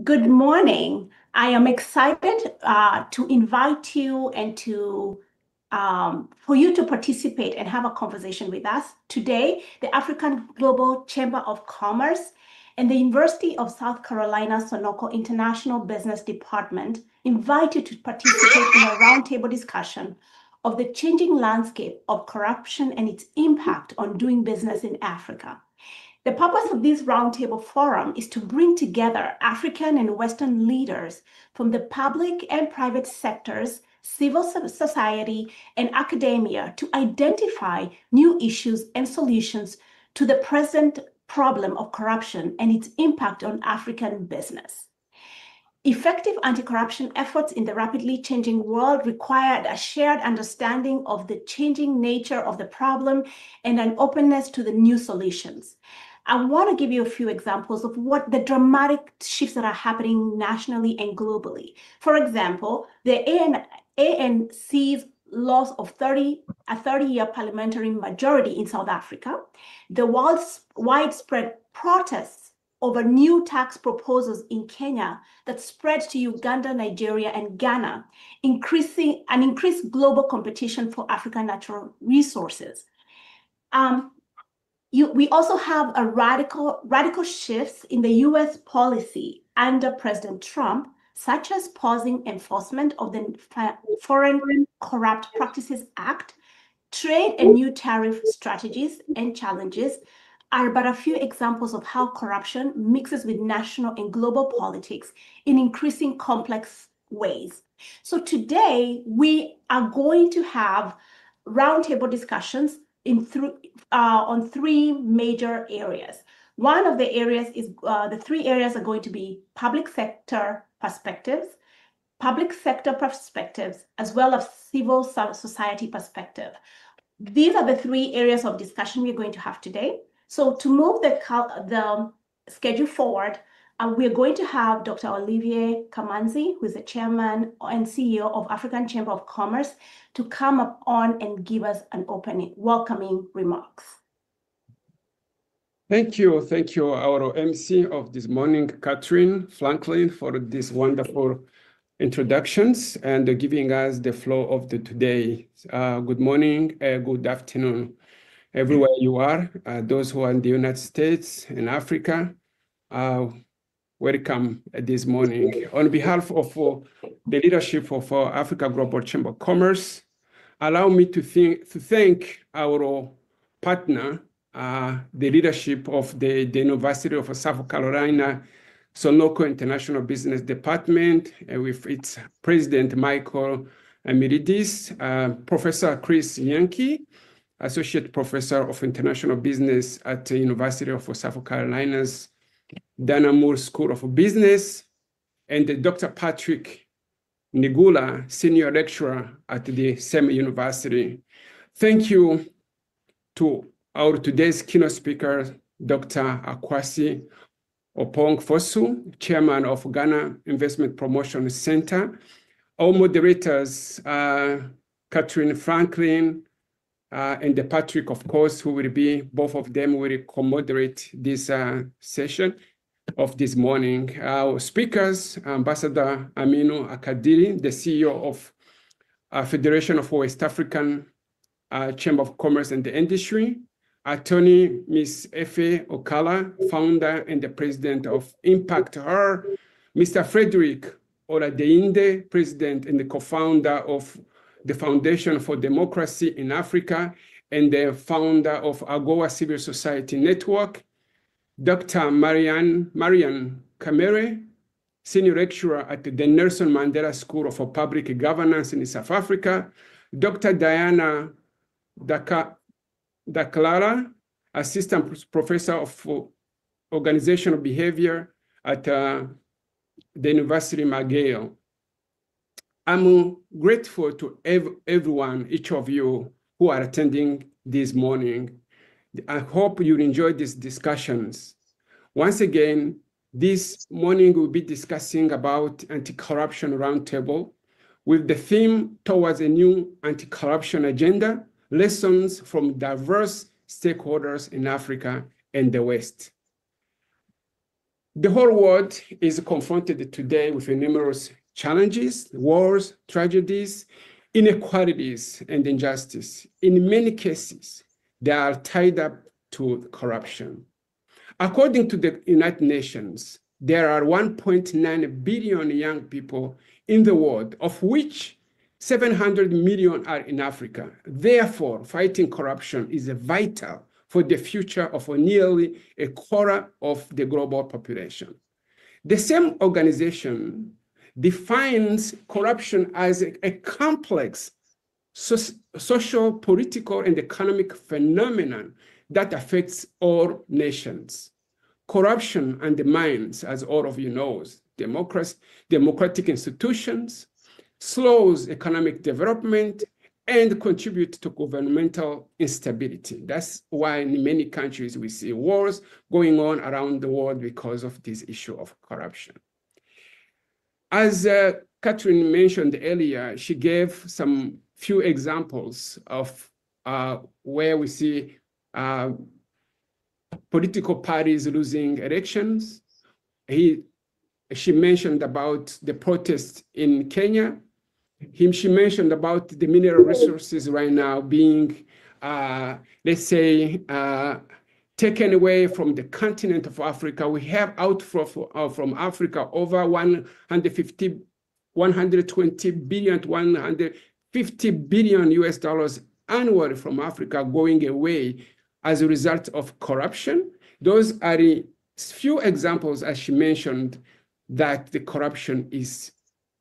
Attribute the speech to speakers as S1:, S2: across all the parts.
S1: Good morning. I am excited to invite you and for you to participate and have a conversation with us. Today, the African Global Chamber of Commerce and the University of South Carolina Sunoco International Business Department invite you to participate in a roundtable discussion of the changing landscape of corruption and its impact on doing business in Africa. The purpose of this roundtable forum is to bring together African and Western leaders from the public and private sectors, civil society, and academia to identify new issues and solutions to the present problem of corruption and its impact on African business. Effective anti-corruption efforts in the rapidly changing world required a shared understanding of the changing nature of the problem and an openness to the new solutions. I want to give you a few examples of what the dramatic shifts that are happening nationally and globally. For example, the ANC's loss of a 30-year parliamentary majority in South Africa, the widespread protests over new tax proposals in Kenya that spread to Uganda, Nigeria, and Ghana, increased global competition for African natural resources. We also have a radical shifts in the U.S. policy under President Trump, such as pausing enforcement of the Foreign Corrupt Practices Act. Trade and new tariff strategies and challenges are but a few examples of how corruption mixes with national and global politics in increasing complex ways. So today we are going to have roundtable discussions on three major areas. One of the areas is the three areas are going to be public sector perspectives, as well as civil society perspective. These are the three areas of discussion we're going to have today. So to move the schedule forward, we're going to have Dr. Olivier Kamanzi, who is the chairman and CEO of African Chamber of Commerce, to come up on and give us an welcoming remarks.
S2: Thank you, our MC of this morning, Catherine Franklin, for these wonderful introductions and giving us the flow of the today. Good morning, good afternoon, everywhere you are. Those who are in the United States and Africa, welcome this morning. On behalf of the leadership of Africa Global Chamber of Commerce, allow me to thank our partner, the leadership of the University of South Carolina Sunoco International Business Department, with its president, Michael Miridis, Professor Chris Yankee, Associate Professor of International Business at the University of South Carolina's Dana Moore School of Business, and Dr. Patrick Nigula, Senior Lecturer at the same university. Thank you to our today's keynote speaker, Dr. Akwasi Opong-Fosu, Chairman of Ghana Investment Promotion Center. Our moderators, Catherine Franklin, and Patrick, of course, who will be, both of them will co-moderate this session of this morning. Our speakers, Ambassador Aminu Akadiri, the CEO of Federation of West African Chamber of Commerce and the Industry, Attorney Ms. Efe Okala, founder and the president of Impact Her, Mr. Frederick Oladeinde, president and the co-founder of the Foundation for Democracy in Africa and the founder of AGOA Civil Society Network, Dr. Marian Kamere, senior lecturer at the Nelson Mandela School of Public Governance in South Africa, Dr. Diana Daklara, assistant professor of organizational behavior at the University McGill. I'm grateful to everyone, each of you who are attending this morning. I hope you enjoy these discussions. Once again, this morning we'll be discussing about anti-corruption roundtable with the theme towards a new anti-corruption agenda, lessons from diverse stakeholders in Africa and the West. The whole world is confronted today with numerous challenges, wars, tragedies, inequalities, and injustice. In many cases, they are tied up to corruption. According to the United Nations, there are 1.9 billion young people in the world, of which 700 million are in Africa. Therefore, fighting corruption is vital for the future of nearly a quarter of the global population. The same organization defines corruption as a complex social, political, and economic phenomenon that affects all nations. Corruption undermines, as all of you know, democratic institutions, slows economic development, and contributes to governmental instability. That's why in many countries we see wars going on around the world because of this issue of corruption. As Catherine mentioned earlier, she gave some few examples of where we see political parties losing elections. She mentioned about the protests in Kenya. She mentioned about the mineral resources right now being, let's say, taken away from the continent of Africa. We have outflow from Africa over 120 billion to 150 billion US dollars annually from Africa going away as a result of corruption. Those are the few examples, as she mentioned, that the corruption is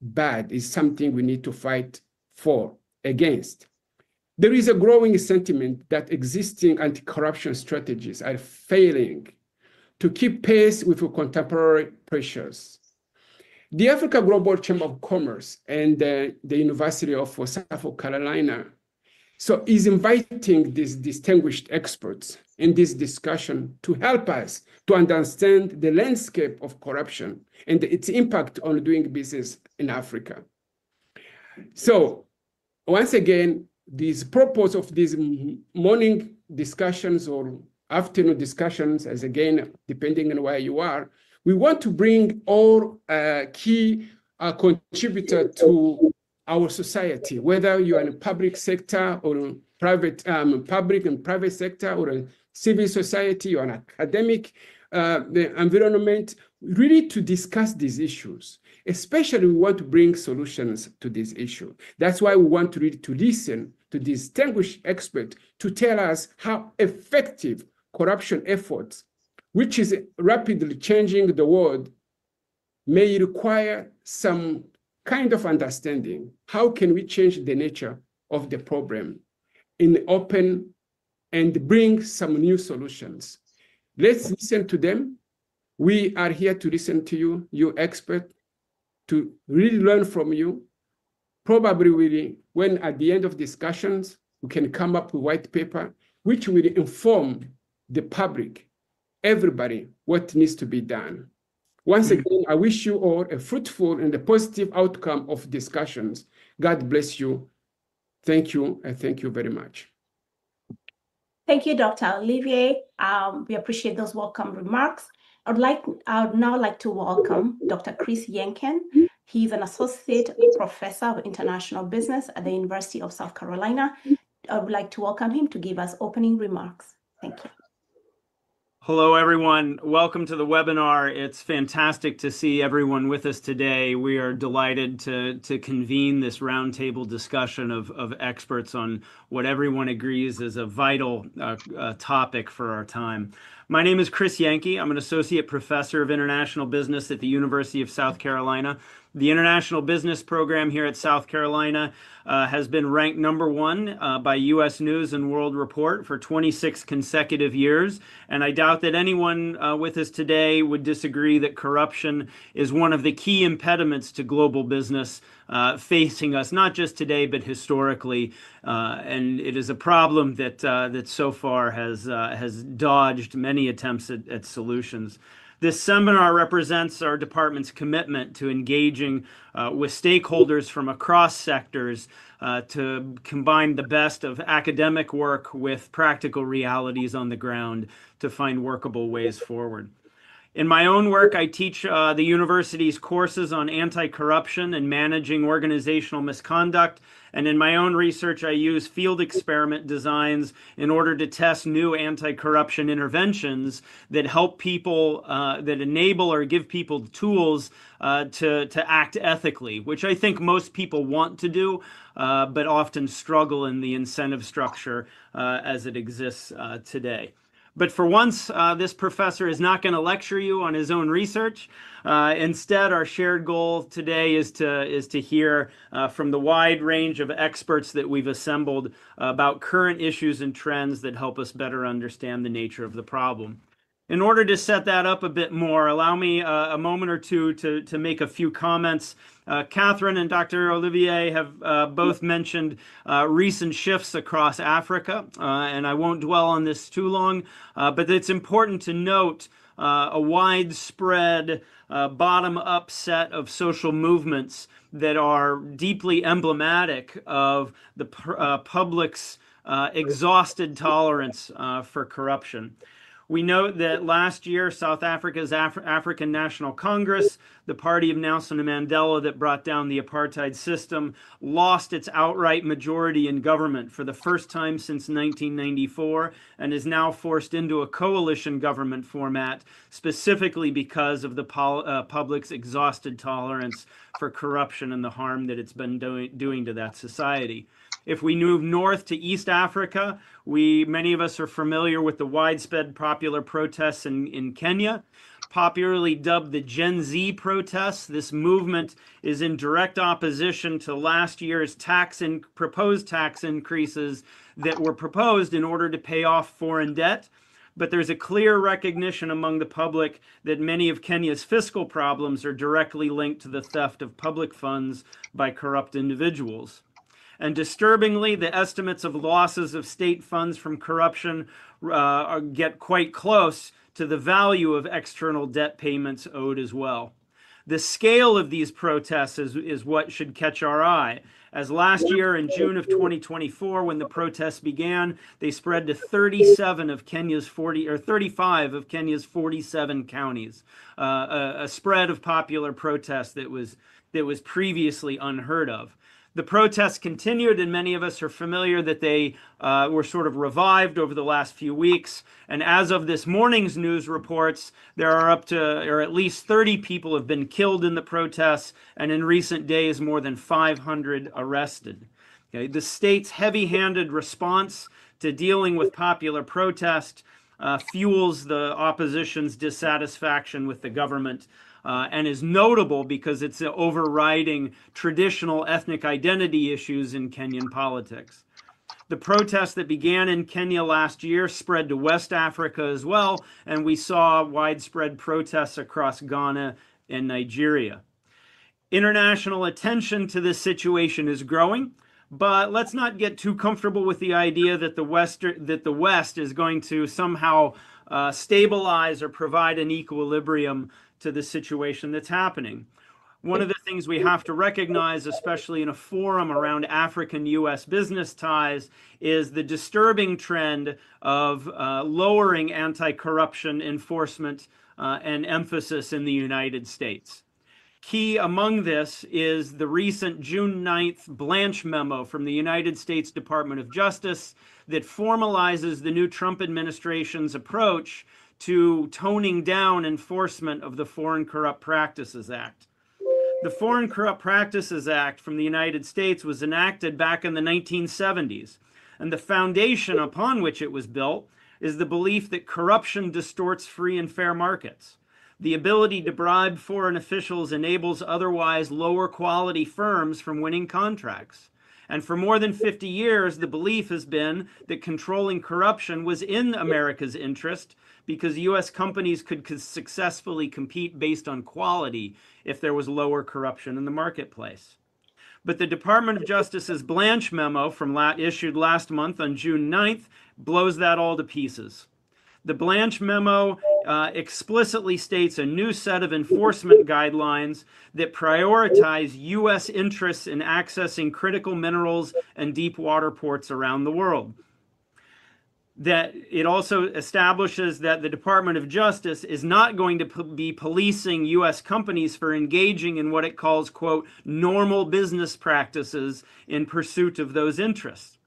S2: bad, is something we need to fight for, against. There is a growing sentiment that existing anti-corruption strategies are failing to keep pace with contemporary pressures. The Africa Global Chamber of Commerce and the University of South Carolina is inviting these distinguished experts in this discussion to help us to understand the landscape of corruption and its impact on doing business in Africa. So once again, this purpose of these morning discussions or afternoon discussions, as again, depending on where you are, we want to bring all key contributors to our society, whether you are in the public sector or private, public and private sector, or a civil society or an academic the environment, really to discuss these issues. Especially, we want to bring solutions to this issue. That's why we want to really to listen to distinguished experts to tell us how effective corruption efforts, which is rapidly changing the world, may require some kind of understanding. How can we change the nature of the problem in open and bring some new solutions? Let's listen to them. We are here to listen to you, you expert, to really learn from you. Probably really, when at the end of discussions, we can come up with white paper, which will inform the public, everybody, what needs to be done. Once again, I wish you all a fruitful and a positive outcome of discussions. God bless you. Thank you, and thank you very much.
S1: Thank you, Dr. Olivier. We appreciate those welcome remarks. I would now like to welcome Dr. Chris Yenken. He's an associate professor of international business at the University of South Carolina. I would like to welcome him to give us opening remarks. Thank you.
S3: Hello, everyone. Welcome to the webinar. It's fantastic to see everyone with us today. We are delighted to convene this roundtable discussion of experts on what everyone agrees is a vital topic for our time. My name is Chris Yankee. I'm an associate professor of international business at the University of South Carolina. The International Business Program here at South Carolina has been ranked #1 by U.S. News and World Report for 26 consecutive years. And I doubt that anyone with us today would disagree that corruption is one of the key impediments to global business facing us, not just today, but historically. And it is a problem that so far has dodged many attempts at solutions. This seminar represents our department's commitment to engaging with stakeholders from across sectors to combine the best of academic work with practical realities on the ground to find workable ways forward. In my own work, I teach the university's courses on anti-corruption and managing organizational misconduct. And in my own research, I use field experiment designs in order to test new anti-corruption interventions that help people, that enable or give people tools to act ethically, which I think most people want to do, but often struggle in the incentive structure as it exists today. But for once, this professor is not going to lecture you on his own research. Instead, our shared goal today is to hear from the wide range of experts that we've assembled about current issues and trends that help us better understand the nature of the problem. In order to set that up a bit more, allow me a moment or two to make a few comments. Catherine and Dr. Olivier have both mentioned recent shifts across Africa, and I won't dwell on this too long, but it's important to note a widespread bottom-up set of social movements that are deeply emblematic of the public's exhausted tolerance for corruption. We note that last year, South Africa's African National Congress, the party of Nelson Mandela that brought down the apartheid system, lost its outright majority in government for the first time since 1994 and is now forced into a coalition government format, specifically because of the public's exhausted tolerance for corruption and the harm that it's been doing to that society. If we move north to East Africa, many of us are familiar with the widespread popular protests in Kenya. Popularly dubbed the Gen Z protests, this movement is in direct opposition to last year's proposed tax increases that were proposed in order to pay off foreign debt. But there's a clear recognition among the public that many of Kenya's fiscal problems are directly linked to the theft of public funds by corrupt individuals. And disturbingly, the estimates of losses of state funds from corruption get quite close to the value of external debt payments owed as well. The scale of these protests is what should catch our eye. As last year in June of 2024, when the protests began, they spread to 35 of Kenya's 47 counties. A spread of popular protest that was previously unheard of. The protests continued, and many of us are familiar that they were sort of revived over the last few weeks. And as of this morning's news reports, there are at least 30 people have been killed in the protests, and in recent days, more than 500 arrested. Okay? The state's heavy-handed response to dealing with popular protest fuels the opposition's dissatisfaction with the government. And is notable because it's overriding traditional ethnic identity issues in Kenyan politics. The protests that began in Kenya last year spread to West Africa as well, and we saw widespread protests across Ghana and Nigeria. International attention to this situation is growing, but let's not get too comfortable with the idea that the West is going to somehow stabilize or provide an equilibrium to the situation that's happening. One of the things we have to recognize, especially in a forum around African-U.S. business ties, is the disturbing trend of lowering anti-corruption enforcement and emphasis in the United States. Key among this is the recent June 9th Blanche memo from the United States Department of Justice that formalizes the new Trump administration's approach to toning down enforcement of the Foreign Corrupt Practices Act. The Foreign Corrupt Practices Act from the United States was enacted back in the 1970s, and the foundation upon which it was built is the belief that corruption distorts free and fair markets. The ability to bribe foreign officials enables otherwise lower quality firms from winning contracts. And for more than 50 years, the belief has been that controlling corruption was in America's interest because U.S. companies could successfully compete based on quality if there was lower corruption in the marketplace. But the Department of Justice's Blanche memo issued last month on June 9th blows that all to pieces. The Blanche memo explicitly states a new set of enforcement guidelines that prioritize U.S. interests in accessing critical minerals and deep water ports around the world. that it also establishes that the Department of Justice is not going to be policing U.S. companies for engaging in what it calls, quote, normal business practices in pursuit of those interests.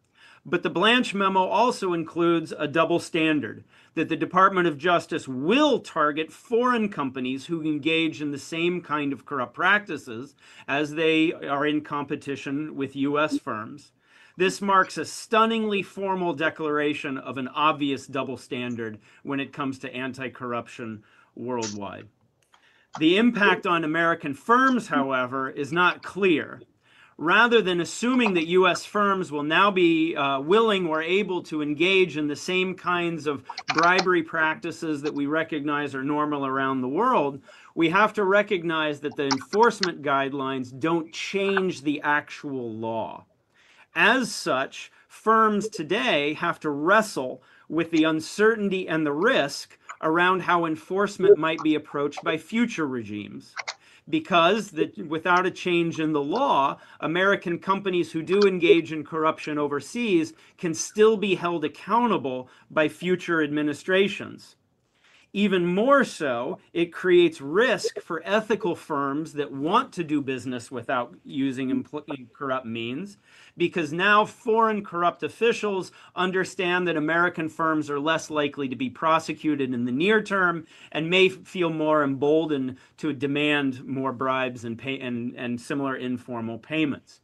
S3: But the Blanche memo also includes a double standard, that the Department of Justice will target foreign companies who engage in the same kind of corrupt practices as they are in competition with U.S. firms. This marks a stunningly formal declaration of an obvious double standard when it comes to anti-corruption worldwide. The impact on American firms, however, is not clear. Rather than assuming that U.S. firms will now be willing or able to engage in the same kinds of bribery practices that we recognize are normal around the world, we have to recognize that the enforcement guidelines don't change the actual law. As such, firms today have to wrestle with the uncertainty and the risk around how enforcement might be approached by future regimes. Because without a change in the law, American companies who do engage in corruption overseas can still be held accountable by future administrations. Even more so, it creates risk for ethical firms that want to do business without using corrupt means, because now foreign corrupt officials understand that American firms are less likely to be prosecuted in the near term and may feel more emboldened to demand more bribes and similar informal payments.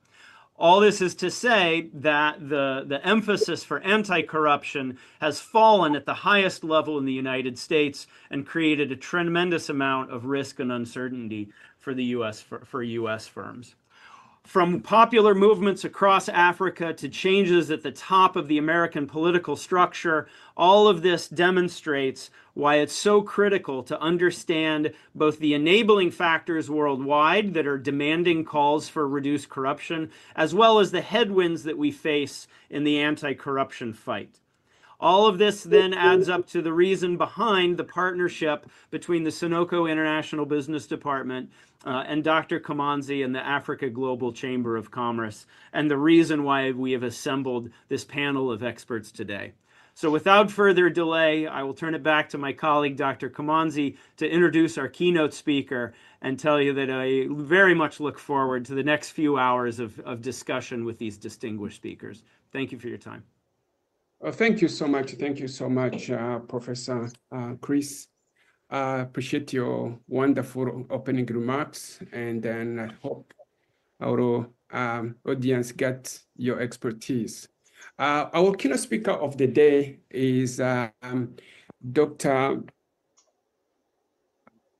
S3: All this is to say that the emphasis for anti-corruption has fallen at the highest level in the United States and created a tremendous amount of risk and uncertainty for the U.S. for U.S. firms. From popular movements across Africa to changes at the top of the American political structure, all of this demonstrates why it's so critical to understand both the enabling factors worldwide that are demanding calls for reduced corruption, as well as the headwinds that we face in the anti-corruption fight. All of this then adds up to the reason behind the partnership between the Sunoco International Business Department and Dr. Kamanzi and the Africa Global Chamber of Commerce, and the reason why we have assembled this panel of experts today. So without further delay, I will turn it back to my colleague, Dr. Kamanzi, to introduce our keynote speaker and tell you that I very much look forward to the next few hours of discussion with these distinguished speakers. Thank you for your time.
S2: Thank you so much. Thank you so much, Professor Chris. I appreciate your wonderful opening remarks, and then I hope our audience gets your expertise. Our keynote speaker of the day is Dr.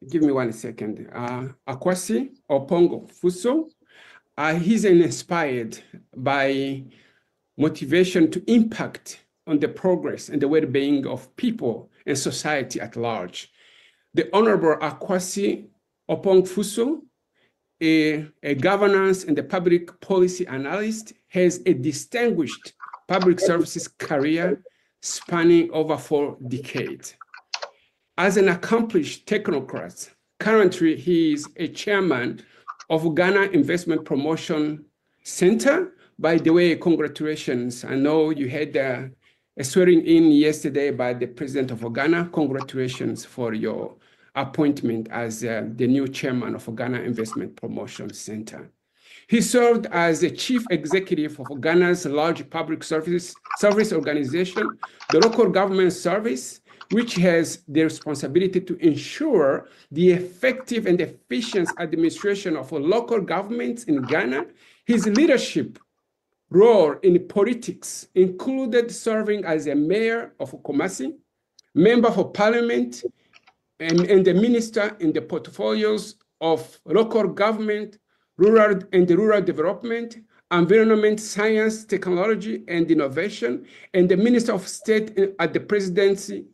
S2: Give me 1 second. Akwasi Opongo Fuso. He's inspired by motivation to impact on the progress and the well-being of people and society at large. The Honorable Akwasi Opongo Fuso, a governance and a public policy analyst, has a distinguished public services career spanning over 4 decades. As an accomplished technocrat, currently he is a chairman of Ghana Investment Promotion Center. By the way, congratulations. I know you had a swearing in yesterday by the president of Ghana. Congratulations for your appointment as the new chairman of Ghana Investment Promotion Center. He served as the chief executive of Ghana's large public service organization, the Local Government Service, which has the responsibility to ensure the effective and efficient administration of local governments in Ghana. His leadership role in politics included serving as a mayor of Kumasi, member of parliament, and the minister in the portfolios of local government, rural development, environment, science, technology, and innovation, and the minister of state at the presidency,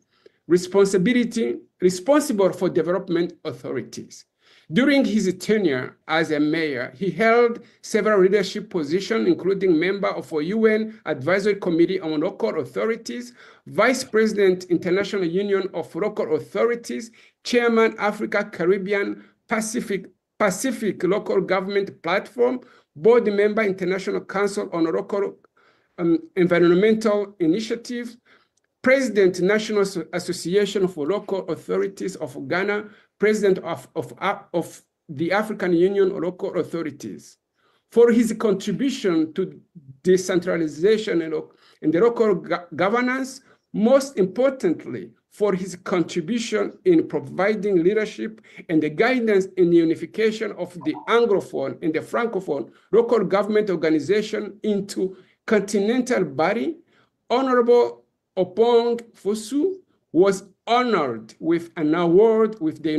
S2: responsible for development authorities. During his tenure as a mayor, he held several leadership positions, including member of a UN Advisory Committee on Local Authorities, Vice President, International Union of Local Authorities, Chairman, Africa, Caribbean, Pacific Local Government Platform, Board Member, International Council on Local Environmental Initiatives, President, National Association for Local Authorities of Ghana, President of the African Union of Local Authorities, for his contribution to decentralization and the local governance, most importantly, for his contribution in providing leadership and the guidance in the unification of the Anglophone and the Francophone local government organization into continental body. Honorable Opong Fusu was honored with an award with the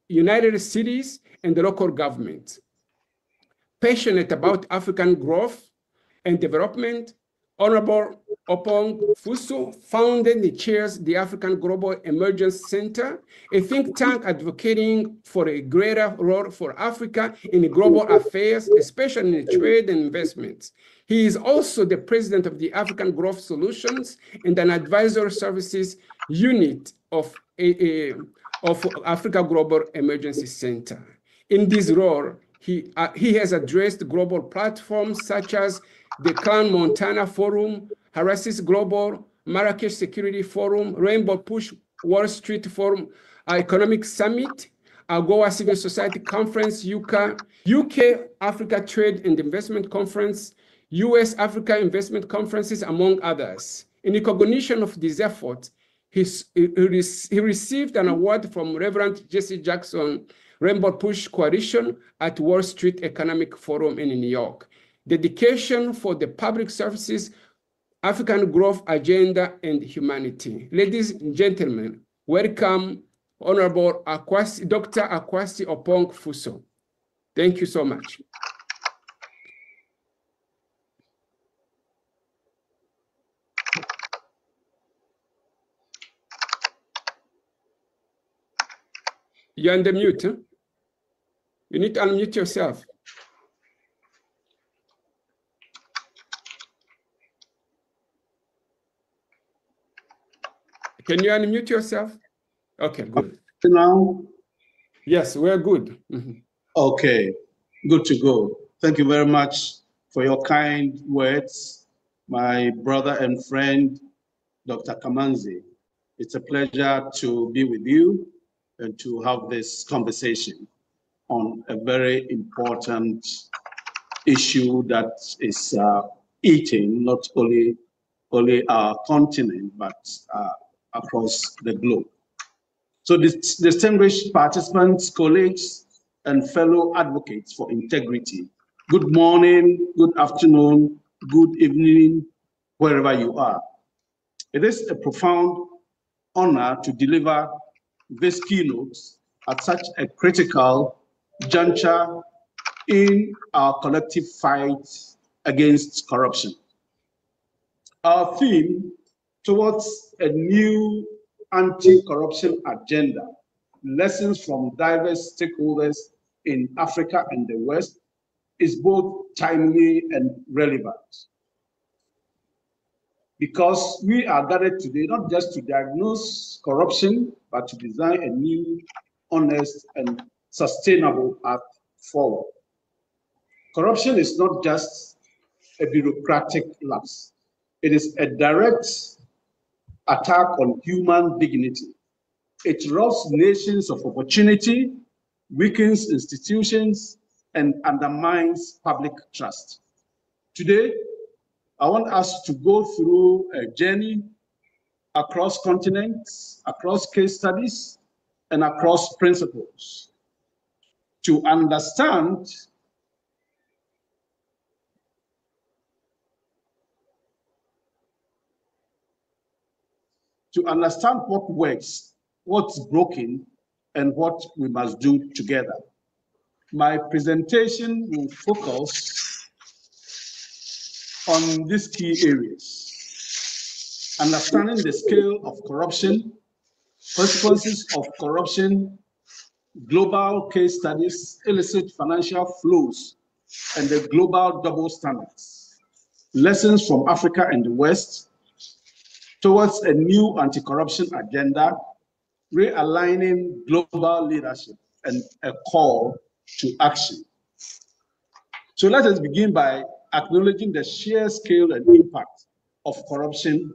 S2: United Cities and the local government. Passionate about African growth and development, Honorable Opong Fusu founded and chairs the African Global Emergence Center, a think tank advocating for a greater role for Africa in global affairs, especially in trade and investments. He is also the president of the African Growth Solutions and an advisory services unit of Africa Global Emergency Center. In this role, he has addressed global platforms such as the Clan Montana Forum, Harassis Global, Marrakesh Security Forum, Rainbow Push Wall Street Forum, Economic Summit, AGOA Civil Society Conference, UK Africa Trade and Investment Conference, US Africa Investment Conferences, among others. In recognition of this effort, he received an award from Reverend Jesse Jackson, Rainbow Push Coalition at Wall Street Economic Forum in New York. Dedication for the public services, African growth agenda, and humanity. Ladies and gentlemen, welcome Honorable Dr. Akwasi Opong Fuso. Thank you so much. You're on the mute. Huh? You need to unmute yourself. Can you unmute yourself? Okay, good.
S4: Now?
S2: Yes, we're good. Mm-hmm.
S4: Okay, good to go. Thank you very much for your kind words, my brother and friend, Dr. Kamanzi. It's a pleasure to be with you and to have this conversation on a very important issue that is eating not only our continent, but across the globe. So distinguished participants, colleagues, and fellow advocates for integrity, good morning, good afternoon, good evening, wherever you are. It is a profound honor to deliver this keynote at such a critical juncture in our collective fight against corruption. Our theme, towards a new anti-corruption agenda, lessons from diverse stakeholders in Africa and the West, is both timely and relevant. Because we are gathered today not just to diagnose corruption, but to design a new, honest, and sustainable path forward. Corruption is not just a bureaucratic lapse. It is a direct attack on human dignity. It robs nations of opportunity, weakens institutions, and undermines public trust. Today, I want us to go through a journey across continents, across case studies, and across principles to understand what works, what's broken, and what we must do together. My presentation will focus on these key areas: understanding the scale of corruption, consequences of corruption, global case studies, illicit financial flows, and the global double standards, lessons from Africa and the West, towards a new anti-corruption agenda, realigning global leadership, and a call to action. So let us begin by acknowledging the sheer scale and impact of corruption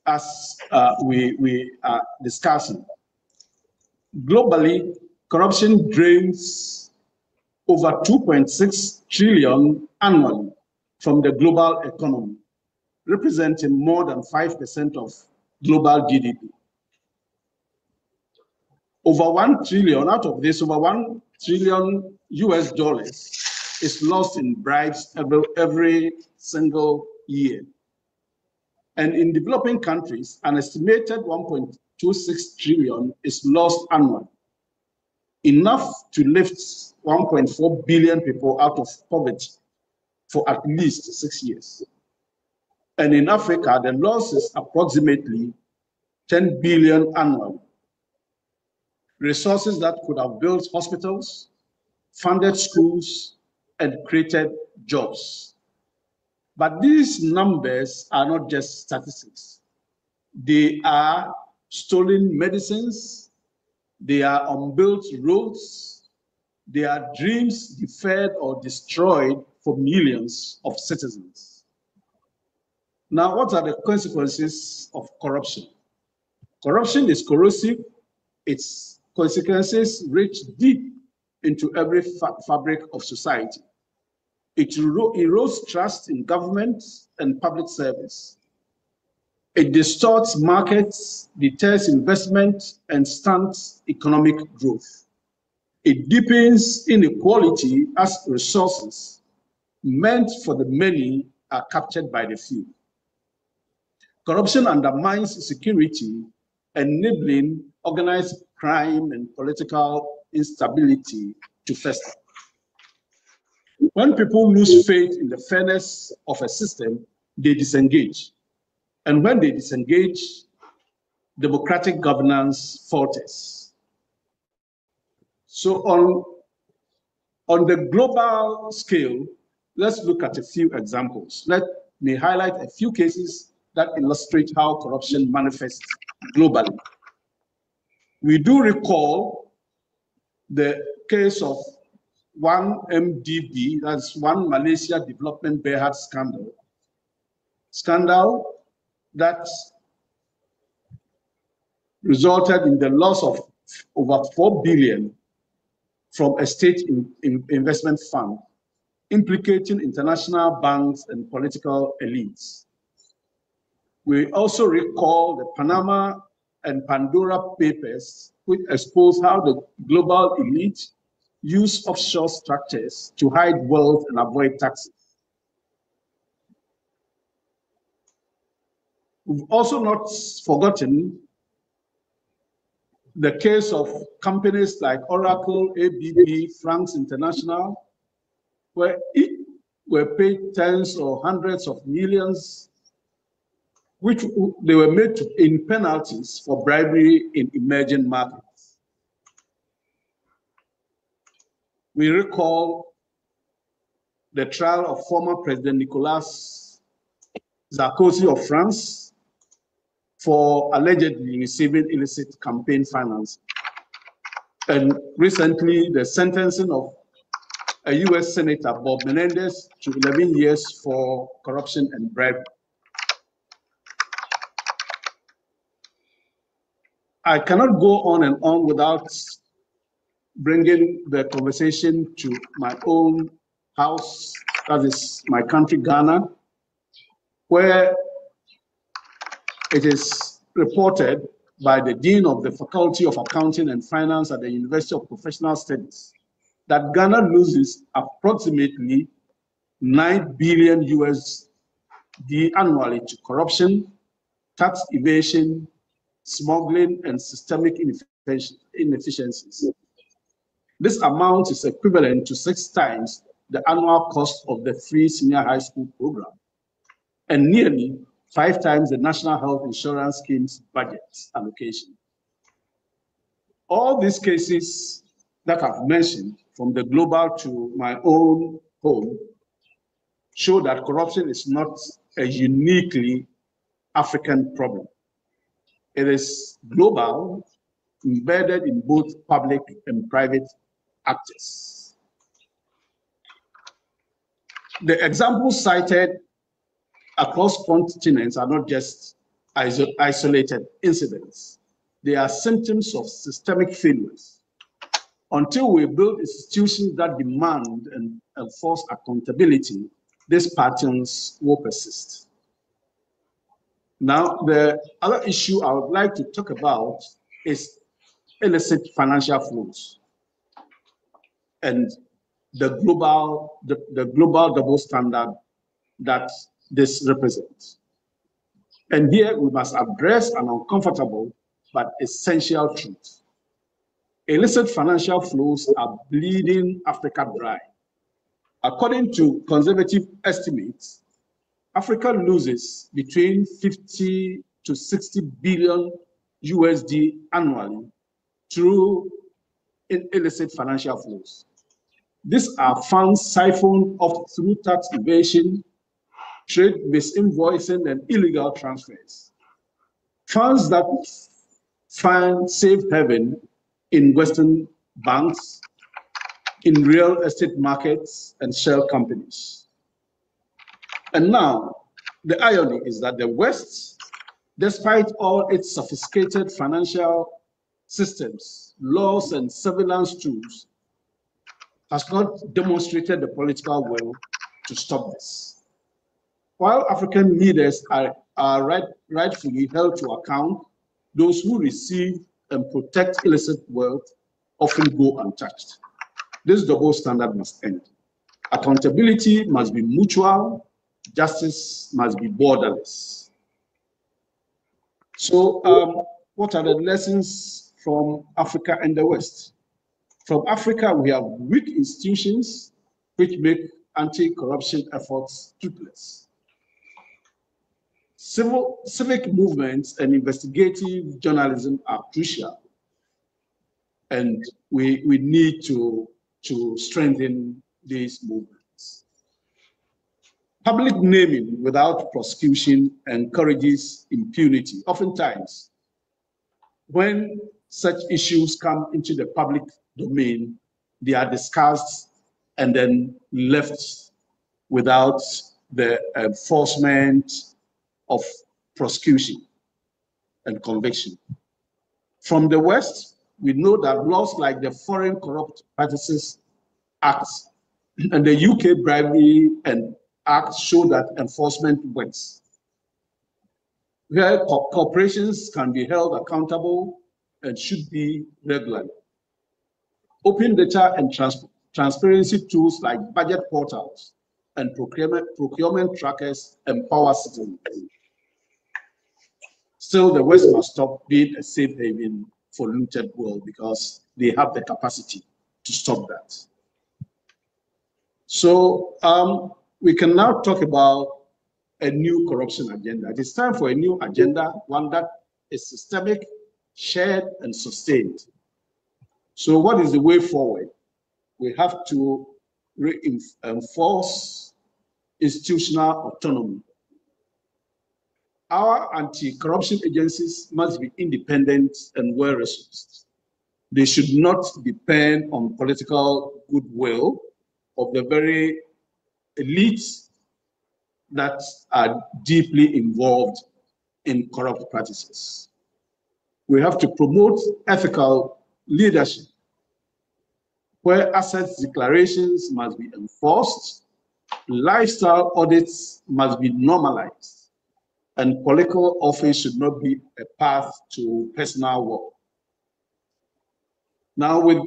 S4: as we are discussing. Globally, corruption drains over 2.6 trillion annually from the global economy, representing more than 5% of global GDP. Over 1 trillion, out of this, over 1 trillion US dollars is lost in bribes every single year. And in developing countries, an estimated 1.26 trillion is lost annually, enough to lift 1.4 billion people out of poverty for at least 6 years. And in Africa, the loss is approximately 10 billion annually. Resources that could have built hospitals, funded schools, and created jobs. But these numbers are not just statistics. They are stolen medicines, they are unbuilt roads, they are dreams deferred or destroyed for millions of citizens. Now, what are the consequences of corruption? Corruption is corrosive. Its consequences reach deep into every fabric of society. It erodes trust in government and public service. It distorts markets, deters investment, and stunts economic growth. It deepens inequality as resources meant for the many are captured by the few. Corruption undermines security, enabling organized crime and political instability to fester. When people lose faith in the fairness of a system, they disengage. And when they disengage, democratic governance falters. So on the global scale, let's look at a few examples. Let me highlight a few cases that illustrate how corruption manifests globally. We do recall the case of one MDB, that's one Malaysia Development Berhad scandal that resulted in the loss of over 4 billion from a state investment fund, implicating international banks and political elites. We also recall the Panama and Pandora Papers, which expose how the global elite use offshore structures to hide wealth and avoid taxes. We've also not forgotten the case of companies like Oracle, ABB, France International, where were paid tens or hundreds of millions, which they were made in penalties for bribery in emerging markets. We recall the trial of former President Nicolas Sarkozy of France for allegedly receiving illicit campaign finance. And recently, the sentencing of a US Senator, Bob Menendez, to 11 years for corruption and bribery. I cannot go on and on without bringing the conversation to my own house, that is my country, Ghana, where it is reported by the Dean of the Faculty of Accounting and Finance at the University of Professional Studies that Ghana loses approximately 9 billion USD annually to corruption, tax evasion, smuggling, and systemic inefficiencies. This amount is equivalent to 6 times the annual cost of the free senior high school program and nearly 5 times the National Health Insurance Scheme's budget allocation. All these cases that I've mentioned, from the global to my own home, show that corruption is not a uniquely African problem. It is global, embedded in both public and private actors. The examples cited across continents are not just isolated incidents. They are symptoms of systemic failures. Until we build institutions that demand and enforce accountability, these patterns will persist. Now, the other issue I would like to talk about is illicit financial flows and the global double standard that this represents. And here we must address an uncomfortable but essential truth. Illicit financial flows are bleeding Africa dry. According to conservative estimates, Africa loses between 50 to 60 billion USD annually through illicit financial flows. These are funds siphoned off through tax evasion, trade misinvoicing, and illegal transfers. Funds that find safe haven in Western banks, in real estate markets, and shell companies. And now, the irony is that the West, despite all its sophisticated financial systems, laws, and surveillance tools, has not demonstrated the political will to stop this. While African leaders are rightfully held to account, those who receive and protect illicit wealth often go untouched. This double standard must end. Accountability must be mutual, justice must be borderless. So what are the lessons from Africa and the West? From Africa, we have weak institutions which make anti-corruption efforts toothless. Civic movements and investigative journalism are crucial, and we need to strengthen these movements. Public naming without prosecution encourages impunity. Oftentimes, when such issues come into the public domain, they are discussed and then left without the enforcement of prosecution and conviction. From the West, we know that laws like the Foreign Corrupt Practices Act and the UK Bribery and Act show that enforcement works. Where corporations can be held accountable and should be regularly. Open data and transparency tools like budget portals and procurement trackers empower citizens. Still, the West must stop being a safe haven for looted wealth because they have the capacity to stop that. So we can now talk about a new corruption agenda. It is time for a new agenda, one that is systemic, shared, and sustained. So what is the way forward? We have to reinforce institutional autonomy. Our anti-corruption agencies must be independent and well-resourced. They should not depend on political goodwill of the very elites that are deeply involved in corrupt practices. We have to promote ethical leadership, where assets declarations must be enforced, lifestyle audits must be normalized, and political office should not be a path to personal wealth. Now, with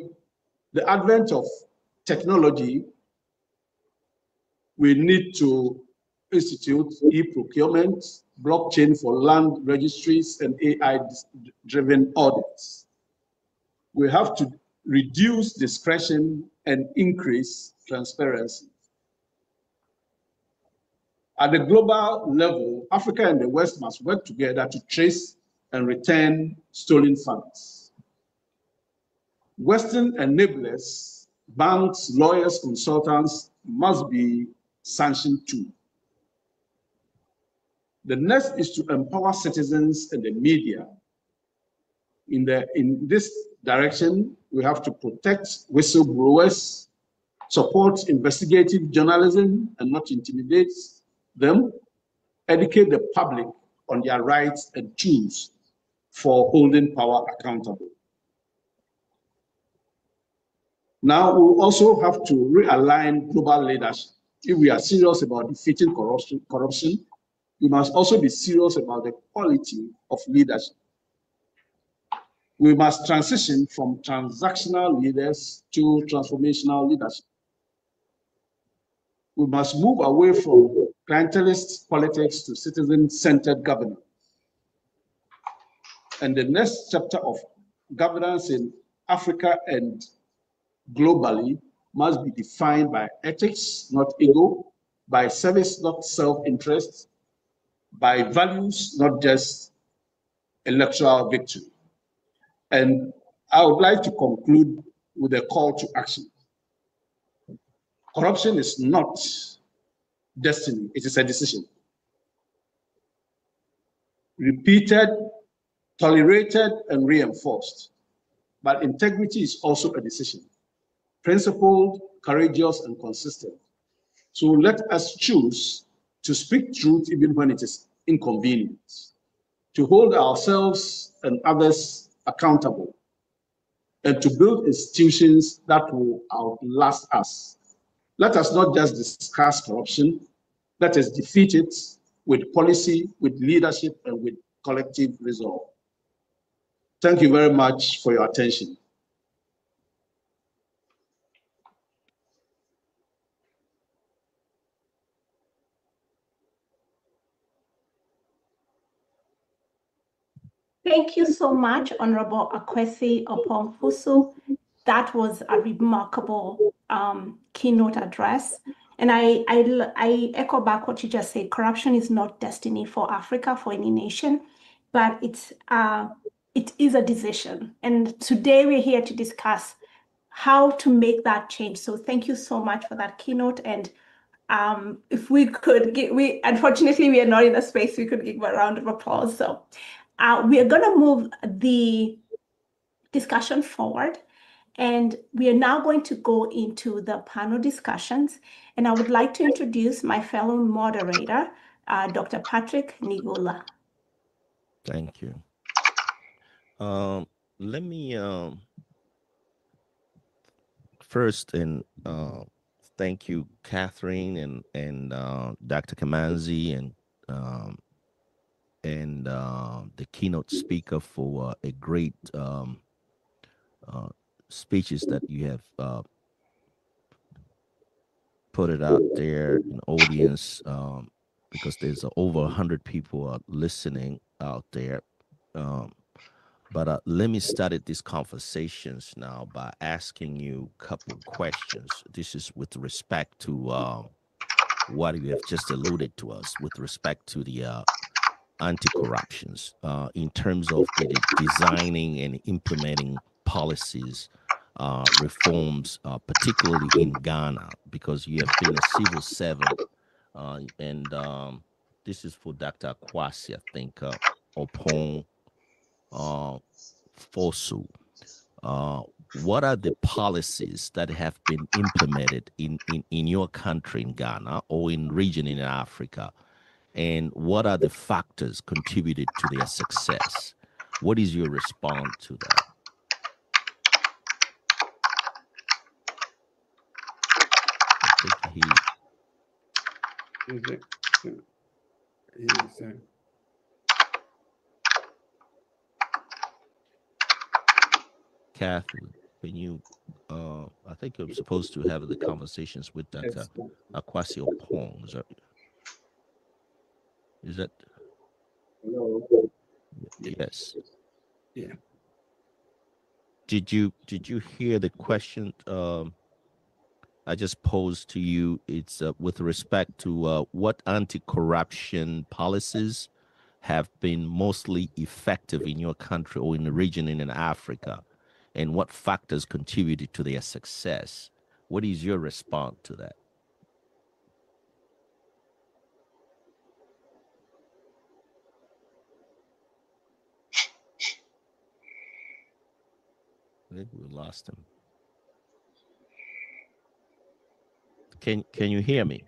S4: the advent of technology, we need to institute e-procurement, blockchain for land registries, and AI-driven audits. We have to reduce discretion and increase transparency. At the global level, Africa and the West must work together to trace and return stolen funds. Western enablers, banks, lawyers, consultants must be sanctioned too. The next is to empower citizens and the media. In this direction, we have to protect whistleblowers, support investigative journalism and not intimidate them, educate the public on their rights and tools for holding power accountable. Now, we also have to realign global leadership. If we are serious about defeating corruption, we must also be serious about the quality of leadership. We must transition from transactional leaders to transformational leadership. We must move away from clientelist politics to citizen-centered governance. And the next chapter of governance in Africa and globally must be defined by ethics, not ego, by service, not self-interest, by values, not just electoral victory. And I would like to conclude with a call to action. Corruption is not destiny, it is a decision. Repeated, tolerated, and reinforced. But integrity is also a decision. Principled, courageous, and consistent. So let us choose to speak truth even when it is inconvenient, to hold ourselves and others accountable, and to build institutions that will outlast us. Let us not just discuss corruption, let us defeat it with policy, with leadership, and with collective resolve. Thank you very much for your attention.
S1: Thank you so much, Honorable Akwesi Opong-Fusu. That was a remarkable keynote address. And I echo back what you just said. Corruption is not destiny for Africa, for any nation, but it is a decision. And today we're here to discuss how to make that change. So thank you so much for that keynote. And if we could unfortunately, we are not in a space we could give a round of applause. So we are going to move the discussion forward, and we are now going to go into the panel discussions. And I would like to introduce my fellow moderator, Dr. Patrick Nigula.
S5: Thank you. Let me first thank you, Catherine and Dr. Kamanzi and the keynote speaker for a great speeches that you have put it out there in audience, because there's over 100 people listening out there. But let me start these conversations now by asking you a couple of questions. This is with respect to what you have just alluded to us with respect to the anti-corruptions in terms of the designing and implementing policies, reforms, particularly in Ghana, because you have been a civil servant. And this is for Dr. Akwasi, I think, Opong Fosu. What are the policies that have been implemented in your country, in Ghana, or in region in Africa? And what are the factors contributed to their success? What is your response to that? I think Catherine, can you, I think you're supposed to have the conversations with Dr. Akwasi Opong. Is that?
S4: Hello.
S5: Yes.
S2: Yeah.
S5: Did you hear the question I just posed to you? It's with respect to what anti-corruption policies have been mostly effective in your country or in the region and in Africa, and what factors contributed to their success. What is your response to that? I think we lost him. Can you hear me?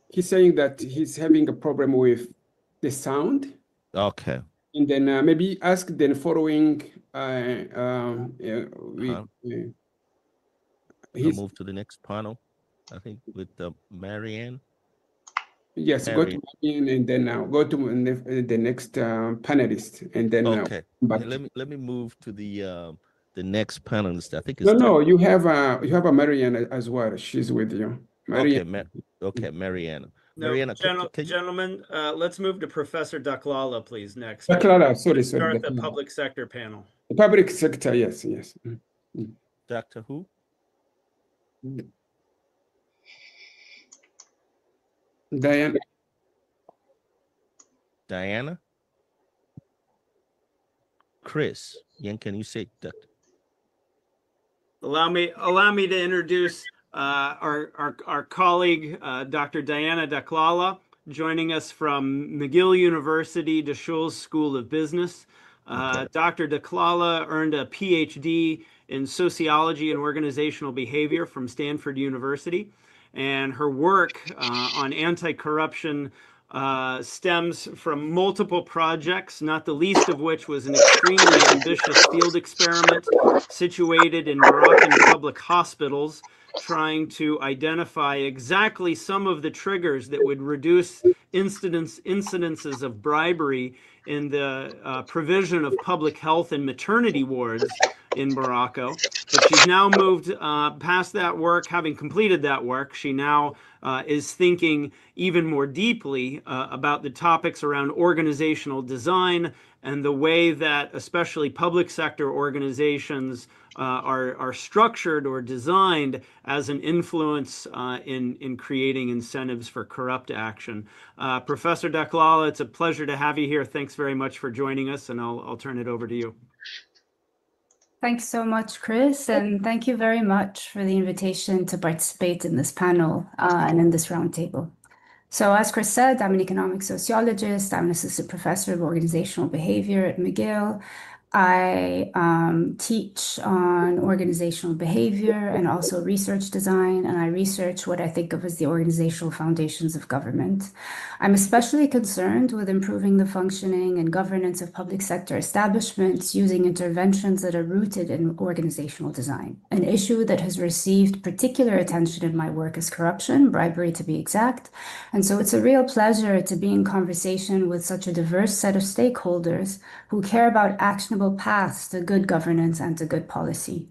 S2: he's saying that he's having a problem with the sound.
S5: Okay.
S2: And then maybe ask the following.
S5: I'll move to the next panel. I think with Marianne.
S2: Yes, go to Marianne, and then go to the next panelist, and then
S5: okay.
S2: back.
S5: Let me move to the next panelist. I think it's
S2: no. You have a Marianne as well. She's with you.
S5: Marianne. Okay, Marianne. Marianne,
S3: gentlemen, let's move to Professor Daklala, please, next.
S2: Daklala, sorry.
S3: Start the public sector panel.
S2: The public sector, yes.
S5: Dr. who? Diana? Chris, can you say that?
S3: Allow me to introduce our colleague, Dr. Diana Daklala, joining us from McGill University DeShul's School of Business.
S5: Okay.
S3: Dr. Daklala earned a PhD in sociology and organizational behavior from Stanford University, and her work on anti-corruption stems from multiple projects, not the least of which was an extremely ambitious field experiment situated in Moroccan public hospitals, trying to identify exactly some of the triggers that would reduce incidences of bribery in the provision of public health and maternity wards in Morocco. But she's now moved past that work. Having completed that work, she now is thinking even more deeply about the topics around organizational design and the way that especially public sector organizations are structured or designed as an influence in creating incentives for corrupt action. Professor Daklala, it's a pleasure to have you here. Thanks very much for joining us, and I'll turn it over to you.
S6: Thanks so much, Chris, and thank you very much for the invitation to participate in this panel and in this roundtable. So as Chris said, I'm an economic sociologist. I'm an assistant professor of organizational behavior at McGill. I teach on organizational behavior and also research design, and I research what I think of as the organizational foundations of government. I'm especially concerned with improving the functioning and governance of public sector establishments using interventions that are rooted in organizational design. An issue that has received particular attention in my work is corruption, bribery to be exact. And so it's a real pleasure to be in conversation with such a diverse set of stakeholders who care about actionable paths to good governance and to good policy.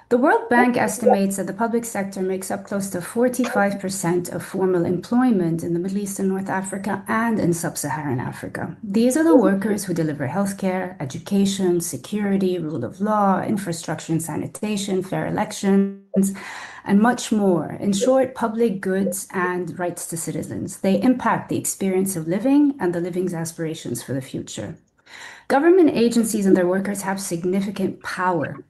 S6: The World Bank estimates that the public sector makes up close to 45% of formal employment in the Middle East and North Africa and in sub-Saharan Africa. These are the workers who deliver healthcare, education, security, rule of law, infrastructure and sanitation, fair elections, and much more. In short, public goods and rights to citizens. They impact the experience of living and the living's aspirations for the future. Government agencies and their workers have significant power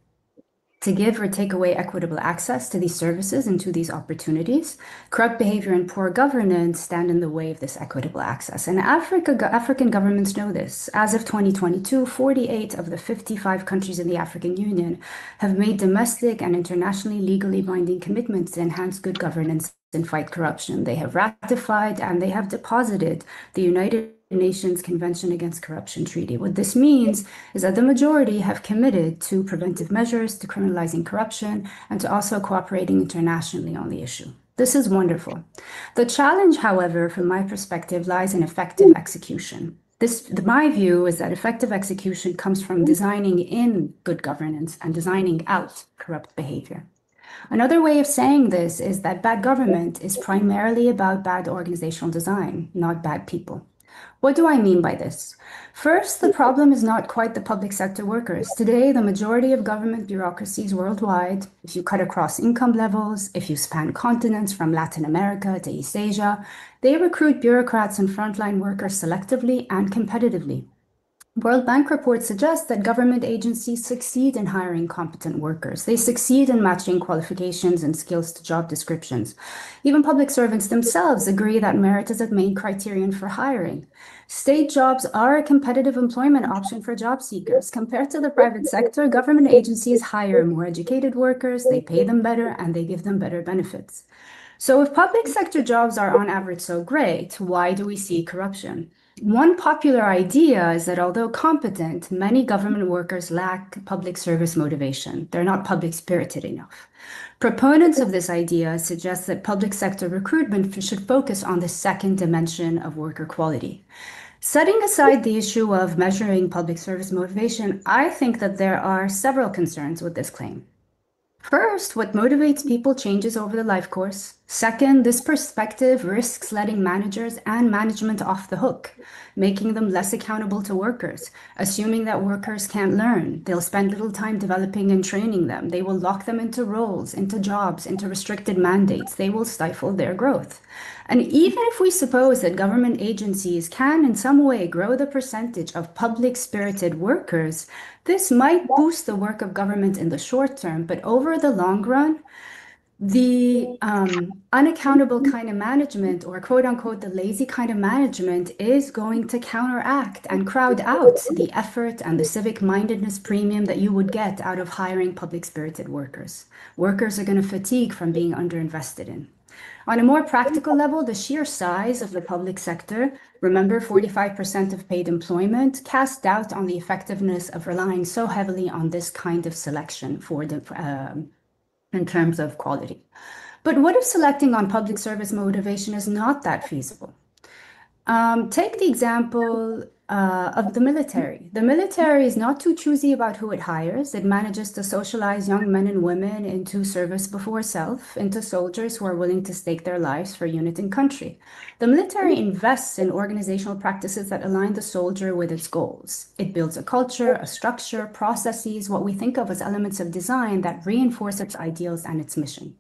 S6: to give or take away equitable access to these services and to these opportunities. Corrupt behavior and poor governance stand in the way of this equitable access. And African governments know this. As of 2022, 48 of the 55 countries in the African Union have made domestic and internationally legally binding commitments to enhance good governance and fight corruption. They have ratified and they have deposited the United Nations Convention Against Corruption Treaty. What this means is that the majority have committed to preventive measures, to criminalizing corruption, and to also cooperating internationally on the issue. This is wonderful. The challenge, however, from my perspective, lies in effective execution. My view is that effective execution comes from designing in good governance and designing out corrupt behavior. Another way of saying this is that bad government is primarily about bad organizational design, not bad people. What do I mean by this? First, the problem is not quite the public sector workers. Today, the majority of government bureaucracies worldwide, if you cut across income levels, if you span continents from Latin America to East Asia, they recruit bureaucrats and frontline workers selectively and competitively. World Bank reports suggest that government agencies succeed in hiring competent workers. They succeed in matching qualifications and skills to job descriptions. Even public servants themselves agree that merit is a main criterion for hiring. State jobs are a competitive employment option for job seekers. Compared to the private sector, government agencies hire more educated workers, they pay them better, and they give them better benefits. So if public sector jobs are on average so great, why do we see corruption? One popular idea is that although competent, many government workers lack public service motivation. They're not public spirited enough. Proponents of this idea suggest that public sector recruitment should focus on the second dimension of worker quality. Setting aside the issue of measuring public service motivation, I think that there are several concerns with this claim. First, what motivates people changes over the life course. Second, this perspective risks letting managers and management off the hook, making them less accountable to workers, assuming that workers can't learn. They'll spend little time developing and training them. They will lock them into roles, into jobs, into restricted mandates. They will stifle their growth. And even if we suppose that government agencies can in some way grow the percentage of public-spirited workers, this might boost the work of government in the short term, but over the long run, the unaccountable kind of management, or quote unquote, the lazy kind of management, is going to counteract and crowd out the effort and the civic mindedness premium that you would get out of hiring public-spirited workers. Workers are going to fatigue from being underinvested in. On a more practical level, the sheer size of the public sector, remember 45% of paid employment, cast doubt on the effectiveness of relying so heavily on this kind of selection for the, in terms of quality. But what if selecting on public service motivation is not that feasible? Take the example of the military. The military is not too choosy about who it hires. It manages to socialize young men and women into service before self, into soldiers who are willing to stake their lives for unit and country. The military invests in organizational practices that align the soldier with its goals. It builds a culture, a structure, processes, what we think of as elements of design that reinforce its ideals and its mission.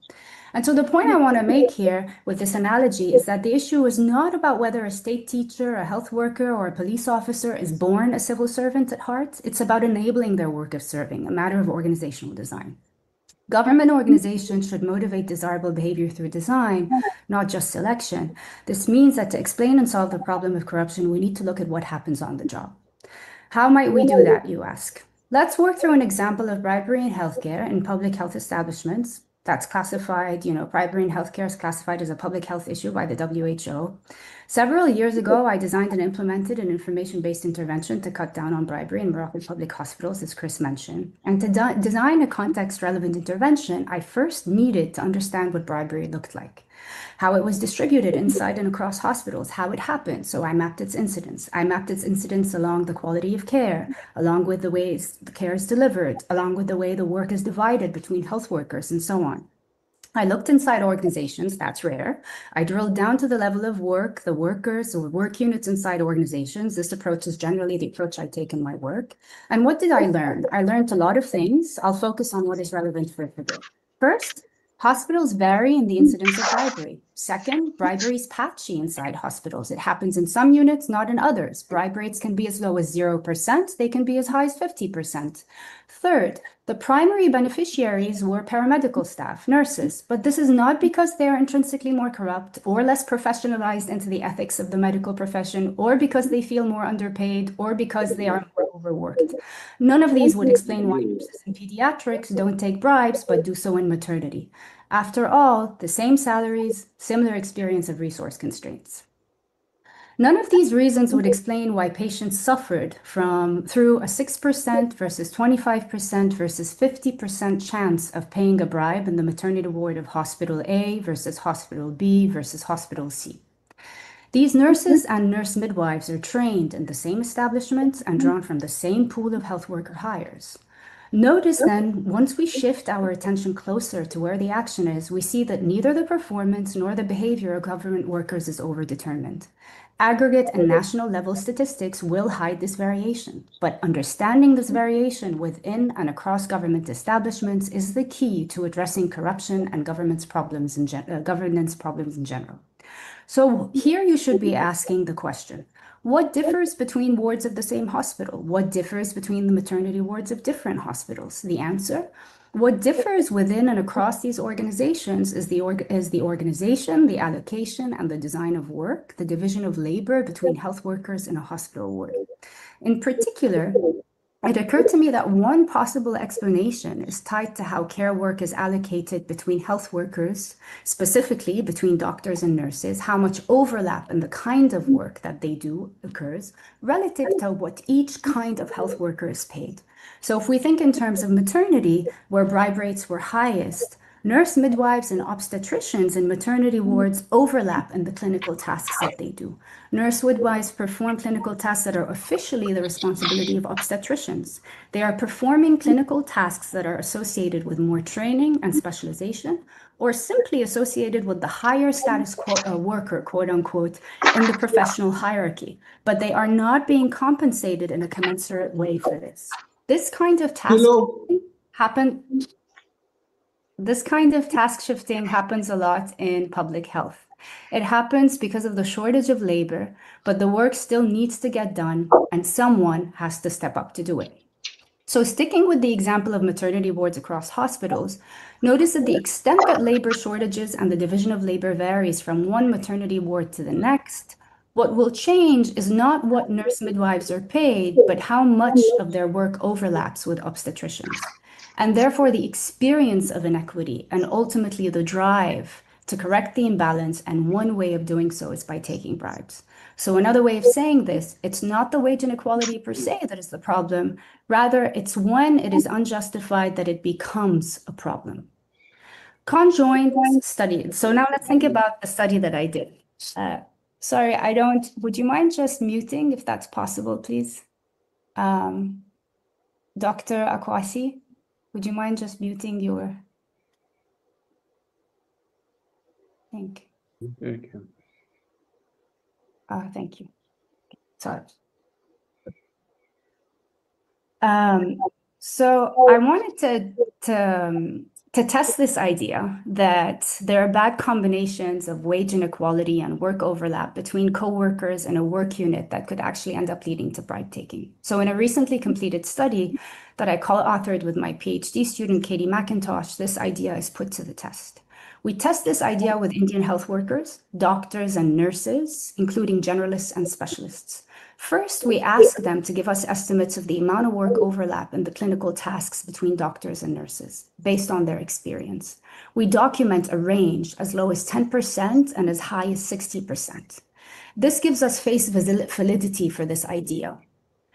S6: And so the point I want to make here with this analogy is that the issue is not about whether a state teacher, a health worker, or a police officer is born a civil servant at heart. It's about enabling their work of serving, a matter of organizational design. Government organizations should motivate desirable behavior through design, not just selection. This means that to explain and solve the problem of corruption, we need to look at what happens on the job. How might we do that, you ask? Let's work through an example of bribery in healthcare in public health establishments. That's classified, bribery in healthcare is classified as a public health issue by the WHO. Several years ago, I designed and implemented an information-based intervention to cut down on bribery in Moroccan public hospitals, as Chris mentioned. And to design a context-relevant intervention, I first needed to understand what bribery looked like, how it was distributed inside and across hospitals, how it happened. So I mapped its incidence. I mapped its incidence along the quality of care, along with the ways the care is delivered, along with the way the work is divided between health workers, and so on. I looked inside organizations, that's rare. I drilled down to the level of work, the workers or work units inside organizations. This approach is generally the approach I take in my work. And what did I learn? I learned a lot of things. I'll focus on what is relevant for today. First, hospitals vary in the incidence of bribery. Second, bribery is patchy inside hospitals. It happens in some units, not in others. Bribe rates can be as low as 0%. They can be as high as 50%. Third, the primary beneficiaries were paramedical staff, nurses, but this is not because they are intrinsically more corrupt or less professionalized into the ethics of the medical profession, or because they feel more underpaid, or because they are more overworked. None of these would explain why nurses in pediatrics don't take bribes, but do so in maternity. After all, the same salaries, similar experience of resource constraints. None of these reasons would explain why patients suffered through a 6% versus 25% versus 50% chance of paying a bribe in the maternity ward of Hospital A versus Hospital B versus Hospital C. These nurses and nurse midwives are trained in the same establishments and drawn from the same pool of health worker hires. Notice then, once we shift our attention closer to where the action is, we see that neither the performance nor the behavior of government workers is overdetermined. Aggregate and national level statistics will hide this variation, but understanding this variation within and across government establishments is the key to addressing corruption and governance problems in general. So here you should be asking the question, what differs between wards of the same hospital? What differs between the maternity wards of different hospitals? The answer, what differs within and across these organizations is the organization, the allocation, and the design of work, the division of labor between health workers in a hospital ward. In particular, it occurred to me that one possible explanation is tied to how care work is allocated between health workers, specifically between doctors and nurses, how much overlap in the kind of work that they do occurs relative to what each kind of health worker is paid. So if we think in terms of maternity, where bribe rates were highest, nurse midwives and obstetricians in maternity wards overlap in the clinical tasks that they do. Nurse midwives perform clinical tasks that are officially the responsibility of obstetricians. They are performing clinical tasks that are associated with more training and specialization, or simply associated with the higher status worker, quote unquote, in the professional hierarchy, but they are not being compensated in a commensurate way for this. This kind of task shifting happens a lot in public health. It happens because of the shortage of labor, but the work still needs to get done and someone has to step up to do it. So sticking with the example of maternity wards across hospitals, notice that the extent that labor shortages and the division of labor varies from one maternity ward to the next. What will change is not what nurse midwives are paid, but how much of their work overlaps with obstetricians. And therefore, the experience of inequity and ultimately the drive to correct the imbalance, and one way of doing so is by taking bribes. So another way of saying this, it's not the wage inequality per se that is the problem. Rather, it's when it is unjustified that it becomes a problem. Conjoint study. So now let's think about the study that I did. Sorry, would you mind just muting if that's possible, please? Dr. Akwasi, would you mind just muting your... Thank you. Thank you. Sorry. So I wanted to test this idea that there are bad combinations of wage inequality and work overlap between co-workers in a work unit that could actually end up leading to bribe taking. So in a recently completed study that I co-authored with my PhD student, Katie McIntosh, this idea is put to the test. We test this idea with Indian health workers, doctors and nurses, including generalists and specialists. First, we ask them to give us estimates of the amount of work overlap in the clinical tasks between doctors and nurses, based on their experience. We document a range as low as 10% and as high as 60%. This gives us face validity for this idea.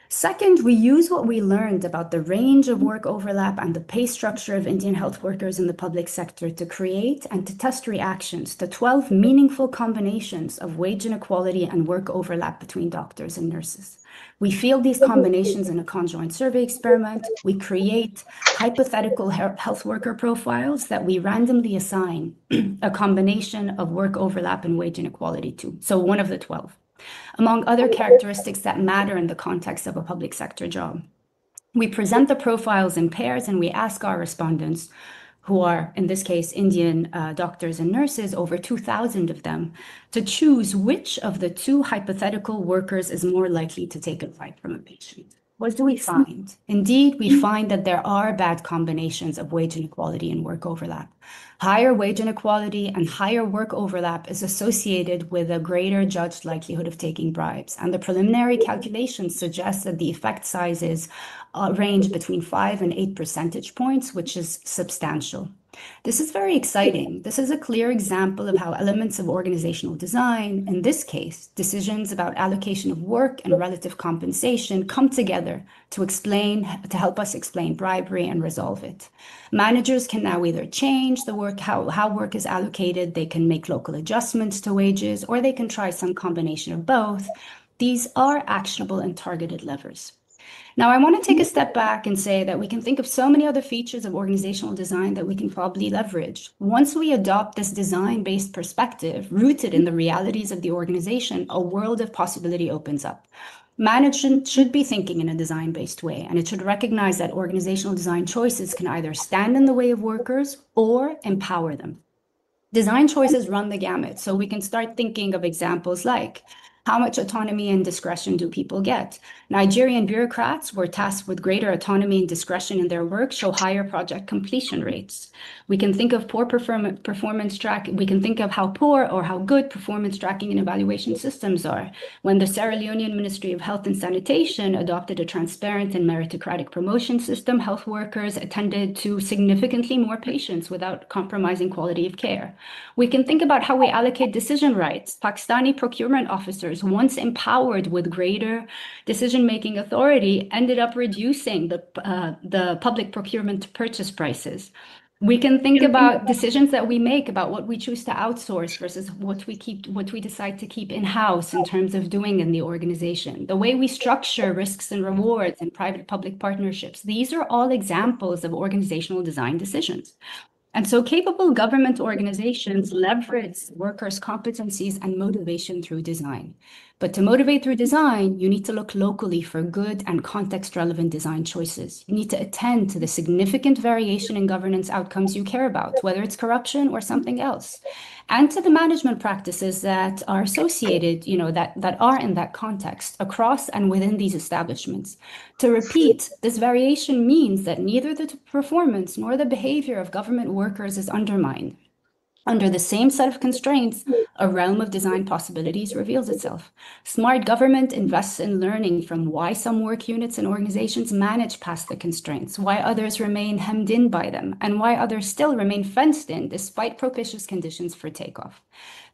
S6: Second, we use what we learned about the range of work overlap and the pay structure of Indian health workers in the public sector to create and to test reactions to 12 meaningful combinations of wage inequality and work overlap between doctors and nurses. We field these combinations in a conjoint survey experiment. We create hypothetical health worker profiles that we randomly assign a combination of work overlap and wage inequality to, so one of the 12. Among other characteristics that matter in the context of a public sector job. We present the profiles in pairs and we ask our respondents, who are, in this case, Indian doctors and nurses, over 2,000 of them, to choose which of the two hypothetical workers is more likely to take a bite from a patient. What do we find? Indeed, we find that there are bad combinations of wage inequality and work overlap. Higher wage inequality and higher work overlap is associated with a greater judged likelihood of taking bribes. And the preliminary calculations suggest that the effect sizes range between 5 and 8 percentage points, which is substantial. This is very exciting. This is a clear example of how elements of organizational design, in this case, decisions about allocation of work and relative compensation, come together to help us explain bribery and resolve it. Managers can now either change the work, how work is allocated, they can make local adjustments to wages, or they can try some combination of both. These are actionable and targeted levers. Now, I want to take a step back and say that we can think of so many other features of organizational design that we can probably leverage. Once we adopt this design-based perspective, rooted in the realities of the organization, a world of possibility opens up. Management should be thinking in a design-based way, and it should recognize that organizational design choices can either stand in the way of workers or empower them. Design choices run the gamut, so we can start thinking of examples like How much autonomy and discretion do people get? Nigerian bureaucrats were tasked with greater autonomy and discretion in their work, show higher project completion rates. We can think of performance track. We can think of how poor or how good performance tracking and evaluation systems are. When the Sierra Leonean Ministry of Health and Sanitation adopted a transparent and meritocratic promotion system, health workers attended to significantly more patients without compromising quality of care. We can think about how we allocate decision rights. Pakistani procurement officers, once empowered with greater decision-making authority, ended up reducing the public procurement purchase prices. We can think about decisions that we make about what we choose to outsource versus what we decide to keep in-house in terms of doing in the organization. The way we structure risks and rewards and private-public partnerships. These are all examples of organizational design decisions. And so capable government organizations leverage workers' competencies and motivation through design. But to motivate through design, you need to look locally for good and context-relevant design choices. You need to attend to the significant variation in governance outcomes you care about, whether it's corruption or something else, and to the management practices that are associated, that are in that context across and within these establishments. To repeat, this variation means that neither the performance nor the behavior of government workers is undermined. Under the same set of constraints, a realm of design possibilities reveals itself. Smart government invests in learning from why some work units and organizations manage past the constraints, why others remain hemmed in by them, and why others still remain fenced in despite propitious conditions for takeoff.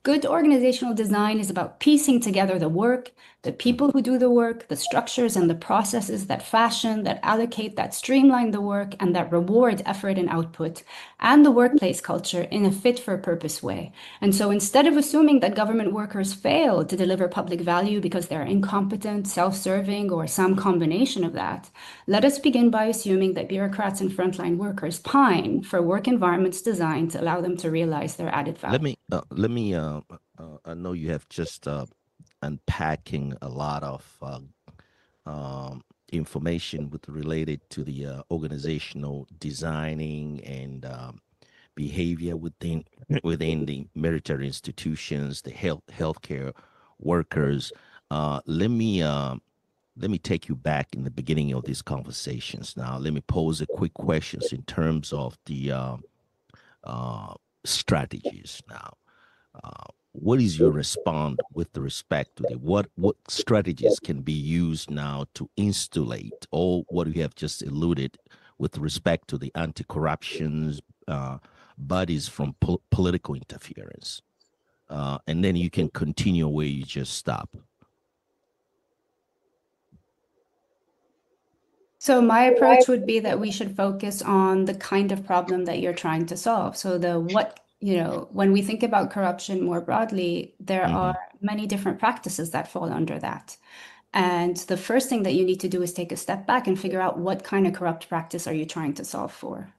S6: Good organizational design is about piecing together the work, the people who do the work, the structures and the processes that fashion, that allocate, that streamline the work, and that reward effort and output, and the workplace culture in a fit-for-purpose way. And so instead of assuming that government workers fail to deliver public value because they're incompetent, self-serving, or some combination of that, let us begin by assuming that bureaucrats and frontline workers pine for work environments designed to allow them to realize their added value.
S5: I know you have just unpacking a lot of information related to the organizational designing and behavior within the military institutions, the healthcare workers. Let me take you back in the beginning of these conversations. Now, let me pose a quick questions in terms of the strategies. Now, what is your response with respect to what strategies can be used now to insulate all what you have just alluded with respect to the anti-corruptions bodies from political interference, and then you can continue where you just stop.
S6: So my approach would be that we should focus on the kind of problem that you're trying to solve. So when we think about corruption more broadly, there are many different practices that fall under that. And the first thing that you need to do is take a step back and figure out what kind of corrupt practice are you trying to solve for.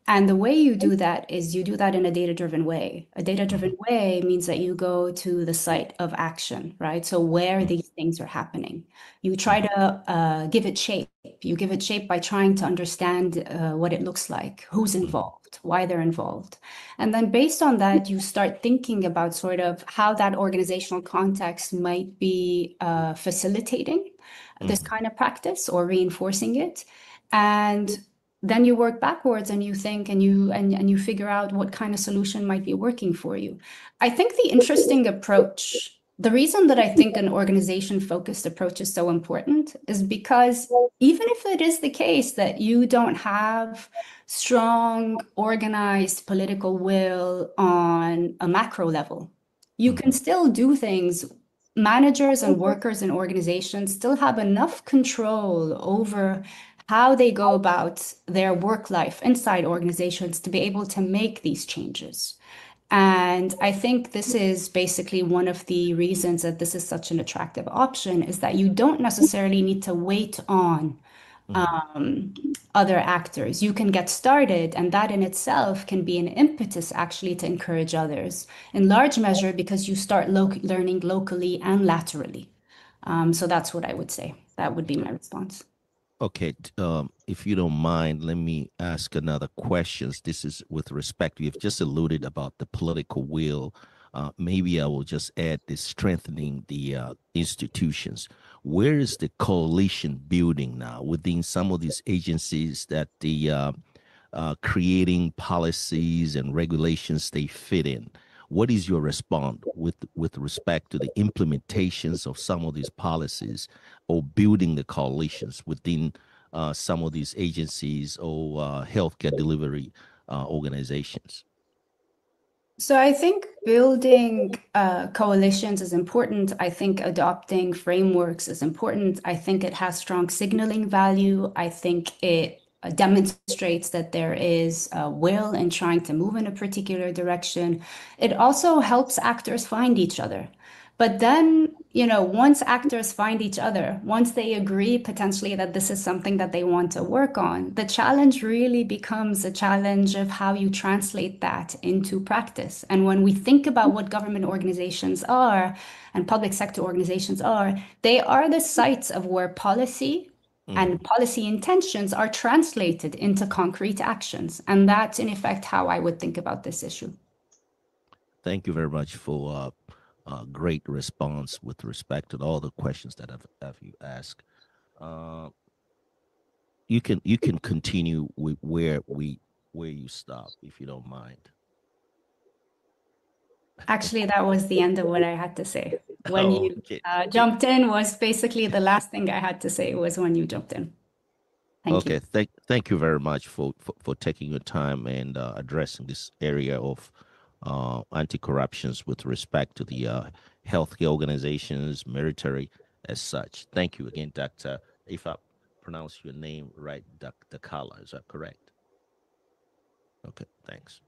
S6: And the way you do that is you do that in a data-driven way. A data-driven way means that you go to the site of action, right? So where these things are happening. You try to give it shape. You give it shape by trying to understand what it looks like, who's involved, why they're involved. And then based on that, you start thinking about sort of how that organizational context might be facilitating this kind of practice or reinforcing it. And then you work backwards and you think and you figure out what kind of solution might be working for you. I think the interesting approach, the reason that I think an organization-focused approach is so important is because even if it is the case that you don't have strong, organized political will on a macro level, you can still do things. Managers and workers in organizations still have enough control over how they go about their work life inside organizations to be able to make these changes. And I think this is basically one of the reasons that this is such an attractive option, is that you don't necessarily need to wait on other actors. You can get started, and that in itself can be an impetus actually to encourage others, in large measure because you start learning locally and laterally. So that's what I would say. That would be my response.
S5: Okay, if you don't mind, let me ask another question. This is with respect, you've just alluded about the political will maybe I will just add this strengthening the institutions. Where is the coalition building now within some of these agencies that the creating policies and regulations they fit in? What is your response with respect to the implementations of some of these policies or building the coalitions within some of these agencies or healthcare delivery organizations?
S6: So I think building coalitions is important. I think adopting frameworks is important. I think it has strong signaling value. I think it demonstrates that there is a will in trying to move in a particular direction. It also helps actors find each other. But then, once actors find each other, once they agree potentially that this is something that they want to work on, the challenge really becomes a challenge of how you translate that into practice. And when we think about what government organizations are and public sector organizations are, they are the sites of where policy and policy intentions are translated into concrete actions. And that's, in effect, how I would think about this issue.
S5: Thank you very much for a great response with respect to all the questions that have you asked. You can continue with where you stop, if you don't mind.
S6: Actually, that was the end of what I had to say. When you
S5: Okay.
S6: jumped in was basically the last thing I had to say was when you jumped in. Thank you.
S5: Okay, thank you very much for taking your time and addressing this area of anti-corruptions with respect to the healthcare organizations, military as such. Thank you again, Dr. If I pronounce your name right, Dr. Kala, is that correct? Okay, thanks.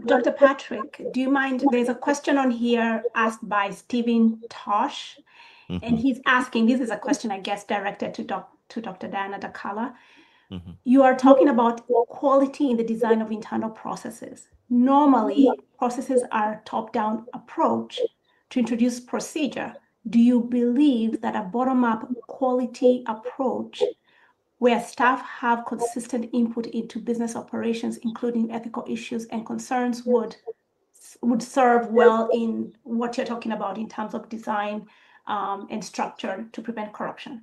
S1: Dr. Patrick, do you mind? There's a question on here asked by Stephen Tosh, and he's asking, this is a question, I guess, directed to Dr. Diana Dakala. You are talking about quality in the design of internal processes. Normally, processes are top-down approach to introduce procedure. Do you believe that a bottom-up quality approach where staff have consistent input into business operations, including ethical issues and concerns, would serve well in what you're talking about in terms of design and structure to prevent corruption?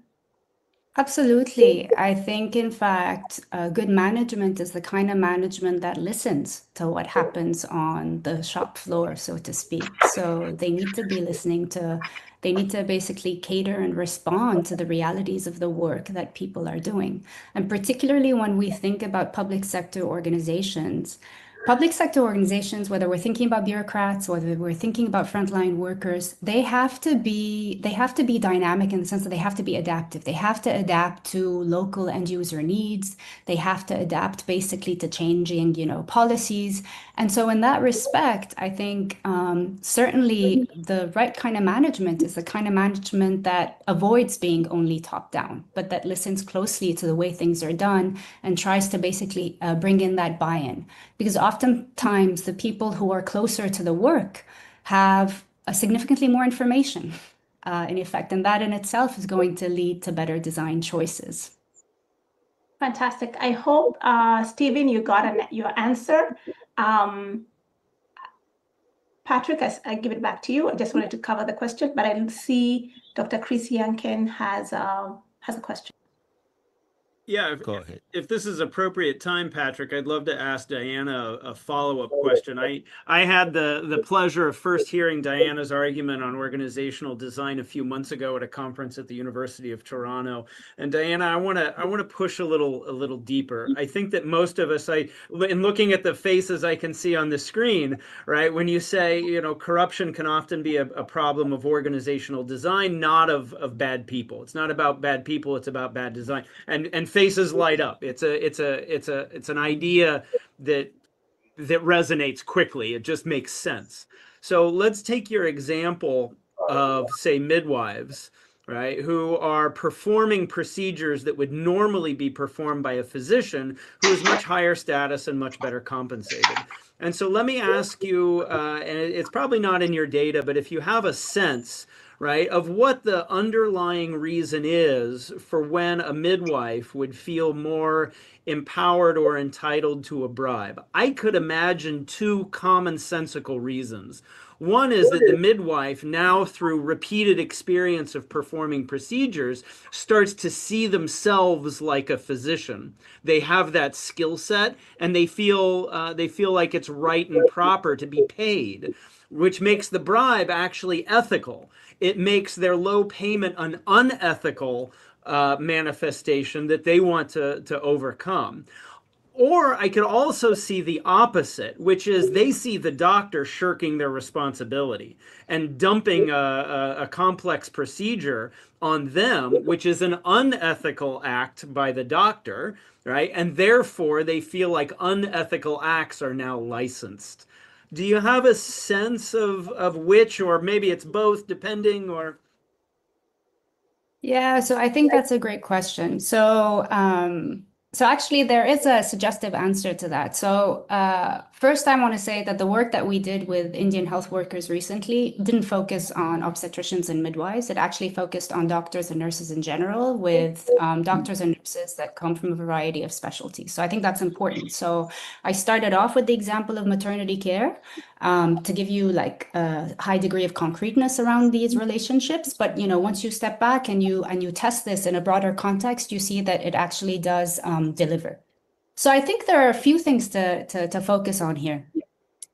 S6: Absolutely. I think, in fact, good management is the kind of management that listens to what happens on the shop floor, so to speak. So they need to be they need to basically cater and respond to the realities of the work that people are doing. And particularly when we think about public sector organizations, whether we're thinking about bureaucrats, whether we're thinking about frontline workers, they have to be dynamic in the sense that they have to be adaptive. They have to adapt to local end user needs. They have to adapt basically to changing, policies. And so in that respect, I think certainly the right kind of management is the kind of management that avoids being only top down, but that listens closely to the way things are done and tries to basically bring in that buy-in. Because oftentimes the people who are closer to the work have significantly more information in effect, and that in itself is going to lead to better design choices.
S1: Fantastic. I hope, Stephen, you got your answer. Patrick, I give it back to you. I just wanted to cover the question, but I see Dr. Chris Yankin has a question.
S3: Yeah, if this is appropriate time, Patrick, I'd love to ask Diana a follow-up question. I had the pleasure of first hearing Diana's argument on organizational design a few months ago at a conference at the University of Toronto. And Diana, I want to push a little deeper. I think that most of us, in looking at the faces I can see on the screen, right, when you say, corruption can often be a problem of organizational design, not of bad people. It's not about bad people, it's about bad design. And faces light up. It's an idea that resonates quickly. It just makes sense. So let's take your example of, say, midwives, right, who are performing procedures that would normally be performed by a physician who is much higher status and much better compensated. And so let me ask you, and it's probably not in your data, but if you have a sense, right, of what the underlying reason is for when a midwife would feel more empowered or entitled to a bribe? I could imagine two commonsensical reasons. One is that the midwife, now through repeated experience of performing procedures, starts to see themselves like a physician. They have that skill set, and they feel like it's right and proper to be paid, which makes the bribe actually ethical. It makes their low payment an unethical manifestation that they want to overcome. Or I could also see the opposite, which is they see the doctor shirking their responsibility and dumping a complex procedure on them, which is an unethical act by the doctor, right? And therefore they feel like unethical acts are now licensed. Do you have a sense of which, or maybe it's both, depending, or?
S6: Yeah, so I think that's a great question. So actually, there is a suggestive answer to that. So first, I want to say that the work that we did with Indian health workers recently didn't focus on obstetricians and midwives. It actually focused on doctors and nurses in general, with doctors and nurses that come from a variety of specialties. So I think that's important. So I started off with the example of maternity care to give you like a high degree of concreteness around these relationships. But once you step back and you test this in a broader context, you see that it actually does deliver. So I think there are a few things to focus on here.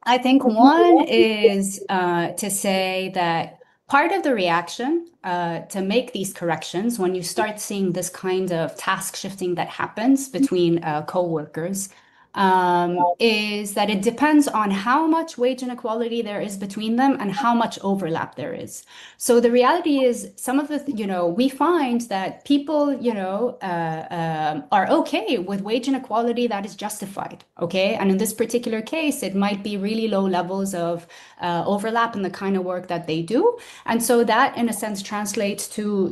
S6: I think one is to say that part of the reaction to make these corrections, when you start seeing this kind of task shifting that happens between co-workers, is that it depends on how much wage inequality there is between them and how much overlap there is. So the reality is, some of the, we find that people, are okay with wage inequality that is justified, okay? And in this particular case, it might be really low levels of overlap in the kind of work that they do. And so that, in a sense, translates to,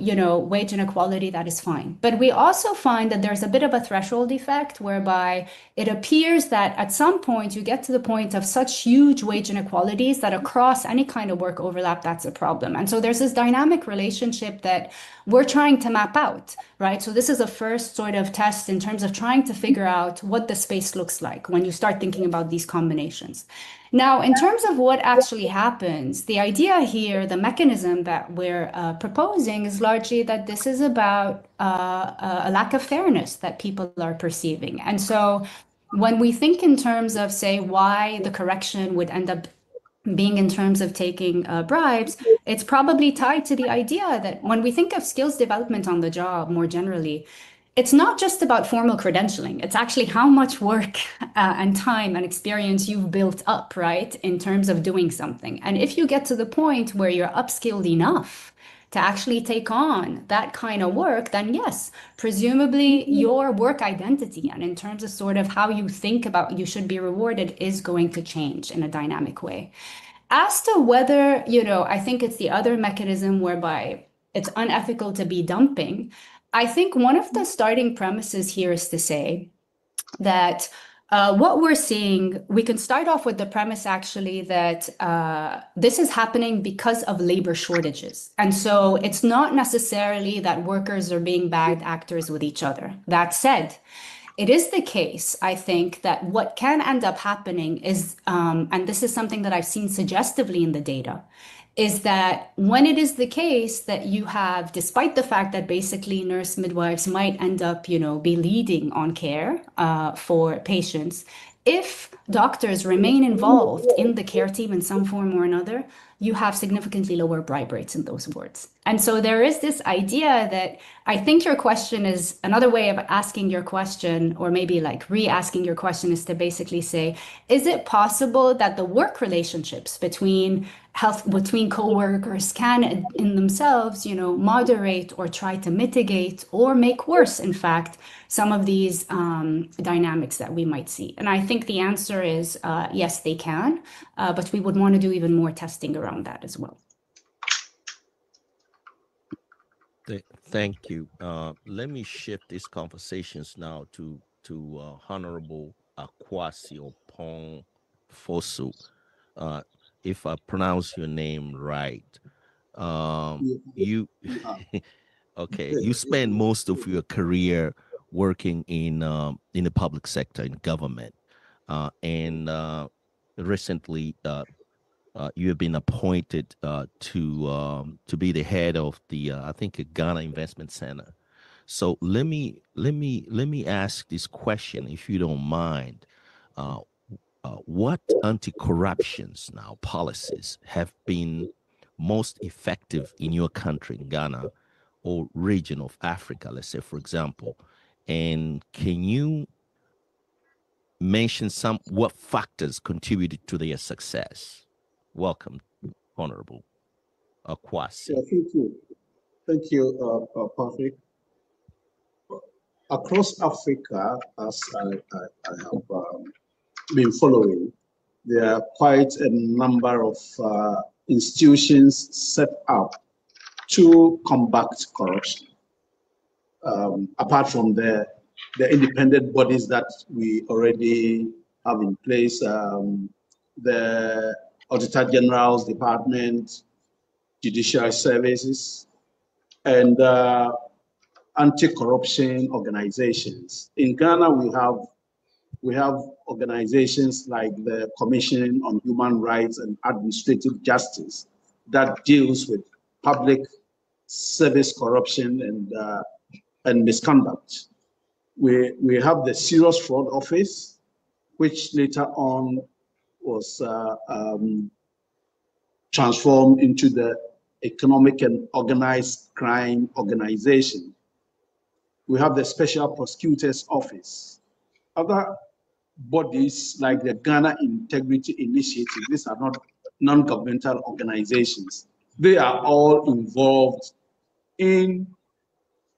S6: wage inequality that is fine. But we also find that there's a bit of a threshold effect whereby it appears that at some point you get to the point of such huge wage inequalities that across any kind of work overlap, that's a problem. And so there's this dynamic relationship that we're trying to map out, right? So this is a first sort of test in terms of trying to figure out what the space looks like when you start thinking about these combinations. Now, in terms of what actually happens, the idea here, the mechanism that we're proposing is largely that this is about a lack of fairness that people are perceiving. And so when we think in terms of, say, why the correction would end up being in terms of taking bribes, it's probably tied to the idea that when we think of skills development on the job more generally, it's not just about formal credentialing. It's actually how much work and time and experience you've built up, right, in terms of doing something. And if you get to the point where you're upskilled enough to actually take on that kind of work, then yes, presumably your work identity and in terms of sort of how you think about you should be rewarded is going to change in a dynamic way. As to whether, I think it's the other mechanism whereby it's unethical to be dumping. I think one of the starting premises here is to say that what we're seeing, we can start off with the premise actually that this is happening because of labor shortages. And so it's not necessarily that workers are being bad actors with each other. That said, it is the case, I think, that what can end up happening is, and this is something that I've seen suggestively in the data, is that when it is the case that you have, despite the fact that basically nurse midwives might end up, be leading on care for patients, if doctors remain involved in the care team in some form or another, you have significantly lower bribe rates in those wards. And so there is this idea that I think your question is another way of asking your question, or maybe like re-asking your question, is to basically say, is it possible that the work relationships between co-workers can in themselves, moderate or try to mitigate or make worse, in fact, some of these dynamics that we might see? And I think the answer is yes, they can, but we would want to do even more testing around that as well.
S5: Thank you. Let me shift these conversations now to Honorable Akwasi Opon Fosu. If I pronounce your name right, you okay? You spent most of your career working in the public sector, in government, and recently you have been appointed to be the head of the I think Ghana Investment Center. So let me ask this question, if you don't mind. Uh, what anti-corruptions now policies have been most effective in your country, in Ghana, or region of Africa, let's say, for example? And can you mention what factors contributed to their success? Welcome, Honorable Akwasi.
S4: Yeah, thank you. Thank you, Patrick. Across Africa, as I have been following, there are quite a number of institutions set up to combat corruption. Apart from the independent bodies that we already have in place, the Auditor General's Department, Judicial Services, and anti-corruption organizations. In Ghana, we have organizations like the Commission on Human Rights and Administrative Justice that deals with public service corruption and misconduct. We have the Serious Fraud Office, which later on was transformed into the Economic and Organized Crime Organization. We have the Special Prosecutor's Office. Other bodies like the Ghana Integrity Initiative, these are not non-governmental organizations. They are all involved in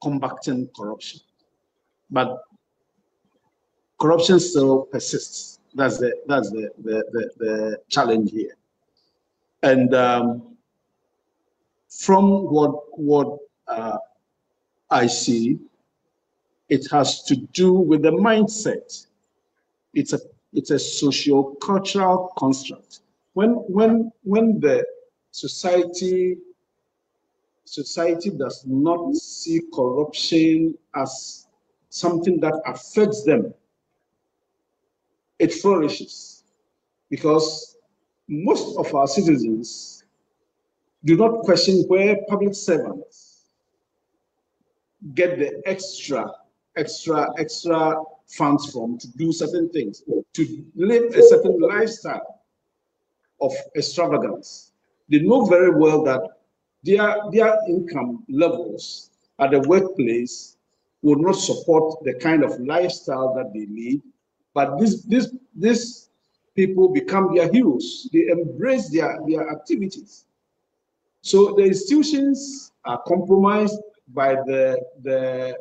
S4: combating corruption. But corruption still persists. That's the challenge here. And from what I see, it has to do with the mindset. It's a socio-cultural construct. When the society does not see corruption as something that affects them, it flourishes, because most of our citizens do not question where public servants get the extra funds from to do certain things, to live a certain lifestyle of extravagance. They know very well that their income levels at the workplace will not support the kind of lifestyle that they lead, but these people become their heroes. They embrace their activities. So the institutions are compromised by the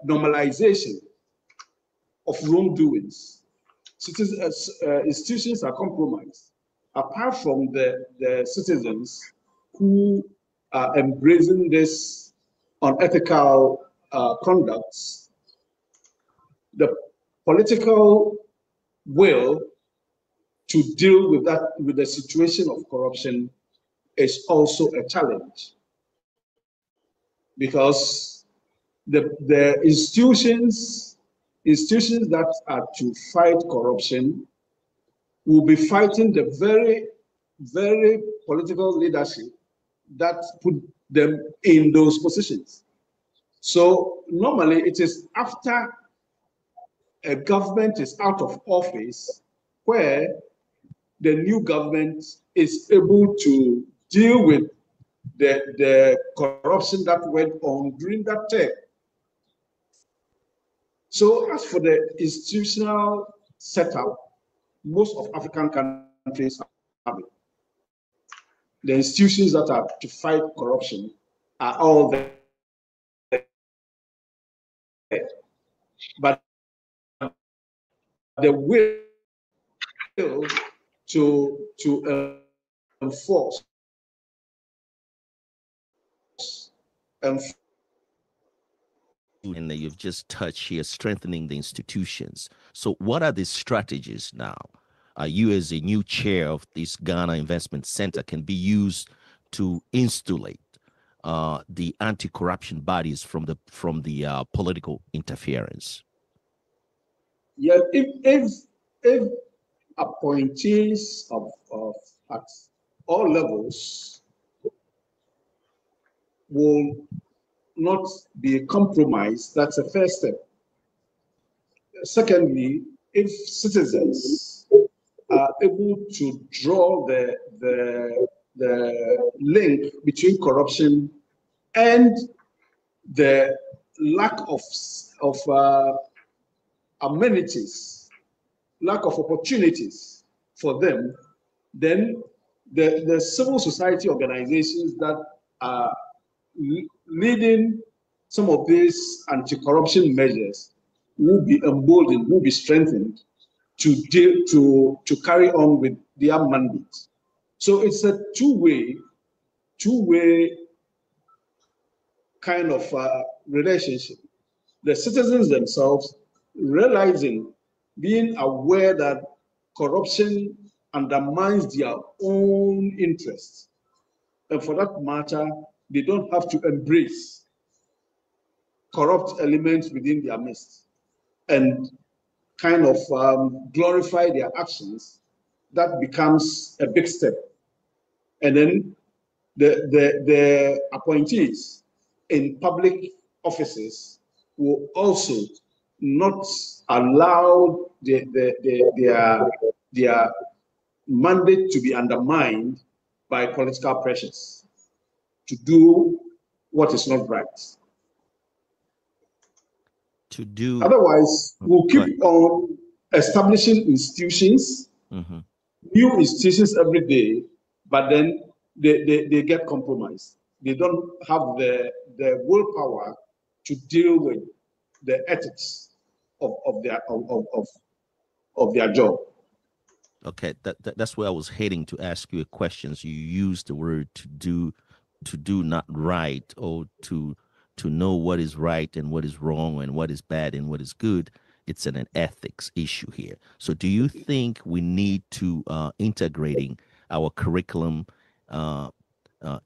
S4: normalization of wrongdoings. Institutions are compromised. Apart from the citizens who are embracing this unethical conducts, the political will to deal with the situation of corruption is also a challenge, because the institutions that are to fight corruption will be fighting the very political leadership that put them in those positions. So normally it is after a government is out of office where the new government is able to deal with the corruption that went on during that term. So as for the institutional setup, most of African countries have it. The institutions that are to fight corruption are all there. But the will to enforce
S5: and you've just touched here, strengthening the institutions. So what are the strategies now? You as a new chair of this Ghana Investment Center can be used to insulate the anti-corruption bodies from the political interference?
S4: Yeah, if appointees at all levels will not be compromised, that's a first step. Secondly, if citizens are able to draw the link between corruption and the lack of amenities, lack of opportunities for them, then the civil society organizations that are leading some of these anti-corruption measures will be emboldened, will be strengthened to carry on with their mandate. So it's a two-way kind of relationship. The citizens themselves realizing, being aware that corruption undermines their own interests. And for that matter, they don't have to embrace corrupt elements within their midst and kind of glorify their actions. That becomes a big step. And then the appointees in public offices will also not allow their mandate to be undermined by political pressures to do what is not right. Otherwise, we'll keep on establishing institutions, new institutions every day, but then they get compromised. They don't have the willpower to deal with the ethics of their job.
S5: Okay, that's where I was heading to ask you a question. So you used the word to do not right, or to know what is right and what is wrong and what is bad and what is good. It's an ethics issue here. So do you think we need to integrating our curriculum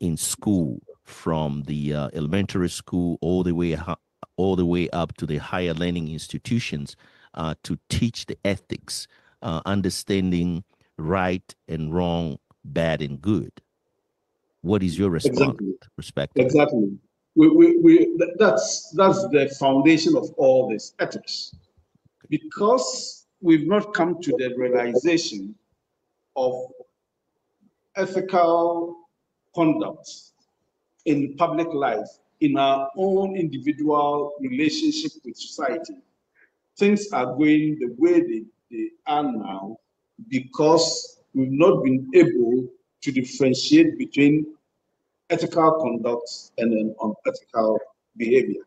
S5: in school, from the elementary school all the way up to the higher learning institutions, to teach the ethics, understanding right and wrong, bad and good? What is your response? Perspective?
S4: Exactly. That's the foundation of all this, ethics. Because we've not come to the realization of ethical conduct in public life, in our own individual relationship with society, things are going the way they are now because we've not been able to differentiate between ethical conduct and an unethical behavior.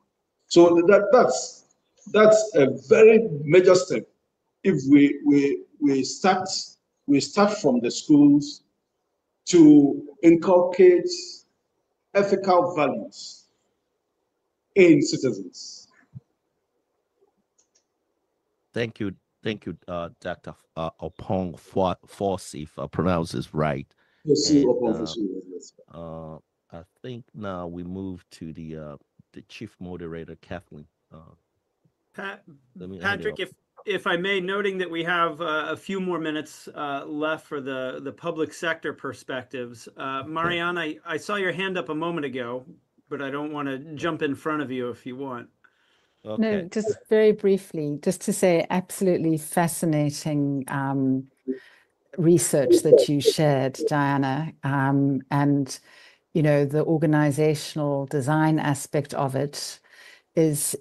S4: So that's a very major step. If we start from the schools to inculcate ethical values in citizens.
S5: Thank you, Dr. Opong Force, if I pronounce this right. I think now we move to the chief moderator, Kathleen.
S3: Patrick, if I may, noting that we have a few more minutes left for the public sector perspectives. Marianne, I saw your hand up a moment ago, but I don't want to jump in front of you if you want.
S5: Okay.
S7: No, just very briefly, just to say, absolutely fascinating research that you shared, Diana, and the organizational design aspect of it is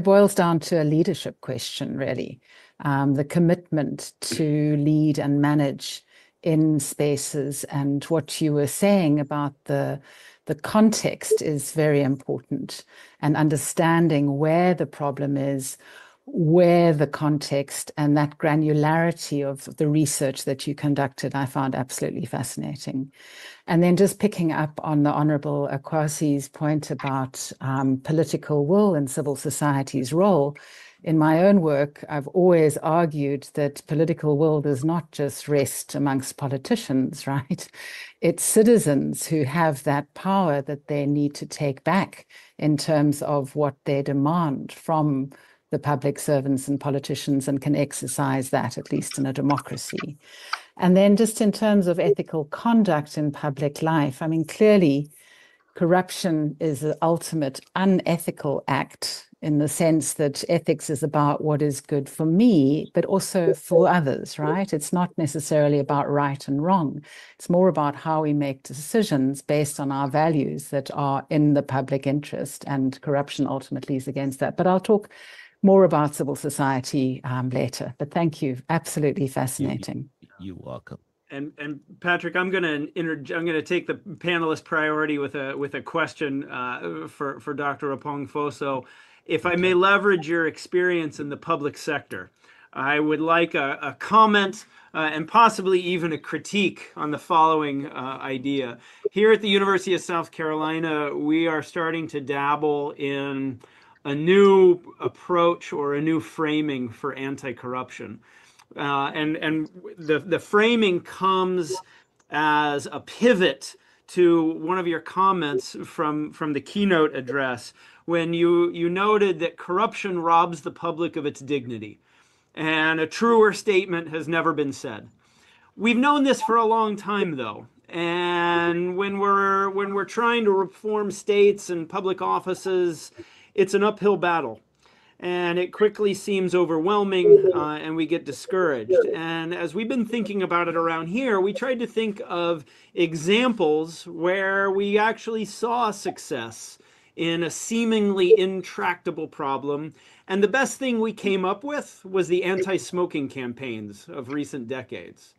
S7: boils down to a leadership question, really. The commitment to lead and manage in spaces, and what you were saying about the context is very important, and understanding where the problem is, where the context, and that granularity of the research that you conducted, I found absolutely fascinating. And then just picking up on the Honorable Akwasi's point about political will and civil society's role, in my own work, I've always argued that political will does not just rest amongst politicians, right? It's citizens who have that power that they need to take back in terms of what they demand from the public servants and politicians, and can exercise that, at least in a democracy. And then just in terms of ethical conduct in public life, I mean, clearly corruption is an ultimate unethical act, in the sense that ethics is about what is good for me, but also for others, right? It's not necessarily about right and wrong. It's more about how we make decisions based on our values that are in the public interest, and corruption ultimately is against that. But I'll talk more about civil society later. But thank you. Absolutely fascinating.
S5: You're welcome.
S3: And Patrick, I'm gonna take the panelist priority with a question for Dr. Apong-Foso. If I may leverage your experience in the public sector, I would like a comment and possibly even a critique on the following idea. Here at the University of South Carolina, we are starting to dabble in a new approach or a new framing for anti-corruption. And the framing comes as a pivot to one of your comments from the keynote address, when you noted that corruption robs the public of its dignity. And a truer statement has never been said. We've known this for a long time, though. And when we're trying to reform states and public offices, it's an uphill battle. And it quickly seems overwhelming, and we get discouraged. And as we've been thinking about it around here, we tried to think of examples where we actually saw success in a seemingly intractable problem. And the best thing we came up with was the anti-smoking campaigns of recent decades.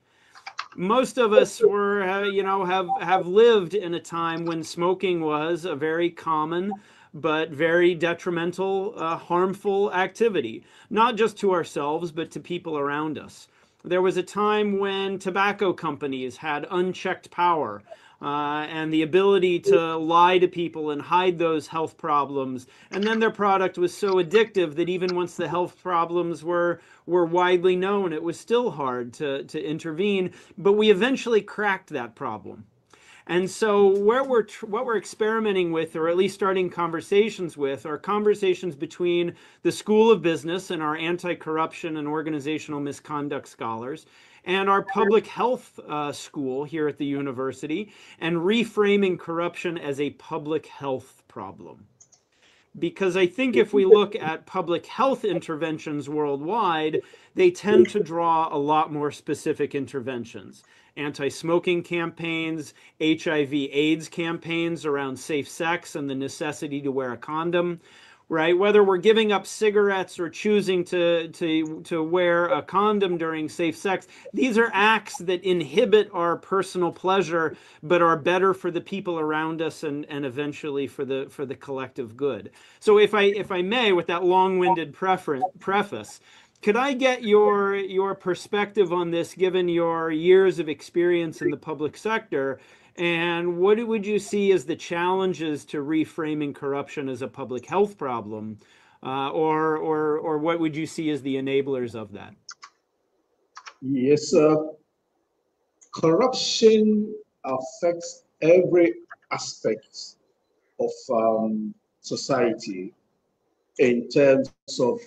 S3: Most of us have lived in a time when smoking was a very common but very detrimental, harmful activity, not just to ourselves, but to people around us. There was a time when tobacco companies had unchecked power and the ability to lie to people and hide those health problems. And then their product was so addictive that even once the health problems were widely known, it was still hard to intervene. But we eventually cracked that problem. And so what we're experimenting with, or at least starting conversations with, are conversations between the School of Business and our anti-corruption and organizational misconduct scholars, and our public health school here at the university, and reframing corruption as a public health problem. Because I think if we look at public health interventions worldwide, they tend to draw a lot more specific interventions. Anti-smoking campaigns, HIV/AIDS campaigns around safe sex and the necessity to wear a condom, right? Whether we're giving up cigarettes or choosing to wear a condom during safe sex, these are acts that inhibit our personal pleasure, but are better for the people around us and eventually for the collective good. So if I may, with that long-winded preface, could I get your perspective on this, given your years of experience in the public sector? And what would you see as the challenges to reframing corruption as a public health problem? Or what would you see as the enablers of that?
S4: Yes, corruption affects every aspect of society in terms of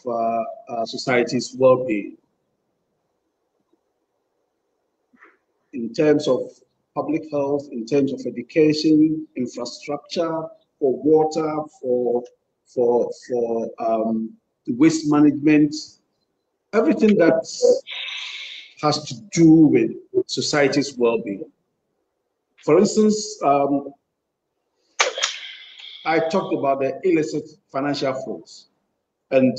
S4: society's well-being. In terms of public health, in terms of education, infrastructure, for water, for waste management, everything that has to do with society's well-being. For instance, I talked about the illicit financial flows, and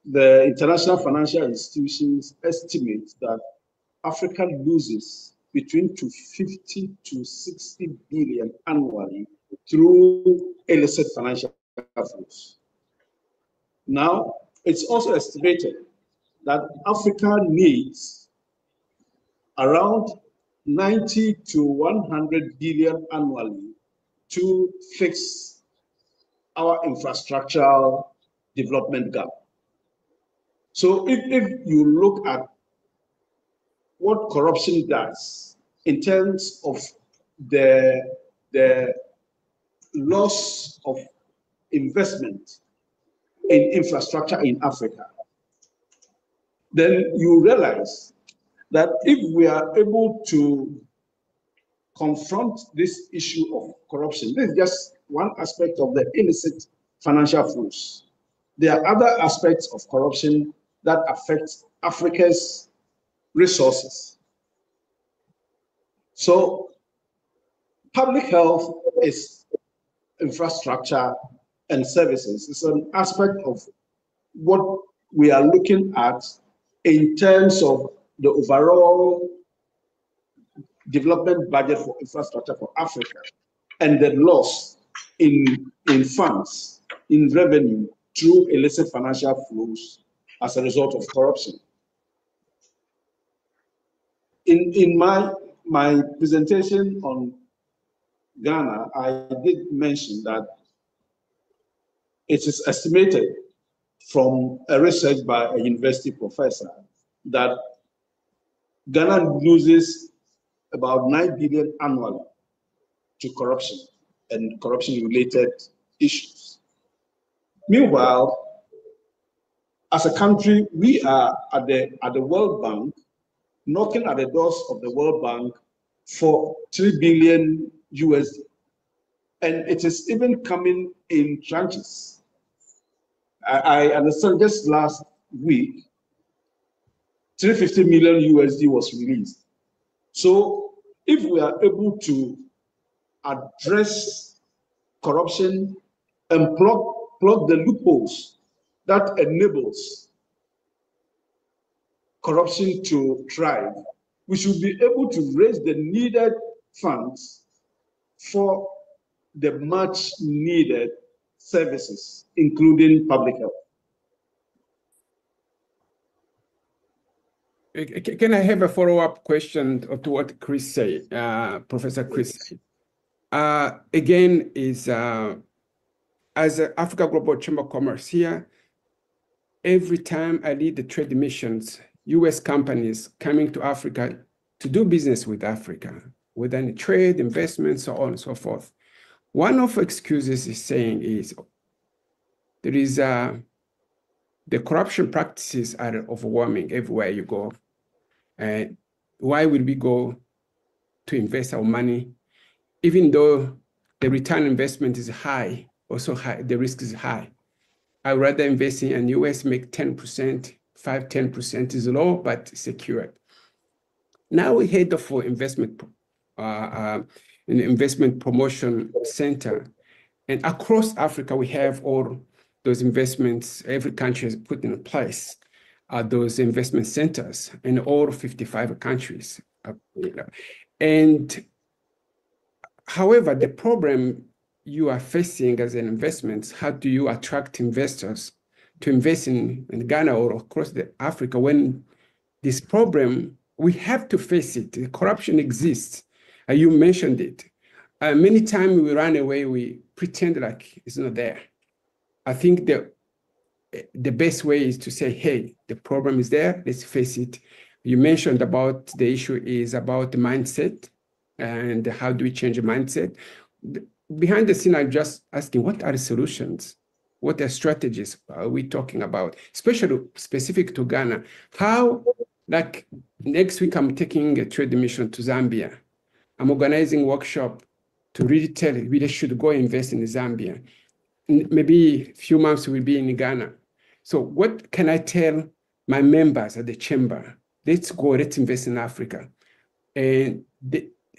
S4: the international financial institutions estimate that Africa loses between 250 to 60 billion annually through illicit financial flows. Now, it's also estimated that Africa needs around 90 to 100 billion annually to fix our infrastructural development gap. So if you look at what corruption does in terms of the loss of investment in infrastructure in Africa, then you realize that if we are able to confront this issue of corruption, this is just one aspect of the illicit financial flows. There are other aspects of corruption that affect Africa's resources. So public health is infrastructure and services. It's an aspect of what we are looking at in terms of the overall development budget for infrastructure for Africa and the loss in funds, in revenue through illicit financial flows as a result of corruption. In my presentation on Ghana, I did mention that it is estimated from a research by a university professor that Ghana loses about 9 billion annually to corruption and corruption-related issues. Meanwhile, as a country, we are at the World Bank, knocking at the doors of the World Bank for 3 billion USD. And it is even coming in tranches. I understand just last week, 350 million USD was released. So if we are able to address corruption and plug the loopholes that enables corruption to thrive, we should be able to raise the needed funds for the much needed services, including public health.
S2: Can I have a follow-up question to what Chris said, Professor Chris said? Again, is as an Africa Global Chamber of Commerce here, every time I lead the trade missions, US companies coming to Africa to do business with Africa, with any trade, investment, so on and so forth. One of the excuses is saying is there is the corruption practices are overwhelming everywhere you go. And why would we go to invest our money, even though the return investment is high, also high, the risk is high? I'd rather invest in US, make 10%, 5-10% is low, but secured. Now we head for investment, an investment promotion center. And across Africa, we have all those investments, every country has put in place those investment centers in all 55 countries. And however, the problem you are facing as an investment, how do you attract investors to invest in Ghana or across Africa when this problem, we have to face it. The corruption exists. You mentioned it. Many times we run away, we pretend like it's not there. I think the best way is to say, hey, the problem is there, let's face it. You mentioned about the issue is about the mindset and how do we change the mindset. Behind the scene, I'm just asking, what are the solutions? What are strategies are we talking about, especially specific to Ghana? How, like next week, I'm taking a trade mission to Zambia. I'm organizing a workshop to really tell we should go invest in Zambia. Maybe a few months we'll be in Ghana. So what can I tell my members at the chamber? Let's go, let's invest in Africa. And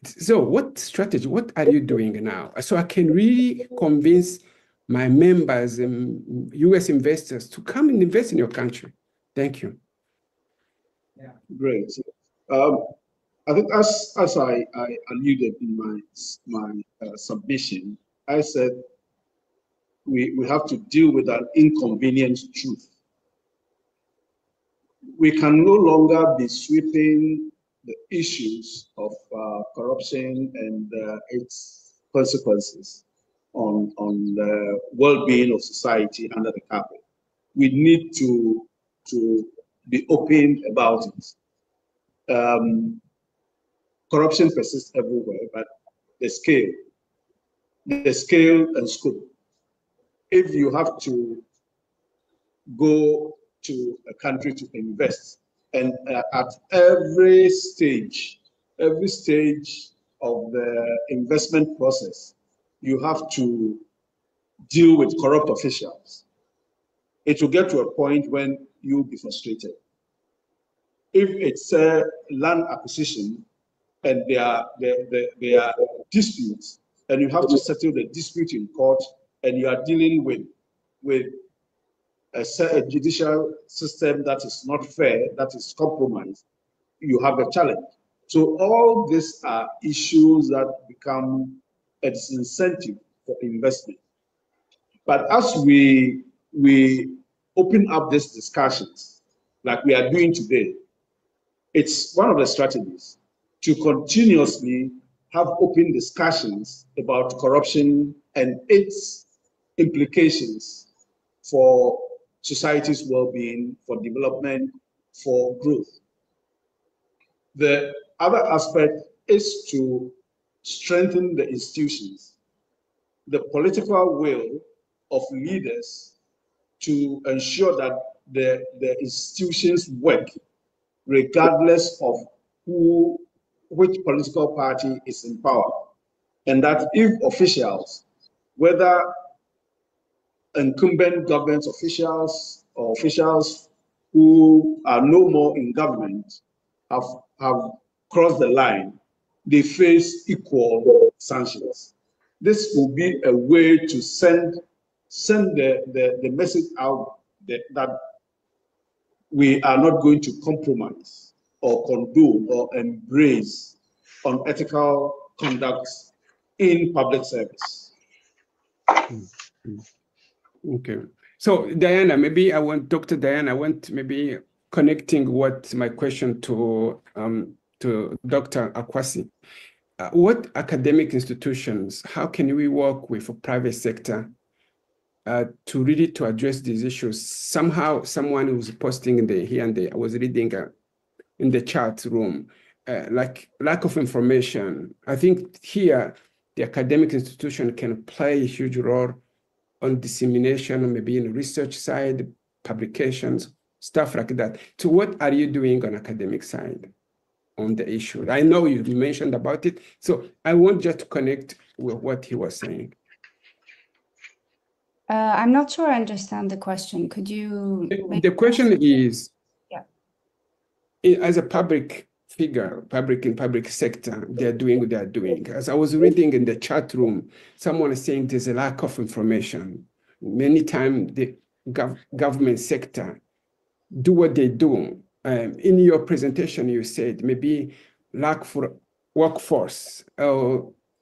S2: so what strategy, what are you doing now? So I can really convince my members and US investors to come and invest in your country. Thank you.
S4: Yeah, great. I think as I alluded in my submission, I said we have to deal with an inconvenient truth. We can no longer be sweeping the issues of corruption and its consequences on the well-being of society under the carpet. We need to to be open about it. Corruption persists everywhere, but the scale and scope. If you have to go to a country to invest, and at every stage of the investment process, you have to deal with corrupt officials, it will get to a point when you'll be frustrated. If it's a land acquisition and there are disputes, and you have to settle the dispute in court, and you are dealing with a judicial system that is not fair, that is compromised, you have a challenge. So all these are issues that become a disincentive for investment. But as we open up these discussions, like we are doing today, it's one of the strategies to continuously have open discussions about corruption and its implications for society's well-being, for development, for growth. The other aspect is to strengthen the institutions, the political will of leaders to ensure that the institutions work regardless of which political party is in power. And that if officials, whether incumbent government officials or officials who are no more in government have crossed the line, they face equal sanctions. This will be a way to send the message out that we are not going to compromise or condone or embrace unethical conduct in public service.
S2: Okay. So Diana, maybe I want Dr. Diana, I want maybe connecting what my question to Dr. Akwasi. What academic institutions, how can we work with a private sector to really to address these issues? Somehow, someone who's posting in here and there, I was reading in the chat room, like lack of information. I think here, the academic institution can play a huge role on dissemination, maybe in research side, publications, stuff like that. So what are you doing on academic side on the issue? I know you mentioned about it, so I want just to connect with what he was saying.
S6: I'm not sure I understand the question. Could you?
S2: The question is,
S6: yeah,
S2: as a public figure, public sector, they're doing what they're doing. As I was reading in the chat room, someone is saying there's a lack of information. Many times the government sector do what they do. In your presentation, you said maybe lack for workforce,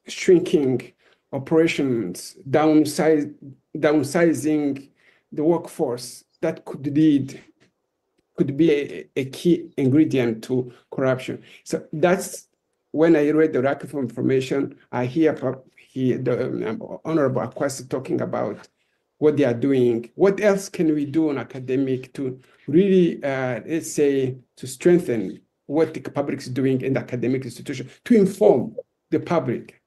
S2: shrinking operations, downsizing the workforce. That could be a key ingredient to corruption. So that's when I read the lack of information, I hear the Honorable Akwasi talking about what they are doing. What else can we do on academic to really, let's say, to strengthen what the public is doing in the academic institution, to inform the public?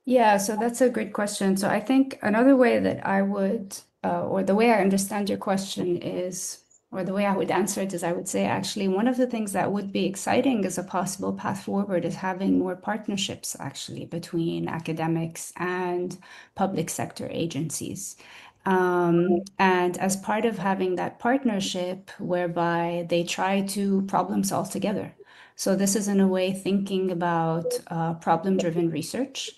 S6: Yeah, so that's a great question. So I think another way that I would, or the way I understand your question is, or the way I would answer it is, I would say actually one of the things that would be exciting as a possible path forward is having more partnerships actually between academics and public sector agencies. And as part of having that partnership whereby they try to problem solve together. So this is in a way thinking about problem-driven research.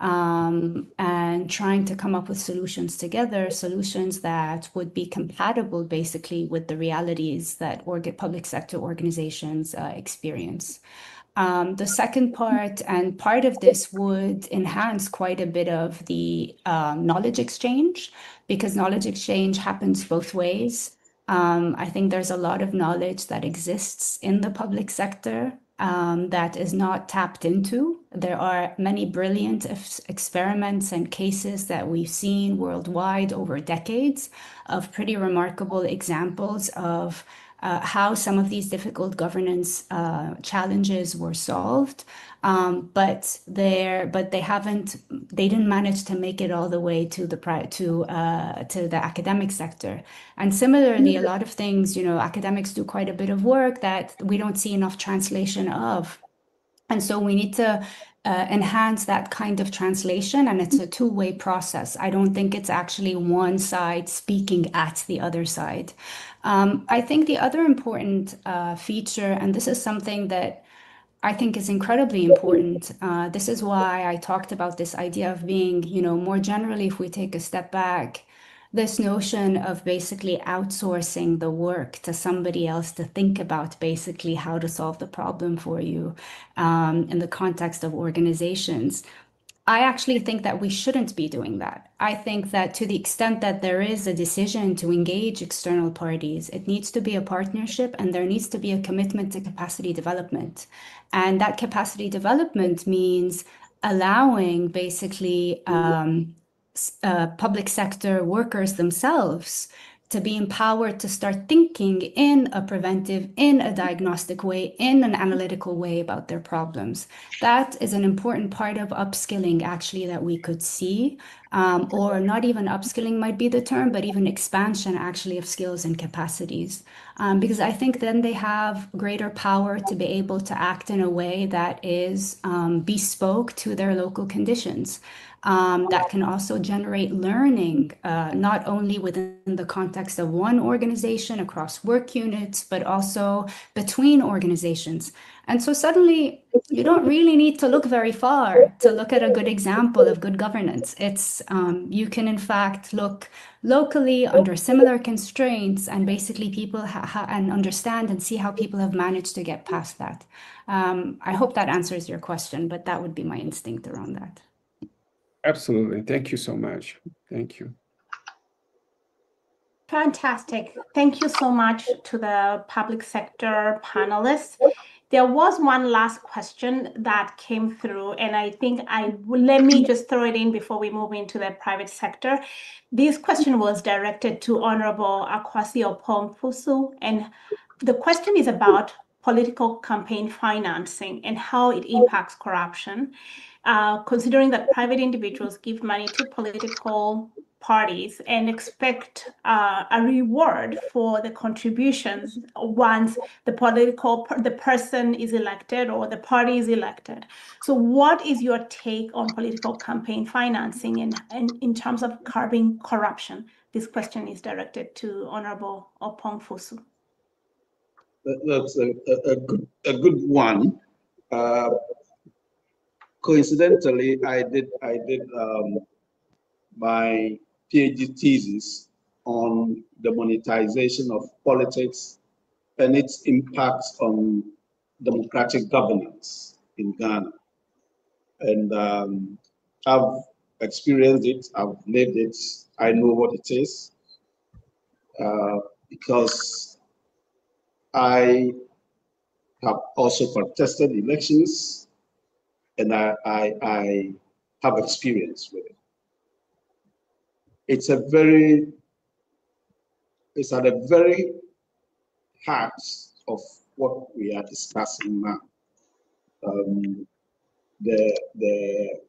S6: And trying to come up with solutions together, solutions that would be compatible basically with the realities that public sector organizations experience. The second part, and part of this would enhance quite a bit of the knowledge exchange, because knowledge exchange happens both ways. I think there's a lot of knowledge that exists in the public sector that is not tapped into. There are many brilliant experiments and cases that we've seen worldwide over decades of pretty remarkable examples of how some of these difficult governance challenges were solved, but they didn't manage to make it all the way to the academic sector. And similarly, a lot of things, academics do quite a bit of work that we don't see enough translation of. And so we need to enhance that kind of translation, and it's a two-way process. I don't think it's actually one side speaking at the other side. I think the other important feature, and this is something that I think is incredibly important. This is why I talked about this idea of being, more generally, if we take a step back, this notion of basically outsourcing the work to somebody else to think about basically how to solve the problem for you in the context of organizations. I actually think that we shouldn't be doing that. I think that to the extent that there is a decision to engage external parties, it needs to be a partnership, and there needs to be a commitment to capacity development. And that capacity development means allowing basically public sector workers themselves to be empowered to start thinking in a preventive, in a diagnostic way, in an analytical way about their problems. That is an important part of upskilling, actually, that we could see, or not even upskilling might be the term, but even expansion, actually, of skills and capacities. Because I think then they have greater power to be able to act in a way that is bespoke to their local conditions. That can also generate learning, not only within the context of one organization across work units, but also between organizations. And so suddenly, you don't really need to look very far to look at a good example of good governance. You can, in fact, look locally under similar constraints, and basically people and understand and see how people have managed to get past that. I hope that answers your question, but that would be my instinct around that.
S2: Absolutely. Thank you so much. Thank you.
S1: Fantastic. Thank you so much to the public sector panelists. There was one last question that came through, and I think let me just throw it in before we move into the private sector. This question was directed to Honorable Akwasi Opomfusu, and the question is about political campaign financing and how it impacts corruption. Considering that private individuals give money to political parties and expect a reward for the contributions once the person is elected or the party is elected. So what is your take on political campaign financing and in terms of curbing corruption? This question is directed to Honorable Opomfusu.
S4: That's a good one. Coincidentally, I did my PhD thesis on the monetization of politics and its impacts on democratic governance in Ghana. And I've experienced it, I've lived it, I know what it is, because I have also contested elections, and I have experience with it. It's at a very heart of what we are discussing now. The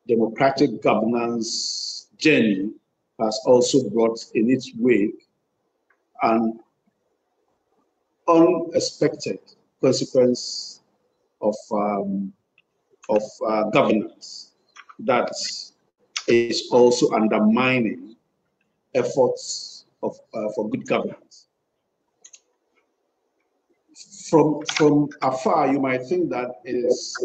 S4: democratic governance journey has also brought in its wake an unexpected consequence of governance that is also undermining efforts for good governance. From afar, you might think that it is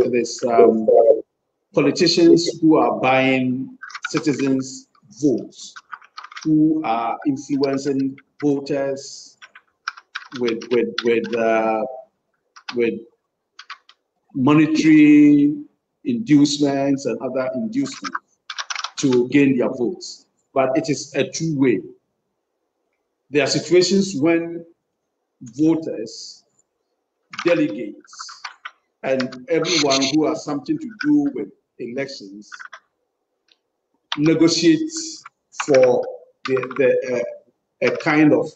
S4: politicians who are buying citizens' votes, who are influencing voters with monetary inducements and other inducements to gain their votes. But it is a two-way. There are situations when voters delegates and everyone who has something to do with elections negotiate for a kind of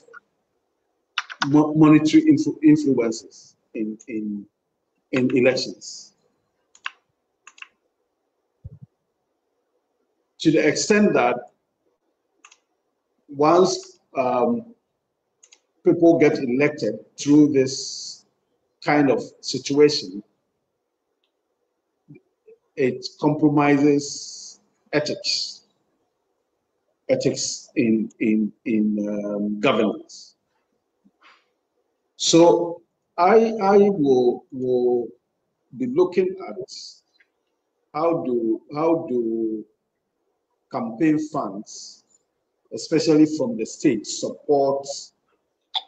S4: monetary influences in elections. To the extent that once people get elected through this kind of situation, it compromises ethics in governance. So I will be looking at how do campaign funds, especially from the state, support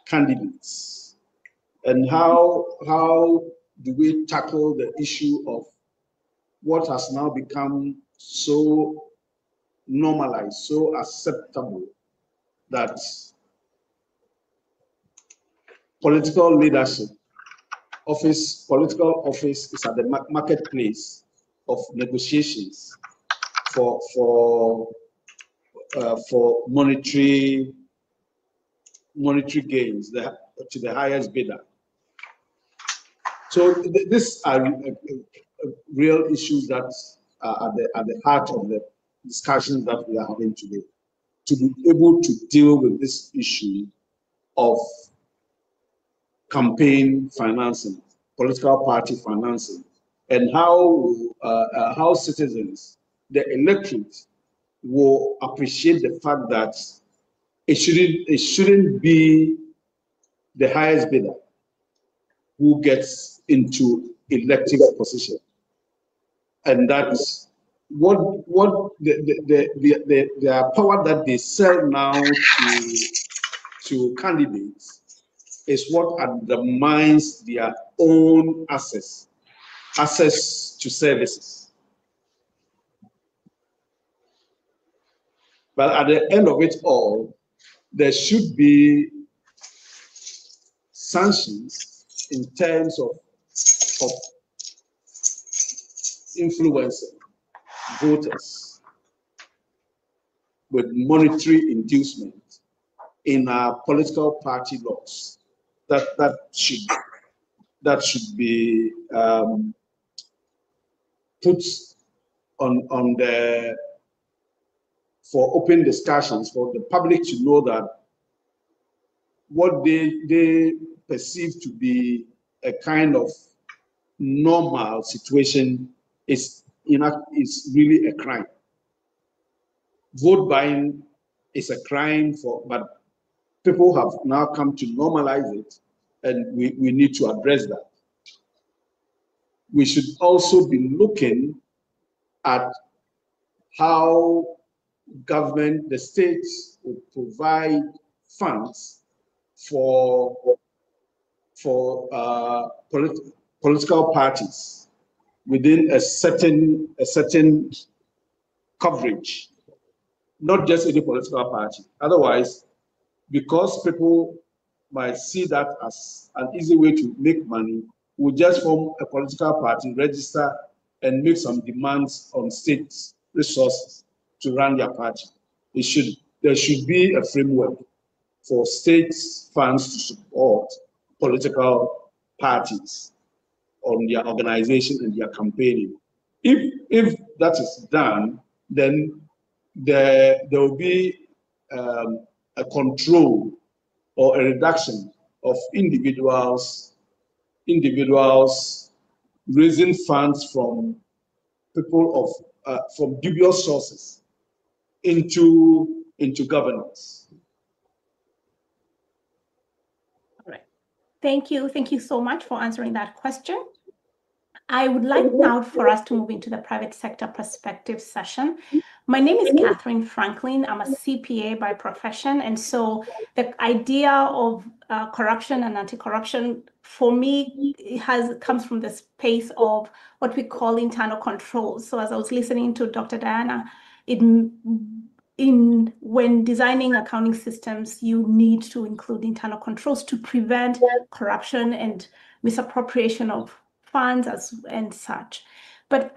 S4: candidates, and how do we tackle the issue of what has now become so normalized, so acceptable, that political leadership, political office is at the marketplace of negotiations for monetary gains to the highest bidder. So these are real issues that are at the heart of the discussions that we are having today. To be able to deal with this issue of campaign financing, political party financing, and how citizens, the electorate, will appreciate the fact that it shouldn't be the highest bidder who gets into elective position, and that's what the power that they sell now to candidates is what undermines their own access to services. But at the end of it all, there should be sanctions in terms of influencing voters with monetary inducement in our political party laws. That should be put on the for open discussions, for the public to know that what they perceive to be a kind of normal situation is really a crime. Vote buying is a crime, but people have now come to normalize it, and we need to address that. We should also be looking at how government, the states, will provide funds for political parties within a certain coverage, not just any political party. Otherwise, because people might see that as an easy way to make money, we'll just form a political party, register, and make some demands on state resources to run their party. There should be a framework for state funds to support political parties on their organization and their campaigning. If that is done, then there will be a control or a reduction of individuals raising funds from people from dubious sources into governance.
S1: All right. Thank you so much for answering that question. I would like now for us to move into the private sector perspective session. My name is Catherine Franklin. I'm a CPA by profession. And so the idea of corruption and anti-corruption for me comes from the space of what we call internal controls. So as I was listening to Dr. Diana, when designing accounting systems, you need to include internal controls to prevent corruption and misappropriation of funds and such. But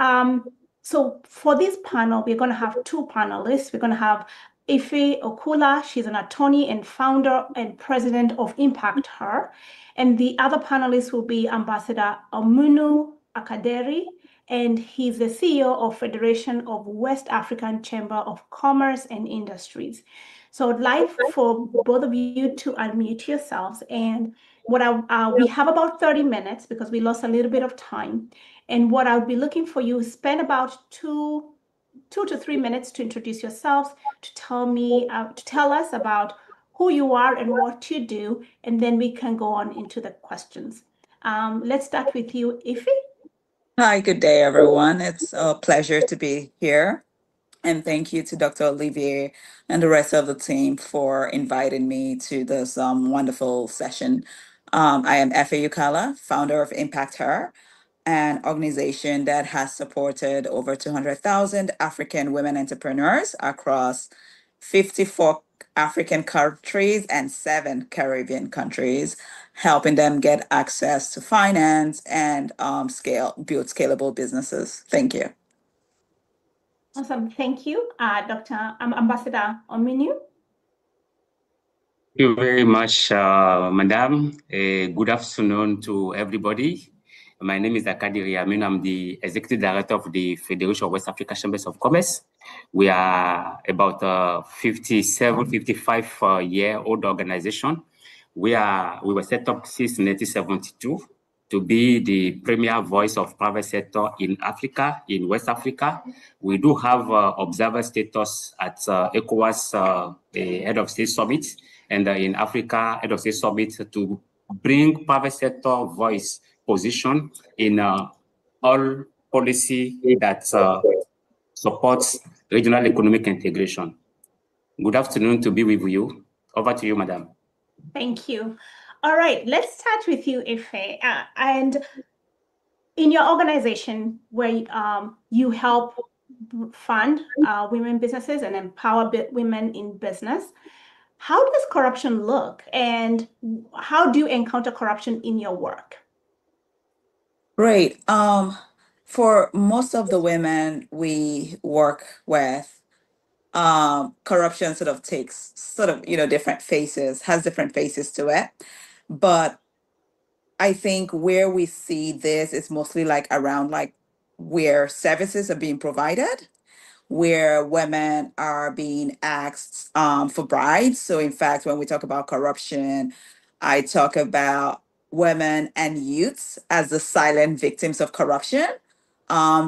S1: so for this panel, we're going to have two panelists. We're going to have Ife Okula. She's an attorney and founder and president of Impact Her. And the other panelist will be Ambassador Omunu Akaderi, and he's the CEO of Federation of West African Chamber of Commerce and Industries. So I'd like for both of you to unmute yourselves. And what we have about 30 minutes because we lost a little bit of time. And what I'll be looking for you is spend about 2 to 3 minutes to introduce yourselves, to tell us about who you are and what you do, and then we can go on into the questions. Let's start with you, Ife.
S8: Hi, good day, everyone. It's a pleasure to be here. And thank you to Dr. Olivier and the rest of the team for inviting me to this wonderful session. I am Efe Yukala, founder of Impact Her, an organization that has supported over 200,000 African women entrepreneurs across 54 African countries and 7 Caribbean countries, helping them get access to finance and build scalable businesses. Thank you.
S1: Awesome. Thank you, Dr. Ambassador Ominu.
S9: Thank you very much, Madam. Good afternoon to everybody. My name is Akadiri Amin. I'm the Executive Director of the Federation of West African Chambers of Commerce. We are about 55-year-old organization. We were set up since 1972 to be the premier voice of private sector in Africa, in West Africa. We do have observer status at ECOWAS Head of State Summit, and in Africa Head of State Summit to bring private sector voice position in all policy that supports regional economic integration. Good afternoon to be with you. Over to you, Madam.
S1: Thank you. All right, let's start with you, Ife. And in your organization, where you help fund women businesses and empower women in business, how does corruption look, and how do you encounter corruption in your work?
S8: Great. For most of the women we work with, corruption sort of takes different faces, has different faces to it. But I think where we see this is mostly around where services are being provided, where women are being asked for bribes. So in fact, when we talk about corruption, I talk about women and youths as the silent victims of corruption.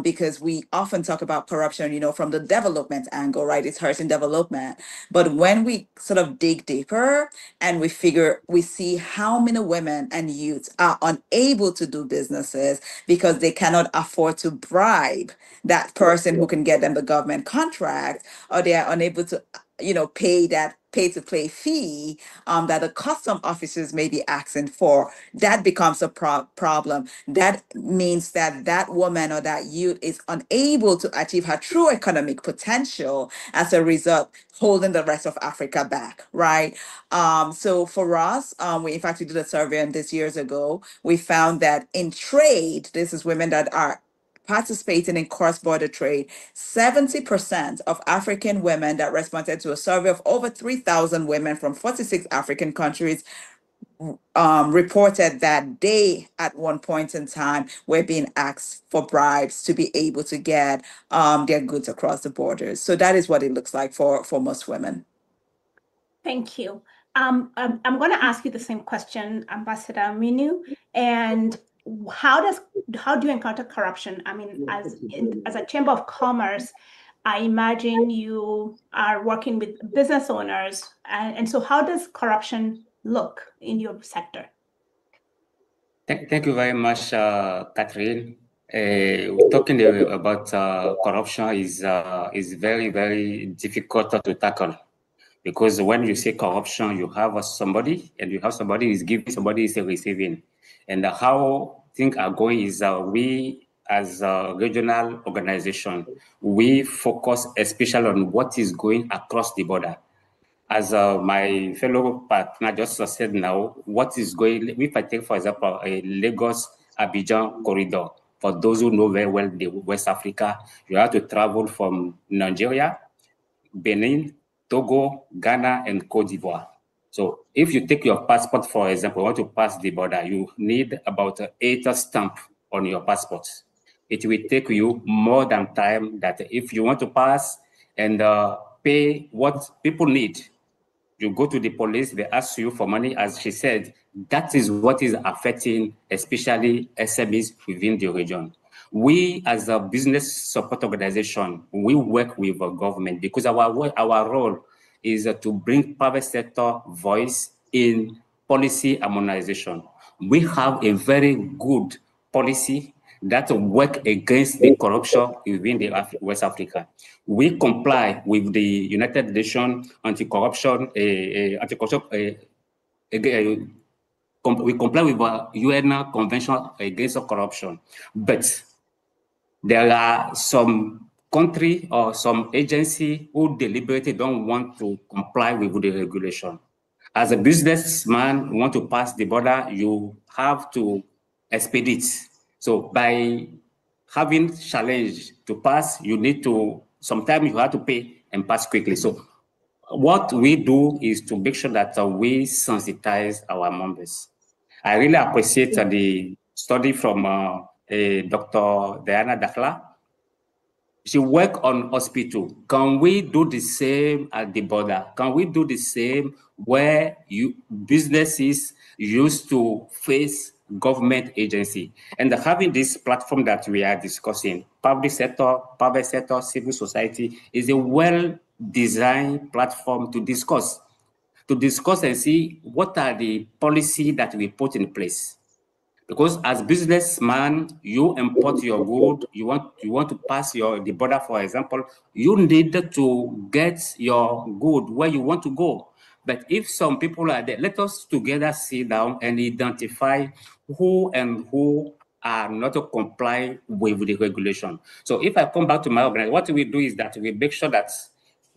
S8: Because we often talk about corruption, from the development angle, right? It's hurting development. But when we sort of dig deeper and we see how many women and youths are unable to do businesses because they cannot afford to bribe that person who can get them the government contract, or they are unable to, pay that pay-to-play fee that the custom officers may be asking for, that becomes a problem. That means that woman or that youth is unable to achieve her true economic potential, as a result, holding the rest of Africa back, right? So for us, we in fact we did a survey on this years ago. We found that in trade, this is women that are participating in cross-border trade, 70% of African women that responded to a survey of over 3,000 women from 46 African countries reported that they, at one point in time, were being asked for bribes to be able to get their goods across the borders. So that is what it looks like for most women.
S1: Thank you. I'm going to ask you the same question, Ambassador Minu. And how do you encounter corruption? I mean, as a Chamber of Commerce, I imagine you are working with business owners. And so how does corruption look in your sector?
S9: Thank you very much, Catherine. Talking about corruption is very, very difficult to tackle. Because when you say corruption, you have somebody, and you have somebody is giving, somebody is receiving. And how things are going is we, as a regional organization, we focus especially on what is going across the border. as my fellow partner just said now, what is going, if I take, for example, a Lagos-Abidjan corridor, for those who know very well the West Africa, you have to travel from Nigeria, Benin, Togo, Ghana, and Cote d'Ivoire. So if you take your passport, for example, want to pass the border, you need about 8 stamps on your passport. It will take you more than time that if you want to pass and pay what people need. You go to the police, they ask you for money, as she said, that is what is affecting especially SMEs within the region. We, as a business support organization, we work with the government because our role is to bring private sector voice in policy harmonization. We have a very good policy that work against the corruption within the West Africa. We comply with the United Nations anti-corruption, we comply with the UN Convention Against Corruption, but there are some country or some agency who deliberately don't want to comply with the regulation. As a businessman, want to pass the border, you have to expedite. So by having challenge to pass, you need to, sometimes you have to pay and pass quickly. So what we do is to make sure that we sensitize our members. I really appreciate the study from Dr. Diana Dakhla. She work on hospital. Can we do the same at the border? Can we do the same where businesses used to face government agency? And having this platform that we are discussing, public sector, private sector, civil society, is a well-designed platform to discuss and see what are the policy that we put in place. Because as businessman, you import your good, you want to pass the border, for example, you need to get your good where you want to go. But if some people are there, let us together sit down and identify who are not to comply with the regulation. So if I come back to my organization, what we do is that we make sure that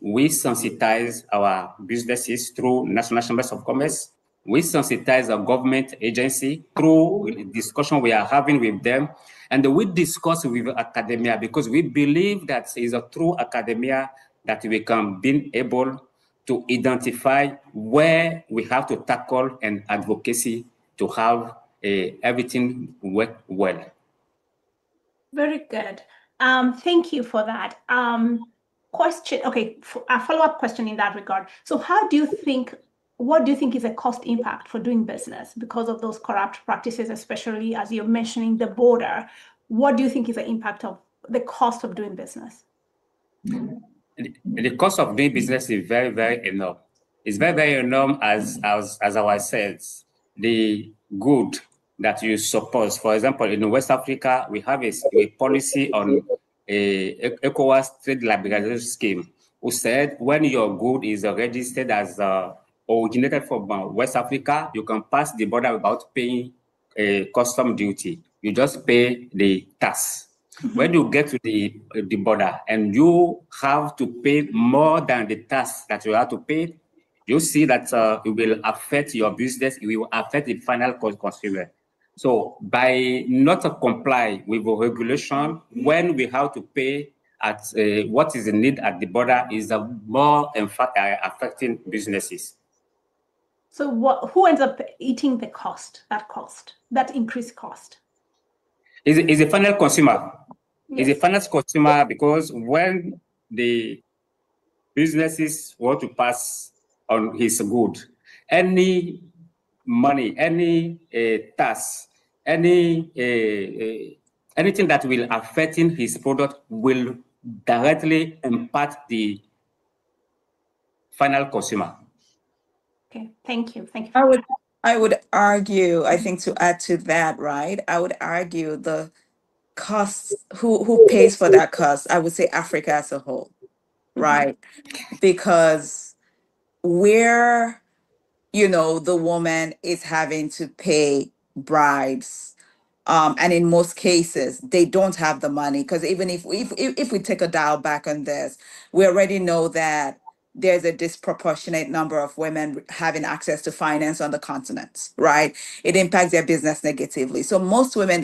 S9: we sensitize our businesses through National Chambers of Commerce. We sensitize our government agency through discussion we are having with them. And we discuss with academia because we believe that it's through academia that we can be able to identify where we have to tackle and advocacy to have everything work well.
S1: Very good. Thank you for that. Question, okay, a follow-up question in that regard. So what do you think is a cost impact for doing business because of those corrupt practices, especially as you're mentioning the border? What do you think is the impact of the cost of doing business?
S9: The cost of doing business is very, very enormous. It's very, very enormous as I said. The good that you suppose, for example, in West Africa, we have a policy on a ECOWAS trade liberalization scheme, who said when your good is registered as originated from West Africa, you can pass the border without paying a custom duty. You just pay the tax. Mm-hmm. When you get to the border and you have to pay more than the tax that you have to pay, you see that it will affect your business. It will affect the final consumer. So by not comply with the regulation, when we have to pay at what is the need at the border is more in fact affecting businesses.
S1: So who ends up eating the cost, that increased cost?
S9: Is the final consumer.
S1: Yes.
S9: Is a final consumer, because when the businesses want to pass on his good, any money, any tax, anything that will affect his product will directly impact the final consumer.
S1: Okay, thank you. Thank you.
S8: I would argue, I think, to add to that, right? I would argue the costs, who pays for that cost? I would say Africa as a whole, right? Because where, the woman is having to pay bribes, and in most cases they don't have the money, because even if we take a dial back on this, we already know that there's a disproportionate number of women having access to finance on the continent, right? It impacts their business negatively. So most women,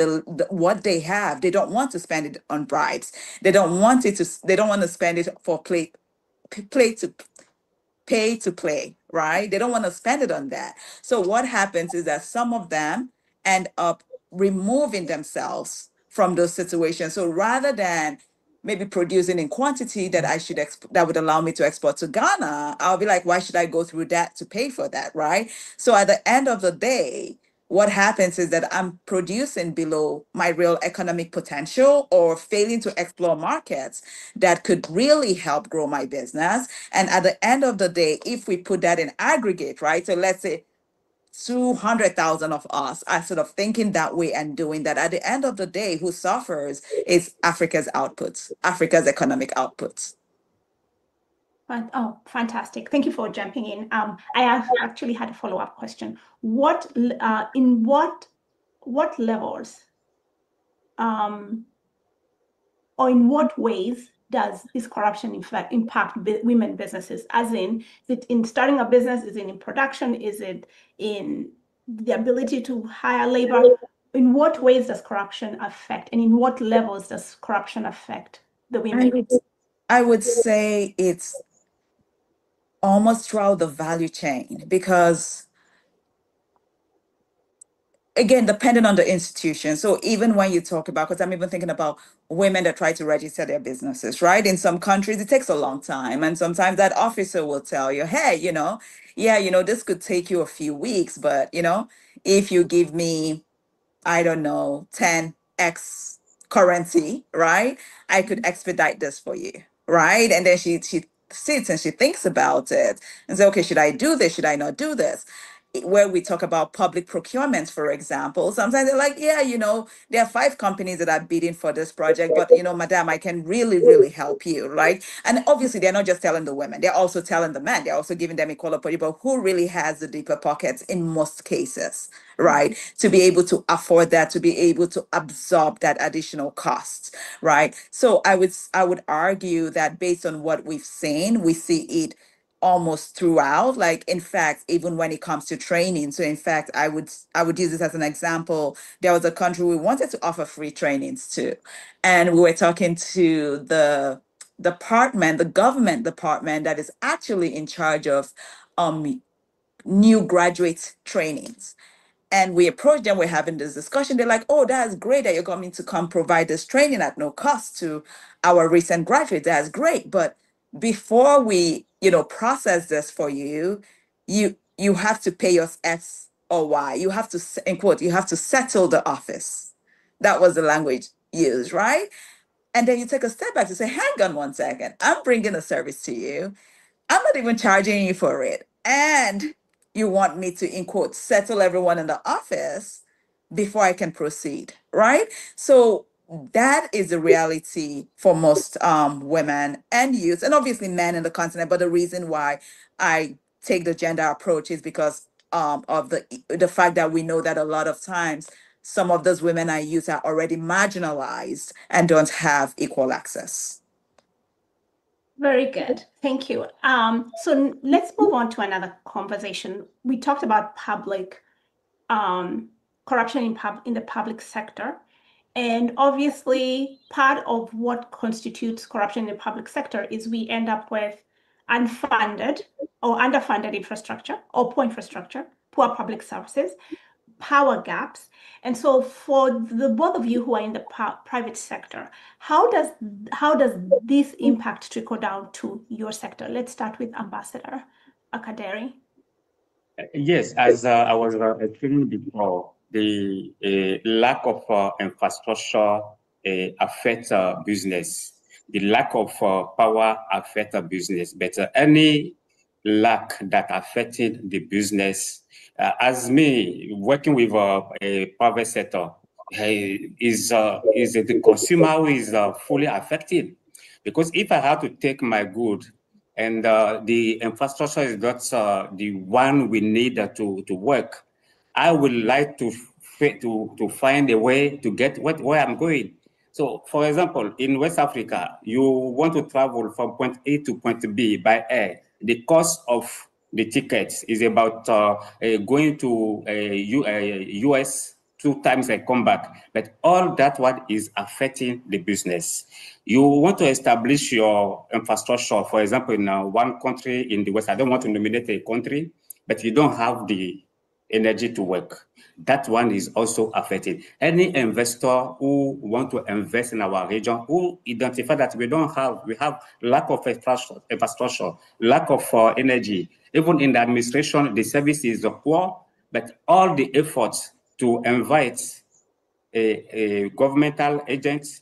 S8: what they have, they don't want to spend it on bribes. They don't want to spend it for pay to play, right? They don't want to spend it on that. So what happens is that some of them end up removing themselves from those situations. So rather than maybe producing in quantity that that would allow me to export to Ghana, I'll be like, why should I go through that to pay for that, right? So at the end of the day, what happens is that I'm producing below my real economic potential or failing to explore markets that could really help grow my business. And at the end of the day, if we put that in aggregate, right? So let's say 200,000 of us are sort of thinking that way and doing that. At the end of the day, who suffers is Africa's outputs, Africa's economic outputs.
S1: Oh, fantastic. Thank you for jumping in. I actually had a follow-up question. In what levels or in what ways does this corruption in fact impact women businesses? As in, is it in starting a business? Is it in production? Is it in the ability to hire labor? In what ways does corruption affect, and in what levels does corruption affect the women?
S8: I would say it's almost throughout the value chain, because again, depending on the institution. So even when you talk about, because I'm even thinking about women that try to register their businesses, right? In some countries, it takes a long time. And sometimes that officer will tell you, hey, this could take you a few weeks, but, if you give me, I don't know, 10x currency, right? I could expedite this for you, right? And then she sits and she thinks about it and say, okay, should I do this? Should I not do this? Where we talk about public procurements, for example, sometimes they're like, yeah, there are 5 companies that are bidding for this project, but madam, I can really, really help you, right? And obviously they're not just telling the women, they're also telling the men, they're also giving them equal opportunity, but who really has the deeper pockets in most cases, right? To be able to afford that, to be able to absorb that additional cost, right? So I would argue that based on what we've seen, we see it almost throughout. Like, in fact, even when it comes to training. So in fact, I would use this as an example. There was a country we wanted to offer free trainings to, and we were talking to the government department that is actually in charge of new graduate trainings. And we approached them, we're having this discussion. They're like, oh, that's great that you're coming to come provide this training at no cost to our recent graduates. That's great. But before we, process this for you, you have to pay us X or Y. You have to, in quote, you have to settle the office. That was the language used, right? And then you take a step back to say, hang on one second. I'm bringing a service to you. I'm not even charging you for it. And you want me to, in quote, settle everyone in the office before I can proceed, right? So that is the reality for most women and youth, and obviously men in the continent. But the reason why I take the gender approach is because of the fact that we know that a lot of times some of those women and youth are already marginalized and don't have equal access.
S1: Very good. Thank you. So let's move on to another conversation. We talked about public corruption in the public sector. And obviously, part of what constitutes corruption in the public sector is we end up with unfunded or underfunded infrastructure or poor infrastructure, poor public services, power gaps. And so for the both of you who are in the private sector, how does this impact trickle down to your sector? Let's start with Ambassador Akaderi.
S9: Yes, as I was explaining before, the lack of infrastructure affects business. The lack of power affects business. But any lack that affected the business, as me working with a private sector, is the consumer who is fully affected. Because if I have to take my good and the infrastructure is not the one we need to work, I would like to find a way to get where I'm going. So, for example, in West Africa, you want to travel from point A to point B by air. the cost of the tickets is about going to US 2 times and come back. But all that one is affecting the business. You want to establish your infrastructure, for example, in one country in the West. I don't want to nominate a country, but you don't have the energy to work. That one is also affected. Any investor who want to invest in our region, who identify that we have lack of infrastructure, lack of energy. Even in the administration, the service is poor, but all the efforts to invite a governmental agents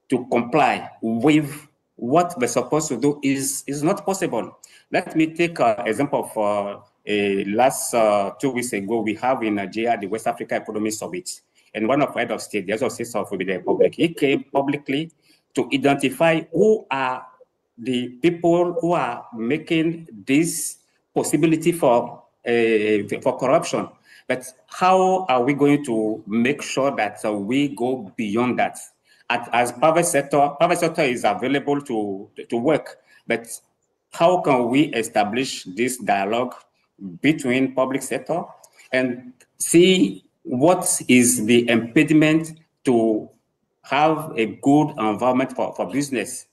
S9: to comply with what we're supposed to do is not possible. Let me take an example of last 2 weeks ago, we have in Nigeria the West Africa Economic Summit. And one of head of state, the head of state of the Republic, he came publicly to identify who are the people who are making this possibility for corruption. But how are we going to make sure that we go beyond that? As private sector is available to work, but how can we establish this dialogue between public sector and see what is the impediment to have a good environment for business?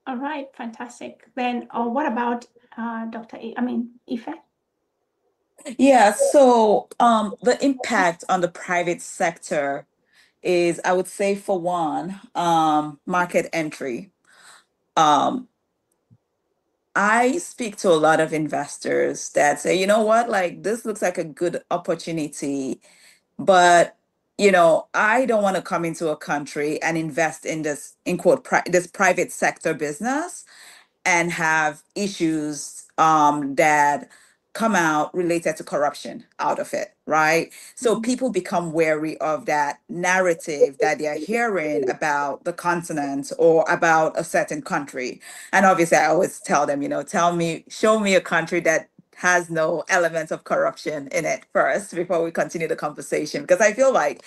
S1: All right, fantastic. Then what about Ife?
S8: Yeah, so the impact on the private sector is, I would say, for one, market entry. I speak to a lot of investors that say, you know what, like this looks like a good opportunity, but I don't want to come into a country and invest in this, in quote, this private sector business and have issues that come out related to corruption out of it, right? So people become wary of that narrative that they're hearing about the continent or about a certain country. And obviously, I always tell them, show me a country that has no elements of corruption in it first before we continue the conversation. Because I feel like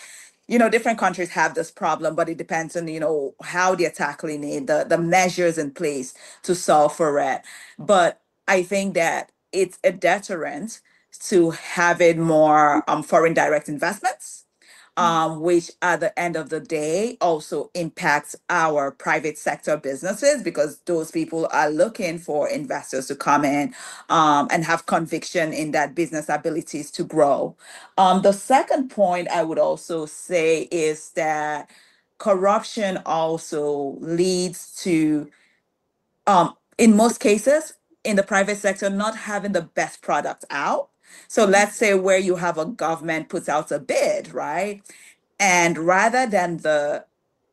S8: different countries have this problem, but it depends on, how they're tackling it, the measures in place to solve for it. But I think that it's a deterrent to having more foreign direct investments, which at the end of the day also impacts our private sector businesses, because those people are looking for investors to come in and have conviction in that business abilities to grow. The second point I would also say is that corruption also leads to, in most cases, in the private sector, not having the best product out. So let's say where you have a government puts out a bid, right? And rather than the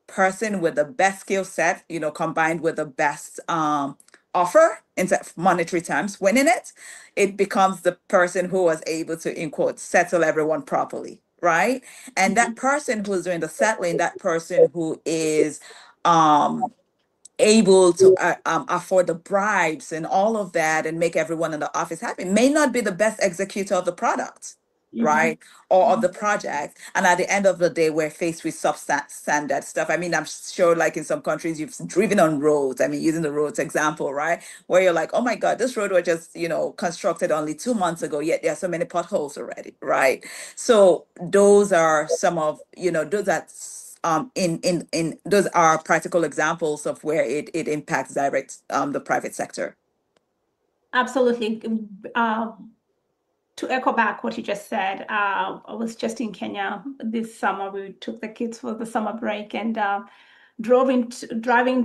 S8: person with the best skill set, combined with the best offer in monetary terms, winning it, it becomes the person who was able to, in quotes, settle everyone properly, right? And that person who's doing the settling, that person who is able to afford the bribes and all of that and make everyone in the office happy, may not be the best executor of the product, right? Or of the project. And at the end of the day, we're faced with substandard stuff. I mean, I'm sure like in some countries you've driven on roads, I mean, using the roads example, right? Where you're like, oh my God, this road was just, constructed only 2 months ago, yet there are so many potholes already, right? So those are some of, those are in those are practical examples of where it impacts direct the private sector.
S1: Absolutely. To echo back what you just said, I was just in Kenya this summer. We took the kids for the summer break and driving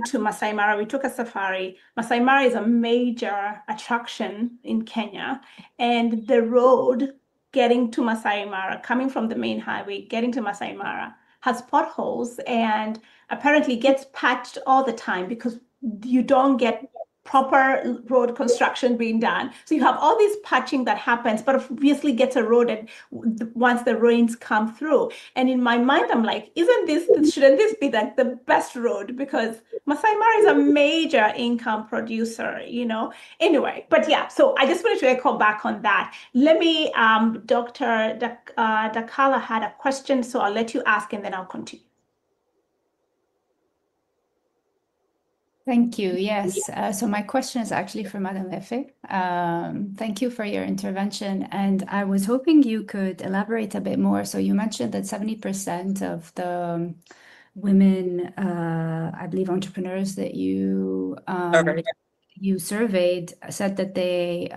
S1: to Masai Mara. We took a safari. Masai Mara is a major attraction in Kenya, and the road getting to Masai Mara, coming from the main highway, getting to Masai Mara, has potholes and apparently gets patched all the time because you don't get proper road construction being done. So you have all this patching that happens, but obviously gets eroded once the rains come through. And in my mind, I'm like, shouldn't this be like the best road? Because Masai Mara is a major income producer, Anyway, but yeah, so I just wanted to echo back on that. Let me, Dr. Dakala had a question, so I'll let you ask and then I'll continue.
S6: Thank you. Yes. So my question is actually for Madame Efe. Thank you for your intervention. And I was hoping you could elaborate a bit more. So you mentioned that 70% of the women, I believe, entrepreneurs that you surveyed said that they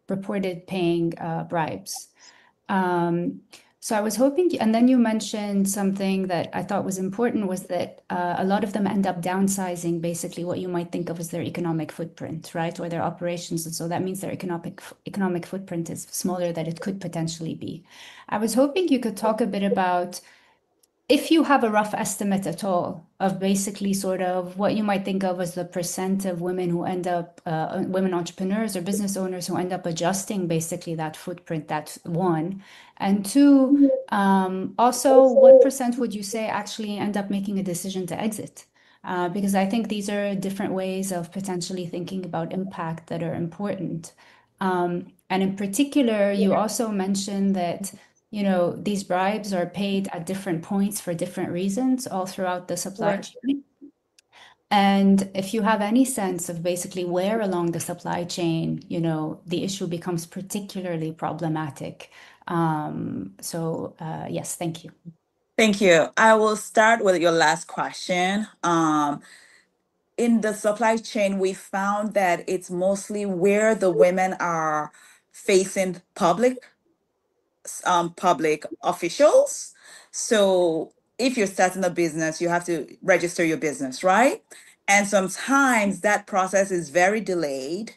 S6: reported paying bribes. So I was hoping, and then you mentioned something that I thought was important was that a lot of them end up downsizing basically what you might think of as their economic footprint, right? Or their operations. And so that means their economic footprint is smaller than it could potentially be. I was hoping you could talk a bit about if you have a rough estimate at all of basically sort of what you might think of as the percent of women who end up, women entrepreneurs or business owners who end up adjusting basically that footprint, that's one. And two, also, what percent would you say actually end up making a decision to exit? Because I think these are different ways of potentially thinking about impact that are important. And in particular, you also mentioned that these bribes are paid at different points for different reasons all throughout the supply chain. And if you have any sense of basically where along the supply chain, the issue becomes particularly problematic. Yes, thank you.
S8: Thank you. I will start with your last question. In the supply chain, we found that it's mostly where the women are facing public officials. So if you're starting a business, you have to register your business, right? And sometimes that process is very delayed.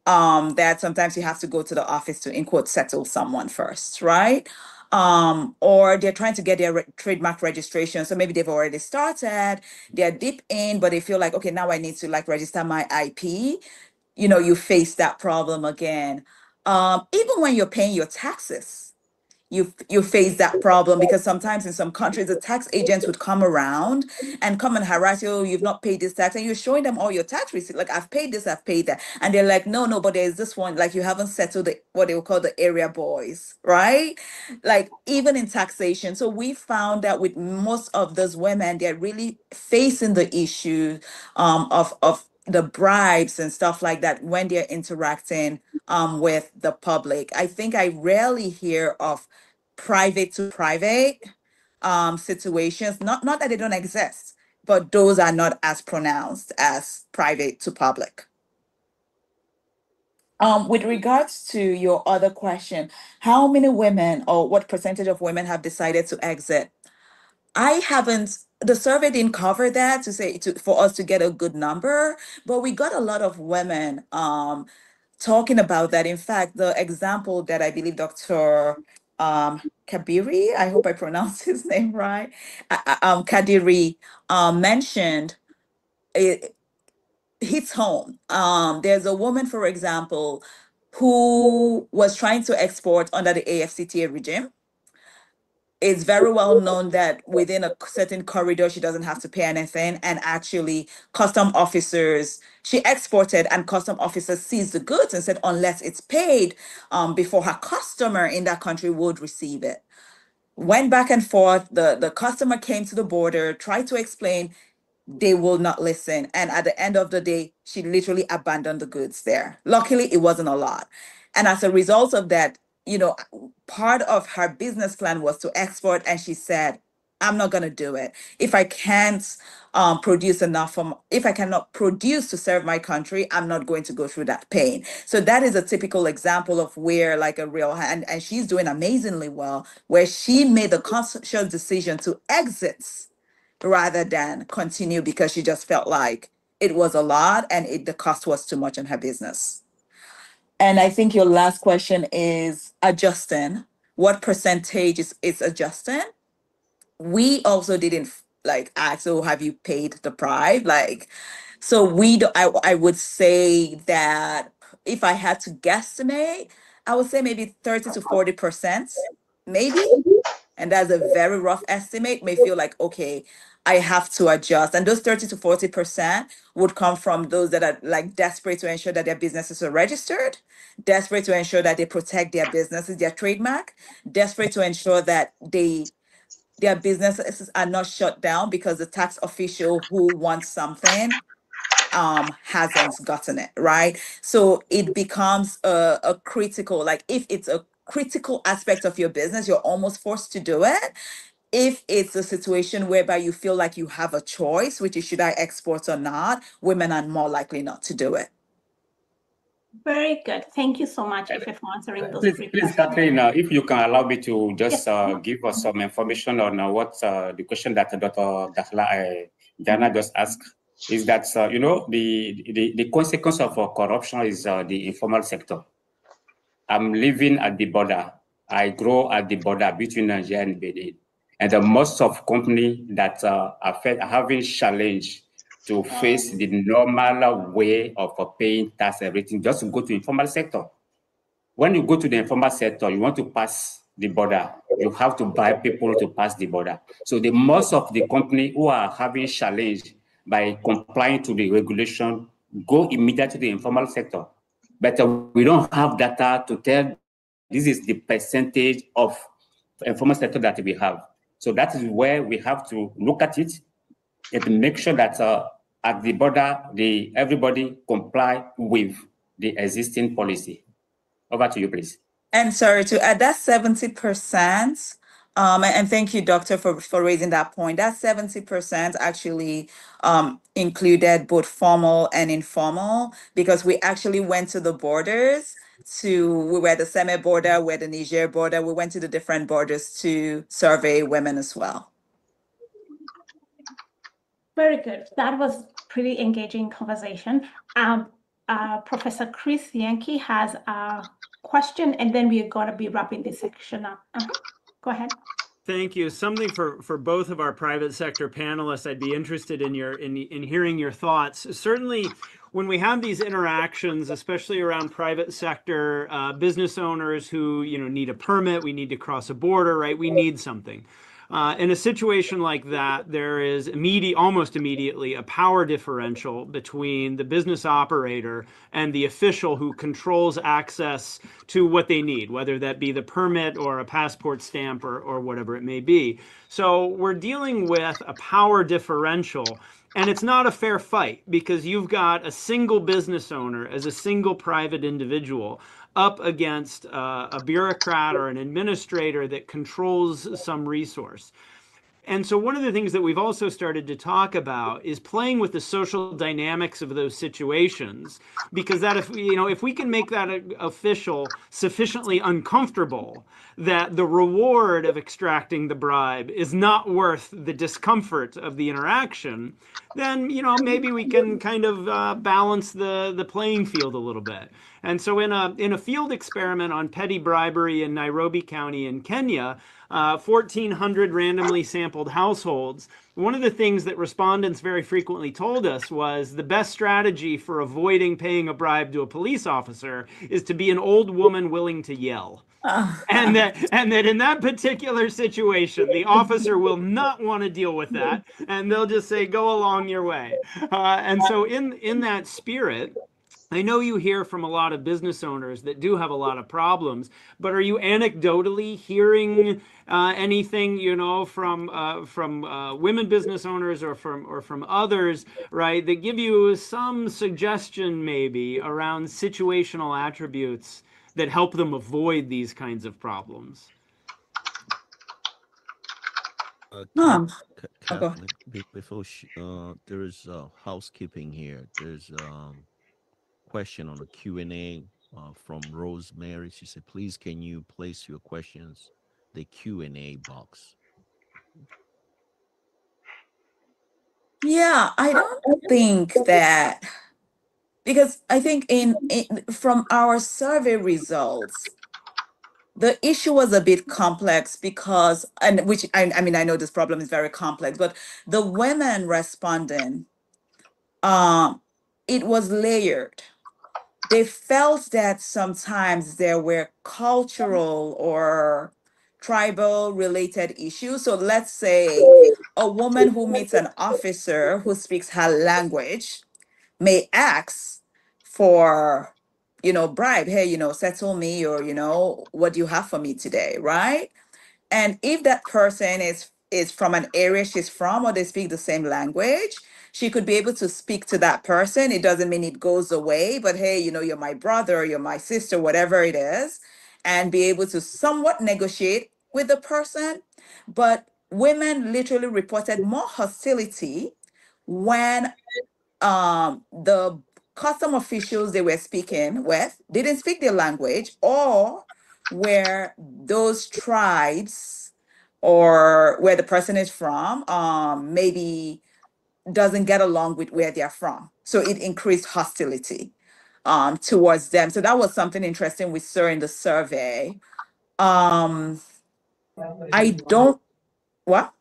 S8: That sometimes you have to go to the office to, in quote, settle someone first, right? Or they're trying to get their trademark registration. So maybe they've already started, they're deep in, but they feel like, okay, now I need to like register my IP. You face that problem again. Even when you're paying your taxes, you face that problem because sometimes in some countries the tax agents would come around and come and harass you. "Oh, you've not paid this tax," and you're showing them all your tax receipts, like, "I've paid this, I've paid that," and they're like, no, but there's this one, like, you haven't settled what they will call the area boys, right? Like, even in taxation. So we found that with most of those women, they're really facing the issue of the bribes and stuff like that when they're interacting with the public. I think I rarely hear of private to private situations. Not that they don't exist, but those are not as pronounced as private to public. With regards to your other question, how many women or what percentage of women have decided to exit? The survey didn't cover that for us to get a good number, but we got a lot of women talking about that. In fact, the example that I believe Dr. Kabiri, I hope I pronounced his name right, Kadiri mentioned, it hits home. There's a woman, for example, who was trying to export under the AFCTA regime. It's very well known that within a certain corridor, she doesn't have to pay anything. And actually, she exported and custom officers seized the goods and said, unless it's paid before her customer in that country would receive it. Went back and forth. The customer came to the border, tried to explain, they will not listen. And at the end of the day, she literally abandoned the goods there. Luckily, it wasn't a lot. And as a result of that, part of her business plan was to export. And she said, I'm not going to do it. If I can't produce enough, if I cannot produce to serve my country, I'm not going to go through that pain. So that is a typical example of where like and she's doing amazingly well, where she made the conscious decision to exit rather than continue because she just felt like it was a lot and the cost was too much in her business. And I think your last question is adjusting. What percentage is adjusting? We also didn't like ask, so have you paid the bribe? Like, so I would say that if I had to guesstimate, I would say maybe 30 to 40%, maybe. And that's a very rough estimate. May feel like, okay, I have to adjust. And those 30 to 40% would come from those that are like desperate to ensure that their businesses are registered, desperate to ensure that they protect their businesses, their trademark, desperate to ensure that their businesses are not shut down because the tax official who wants something hasn't gotten it, right? So it becomes a critical, like if it's a critical aspect of your business, you're almost forced to do it. If it's a situation whereby you feel like you have a choice, which is should I export or not, women are more likely not to do it.
S1: Very good. Thank you so much, Ife, for answering those three
S9: Please,
S1: questions.
S9: Catherine, if you can allow me to just
S1: Yes.
S9: give us some information on what the question that Dr. Jana just asked is that, you know, the consequence of corruption is the informal sector. I'm living at the border. I grow at the border between Nigeria and Benin. And the most of companies that are having challenge to face the normal way of paying tax, everything, just to go to informal sector. When you go to the informal sector, you want to pass the border, you have to bribe people to pass the border. So the most of the company who are having challenge by complying to the regulation go immediately to the informal sector. But we don't have data to tell this is the percentage of informal sector that we have. So that is where we have to look at it and make sure that at the border, everybody comply with the existing policy. Over to you, please.
S8: And sorry to add, that 70%, and thank you, doctor, for raising that point. That 70% actually included both formal and informal, because we actually went to the borders we were at the Seme border, we're the Niger border, we went to the different borders to survey women as well.
S1: Very good. That was pretty engaging conversation. Professor Chris Yankee has a question, and then we're going to be wrapping this section up. Go ahead.
S3: Thank you. Something for both of our private sector panelists, I'd be interested in hearing your thoughts. Certainly, when we have these interactions, especially around private sector business owners who need a permit, we need to cross a border, right? We need something. In a situation like that, there is almost immediately a power differential between the business operator and the official who controls access to what they need, whether that be the permit or a passport stamp or whatever it may be. So we're dealing with a power differential. And it's not a fair fight, because you've got a single business owner as a single private individual up against a bureaucrat or an administrator that controls some resource. And so one of the things that we've also started to talk about is playing with the social dynamics of those situations, because that if we can make that official sufficiently uncomfortable that the reward of extracting the bribe is not worth the discomfort of the interaction, then maybe we can kind of balance the playing field a little bit. And so in a field experiment on petty bribery in Nairobi County in Kenya, 1,400 randomly sampled households, one of the things that respondents very frequently told us was the best strategy for avoiding paying a bribe to a police officer is to be an old woman willing to yell. And that in that particular situation, the officer will not want to deal with that, and they'll just say, go along your way. And so in that spirit, I know you hear from a lot of business owners that do have a lot of problems, but are you anecdotally hearing anything, from women business owners or from others, right, that give you some suggestion maybe around situational attributes that help them avoid these kinds of problems?
S5: Kathleen, before there is housekeeping here. There's question on the Q&A from Rosemary. She said, please, can you place your questions the Q&A box?
S8: Yeah, I don't think that, because I think from our survey results, the issue was a bit complex because, and which I mean, I know this problem is very complex, but the women responding, it was layered. They felt that sometimes there were cultural or tribal related issues. So let's say a woman who meets an officer who speaks her language may ask for, bribe, hey, settle me, or, what do you have for me today, right? And if that person is from an area she's from, or they speak the same language, she could be able to speak to that person. It doesn't mean it goes away, but hey, you know, you're my brother, you're my sister, whatever it is, and be able to somewhat negotiate with the person. But women literally reported more hostility when the custom officials they were speaking with didn't speak their language, or where those tribes or where the person is from maybe doesn't get along with where they're from. So it increased hostility towards them. So that was something interesting we saw in the survey. I don't, what?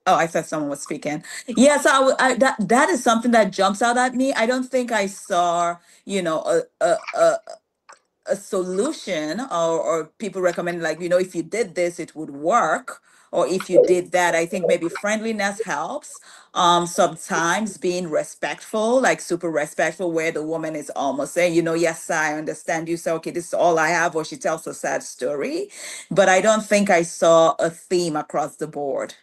S8: Oh, I thought someone was speaking. Yeah, so that is something that jumps out at me. I don't think I saw, you know, a solution or people recommend, like, you know, if you did this, it would work. Or if you did that, I think maybe friendliness helps. Sometimes being respectful, like super respectful, where the woman is almost saying, you know, yes, I understand you. So, okay, this is all I have, or she tells a sad story. But I don't think I saw a theme across the board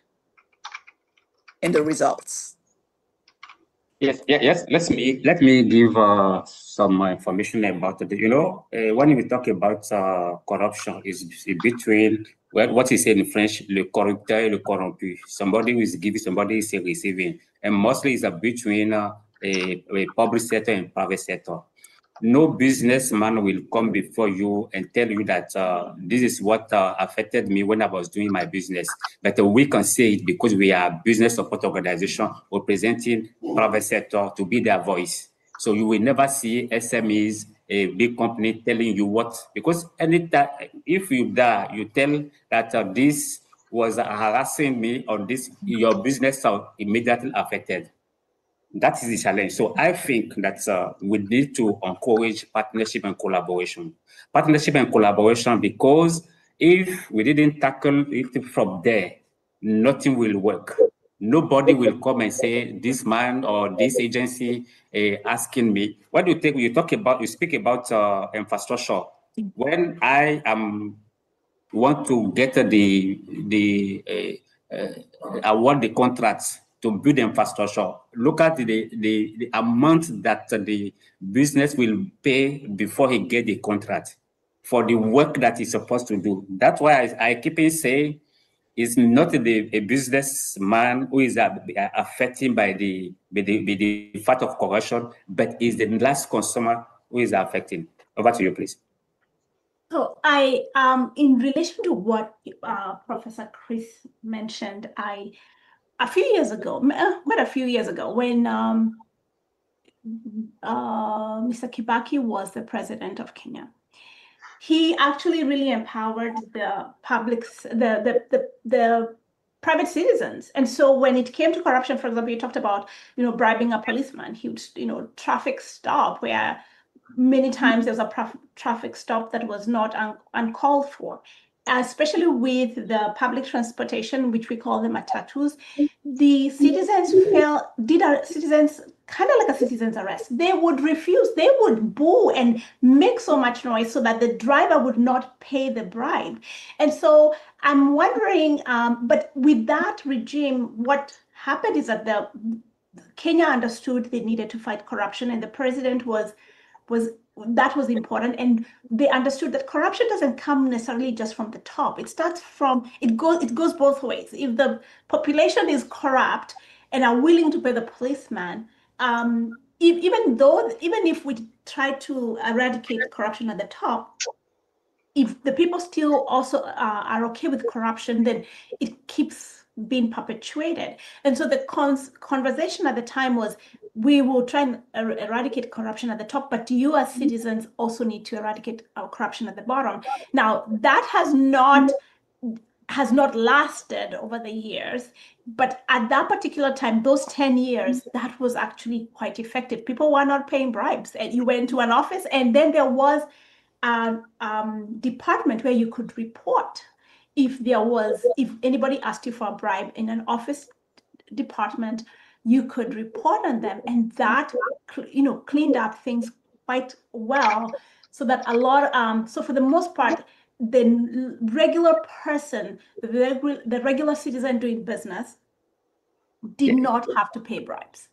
S8: in the results.
S9: Yes. Let me give some information about it. You know, when we talk about corruption, is between what is said in French, le corrupteur et le corrompu. Somebody who is giving, somebody is receiving, and mostly it's between a public sector and private sector. No businessman will come before you and tell you that this is what affected me when I was doing my business. But we can say it because we are a business support organization representing private sector to be their voice. So you will never see SMEs, a big company telling you what, because anytime, if you die, you tell that this was harassing me or this, your business are immediately affected. That is the challenge. So I think that we need to encourage partnership and collaboration. Partnership and collaboration, because if we didn't tackle it from there, nothing will work. Nobody will come and say, this man or this agency asking me. What do you think? You speak about infrastructure. When I am want to get award the contracts to build infrastructure, look at the amount that the business will pay before he get the contract for the work that he's supposed to do. That's why I keep saying it's not a businessman who is affected by the fact of corruption, but is the last consumer who is affected. Over to you, please.
S1: So I, in relation to what Professor Chris mentioned, a few years ago, quite a few years ago, when Mr. Kibaki was the president of Kenya, he actually really empowered the private citizens. And so when it came to corruption, for example, you talked about, you know, bribing a policeman. He would, you know, traffic stop where many times there was a traffic stop that was not uncalled for, especially with the public transportation, which we call the matatus. The citizens citizens kind of like a citizen's arrest. They would refuse, they would boo and make so much noise so that the driver would not pay the bribe. And so I'm wondering, but with that regime, what happened is that Kenya understood they needed to fight corruption, and the president was important, and they understood that corruption doesn't come necessarily just from the top. It goes both ways. If the population is corrupt and are willing to pay the policeman, even if we try to eradicate corruption at the top, if the people still also are okay with corruption, then it keeps being perpetuated. And so the conversation at the time was, we will try and eradicate corruption at the top, but you as citizens also need to eradicate corruption at the bottom. Now, that has not lasted over the years, but at that particular time, those 10 years, that was actually quite effective. People were not paying bribes, and you went to an office, and then there was a department where you could report if anybody asked you for a bribe in an office department. You could report on them, and that, you know, cleaned up things quite well, so that so for the most part, the regular person, the regular citizen doing business, did not have to pay bribes.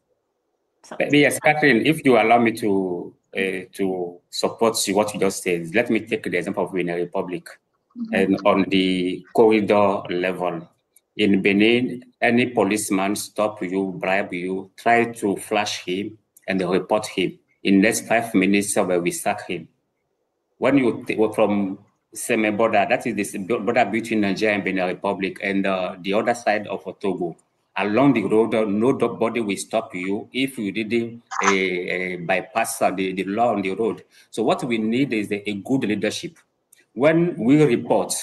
S1: So.
S9: Yes, Catherine, if you allow me to support what you just said, let me take the example of Benin Republic. And on the corridor level, in Benin, any policeman stop you, bribe you, try to flash him and report him. In next 5 minutes, we sack him. When you from same border, that is the border between Nigeria and Benin Republic, and the other side of Togo. Along the road, nobody will stop you if you didn't bypass the law on the road. So what we need is a good leadership. When we report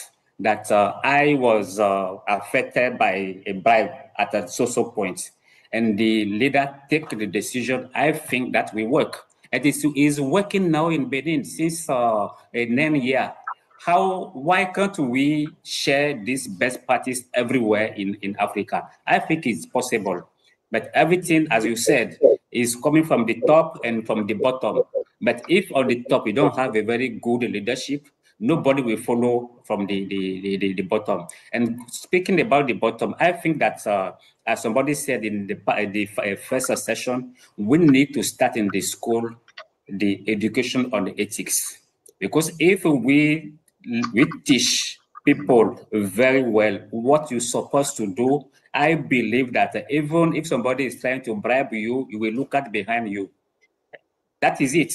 S9: that I was affected by a bribe at a social point, and the leader take the decision, I think that will work. And it is working now in Benin since a 9 year. Why can't we share these best practice everywhere in Africa? I think it's possible. But everything, as you said, is coming from the top and from the bottom. But if on the top you don't have a very good leadership, nobody will follow from the bottom. And speaking about the bottom, I think that as somebody said in the first session, we need to start in the school the education on ethics. Because if we teach people very well what you're supposed to do, I believe that even if somebody is trying to bribe you, you will look at behind you. That is it.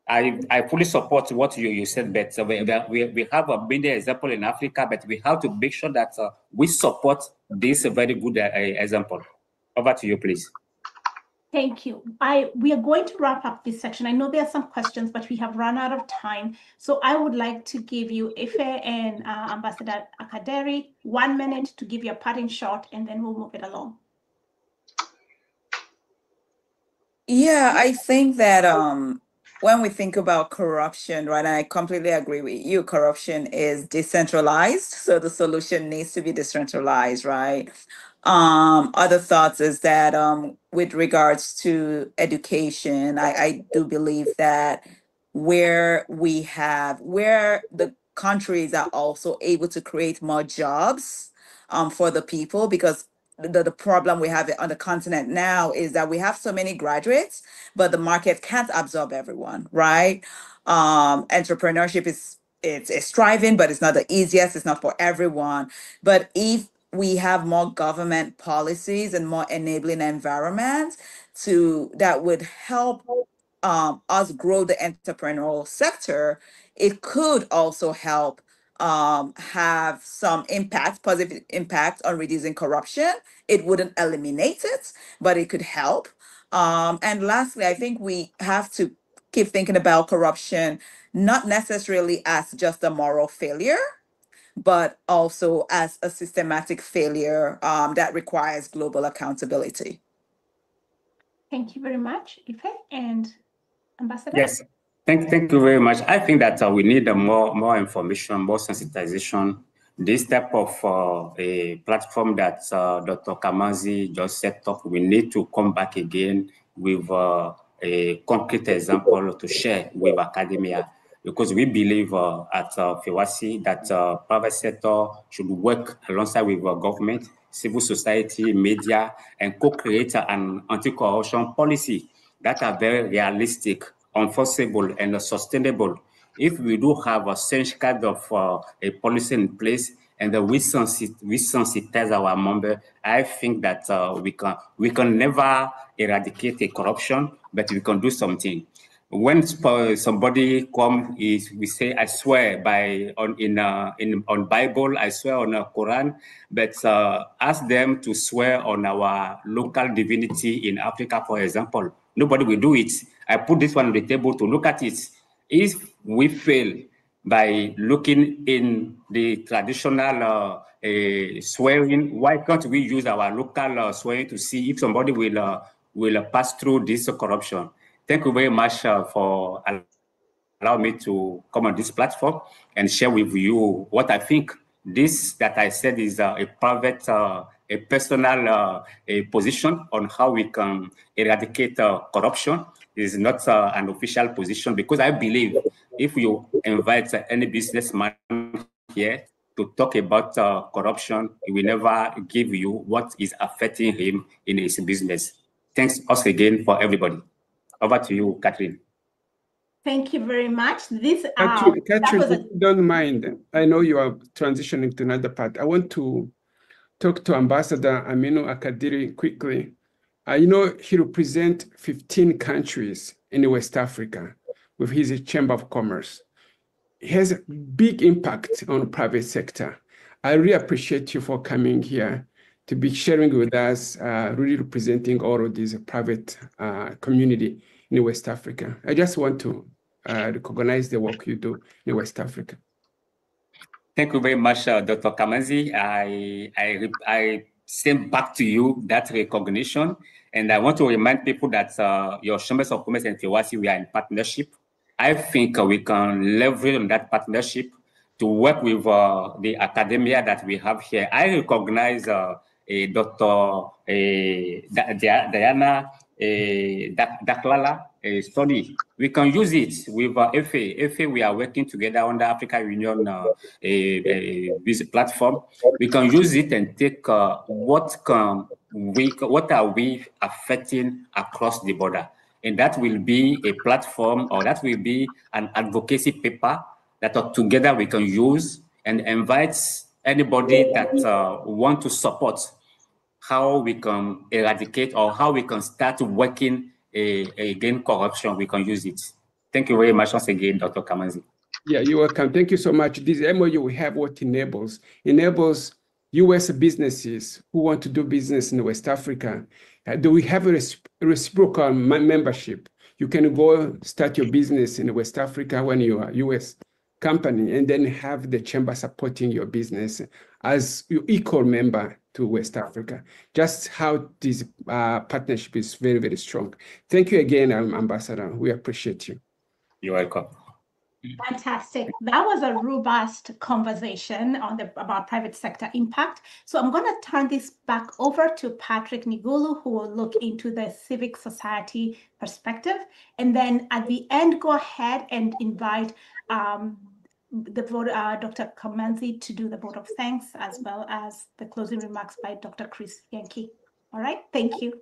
S9: I fully support what you said, but we have a many example in Africa, but we have to make sure that we support this very good example. Over to you, please.
S1: Thank you. We are going to wrap up this section. I know there are some questions, but we have run out of time. So I would like to give you, Ife and Ambassador Akaderi, 1 minute to give your parting shot, and then we'll move it along.
S8: Yeah, I think that when we think about corruption, right, I completely agree with you. Corruption is decentralized, so the solution needs to be decentralized, right? Other thoughts is that with regards to education, I do believe that where the countries are also able to create more jobs for the people, because the problem we have on the continent now is that we have so many graduates, but the market can't absorb everyone, right? Entrepreneurship it's striving, but it's not the easiest, it's not for everyone. But if we have more government policies and more enabling environments that would help us grow the entrepreneurial sector, it could also help have some positive impact on reducing corruption. It wouldn't eliminate it, but it could help. And lastly, I think we have to keep thinking about corruption, not necessarily as just a moral failure, but also as a systematic failure that requires global accountability.
S1: Thank you very much, Ife and Ambassador.
S9: Yes, thank you very much. I think that we need more information, more sensitization. This type of a platform that Dr. Kamanzi just set up, we need to come back again with a concrete example to share with academia, because we believe at FEWASI that private sector should work alongside with government, civil society, media, and co-create an anti-corruption policy that are very realistic, enforceable, and sustainable. If we do have a such kind of a policy in place and we sensitize our members, I think that we can never eradicate a corruption, but we can do something. When somebody come, we say, I swear on Bible, I swear on the Quran, but ask them to swear on our local divinity in Africa, for example. Nobody will do it. I put this one on the table to look at it. If we fail by looking in the traditional swearing, why can't we use our local swearing to see if somebody will pass through this corruption? Thank you very much for allowing me to come on this platform and share with you what I think. This that I said is a private, a personal a position on how we can eradicate corruption. It is not an official position, because I believe if you invite any businessman here, to talk about corruption. He will never give you what is affecting him in his business. Thanks us again for everybody. Over to you, Catherine.
S1: Thank you very much. This
S2: Catherine,
S1: was
S2: if you don't mind, I know you are transitioning to another part. I want to talk to Ambassador Aminu Akadiri quickly. You know, he represents 15 countries in West Africa with his Chamber of Commerce. He has a big impact on the private sector. I really appreciate you for coming here to be sharing with us, really representing all of this private community in West Africa. I just want to recognize the work you do in West Africa.
S9: Thank you very much, Dr. Kamanzi. I send back to you that recognition. And I want to remind people that your Chambers of Commerce and TWASI, we are in partnership. I think we can leverage on that partnership to work with the academia that we have here. I recognize Dr. Diana Daklala study. We can use it with FA. FA, we are working together on the Africa Union visit platform. We can use it and take what are we affecting across the border. And that will be a platform, or that will be an advocacy paper that together we can use and invite anybody that want to support how we can eradicate or how we can start working against corruption. We can use it. Thank you very much once again, Dr. Kamanzi.
S2: Yeah, you're welcome. Thank you so much. This MOU we have what enables U.S. businesses who want to do business in West Africa. Do we have a reciprocal membership? You can go start your business in West Africa when you are a U.S. company, and then have the chamber supporting your business as your equal member to West Africa. Just how this partnership is very, very strong. Thank you again, Ambassador. We appreciate you.
S9: You're welcome.
S1: Fantastic. That was a robust conversation on about private sector impact. So I'm going to turn this back over to Patrick Nigulu, who will look into the civic society perspective. And then at the end, go ahead and invite Dr. Kamanzi to do the vote of thanks, as well as the closing remarks by Dr. Chris Yankee. All right. Thank you.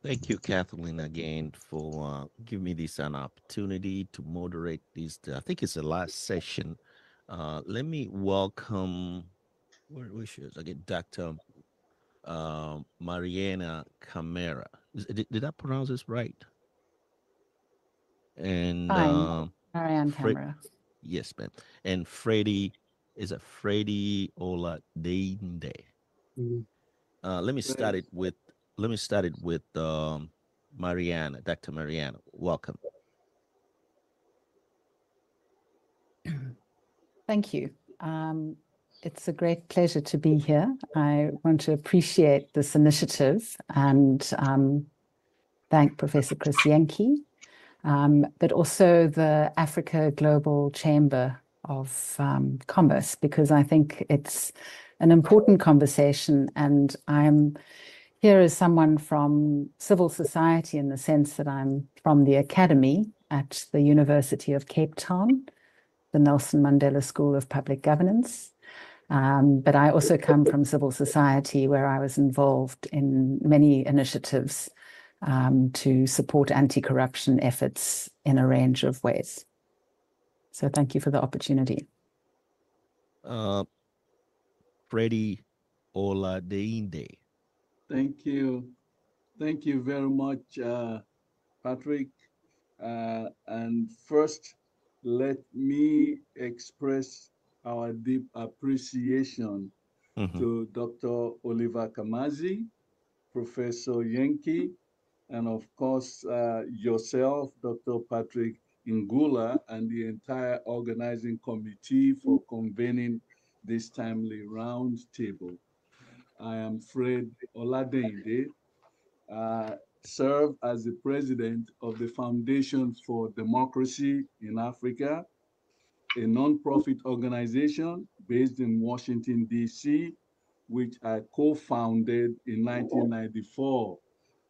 S5: Thank you, Kathleen, again for giving me this an opportunity to moderate this. I think it's the last session. Let me welcome, where she is again, Dr. Mariana Camara. Did I pronounce this right? And
S7: Mariana Camara.
S5: Yes, ma'am. And Freddie Oladinde.
S2: Mm-hmm.
S5: Let me start it with Mariana, Dr. Mariana. Welcome.
S7: Thank you. It's a great pleasure to be here. I want to appreciate this initiative and thank Professor Chris Yankee, but also the Africa Global Chamber of Commerce, because I think it's an important conversation, and I'm here as someone from civil society in the sense that I'm from the academy at the University of Cape Town, the Nelson Mandela School of Public Governance. But I also come from civil society, where I was involved in many initiatives to support anti-corruption efforts in a range of ways. So thank you for the opportunity.
S5: Freddie Oladinde.
S10: Thank you. Thank you very much, Patrick. And first, let me express our deep appreciation to Dr. Oliver Kamazi, Professor Yankee, and of course, yourself, Dr. Patrick Ngula, and the entire organizing committee for convening this timely roundtable. I am Fred Oladinde, serve as the president of the Foundation for Democracy in Africa, a nonprofit organization based in Washington, D.C., which I co-founded in 1994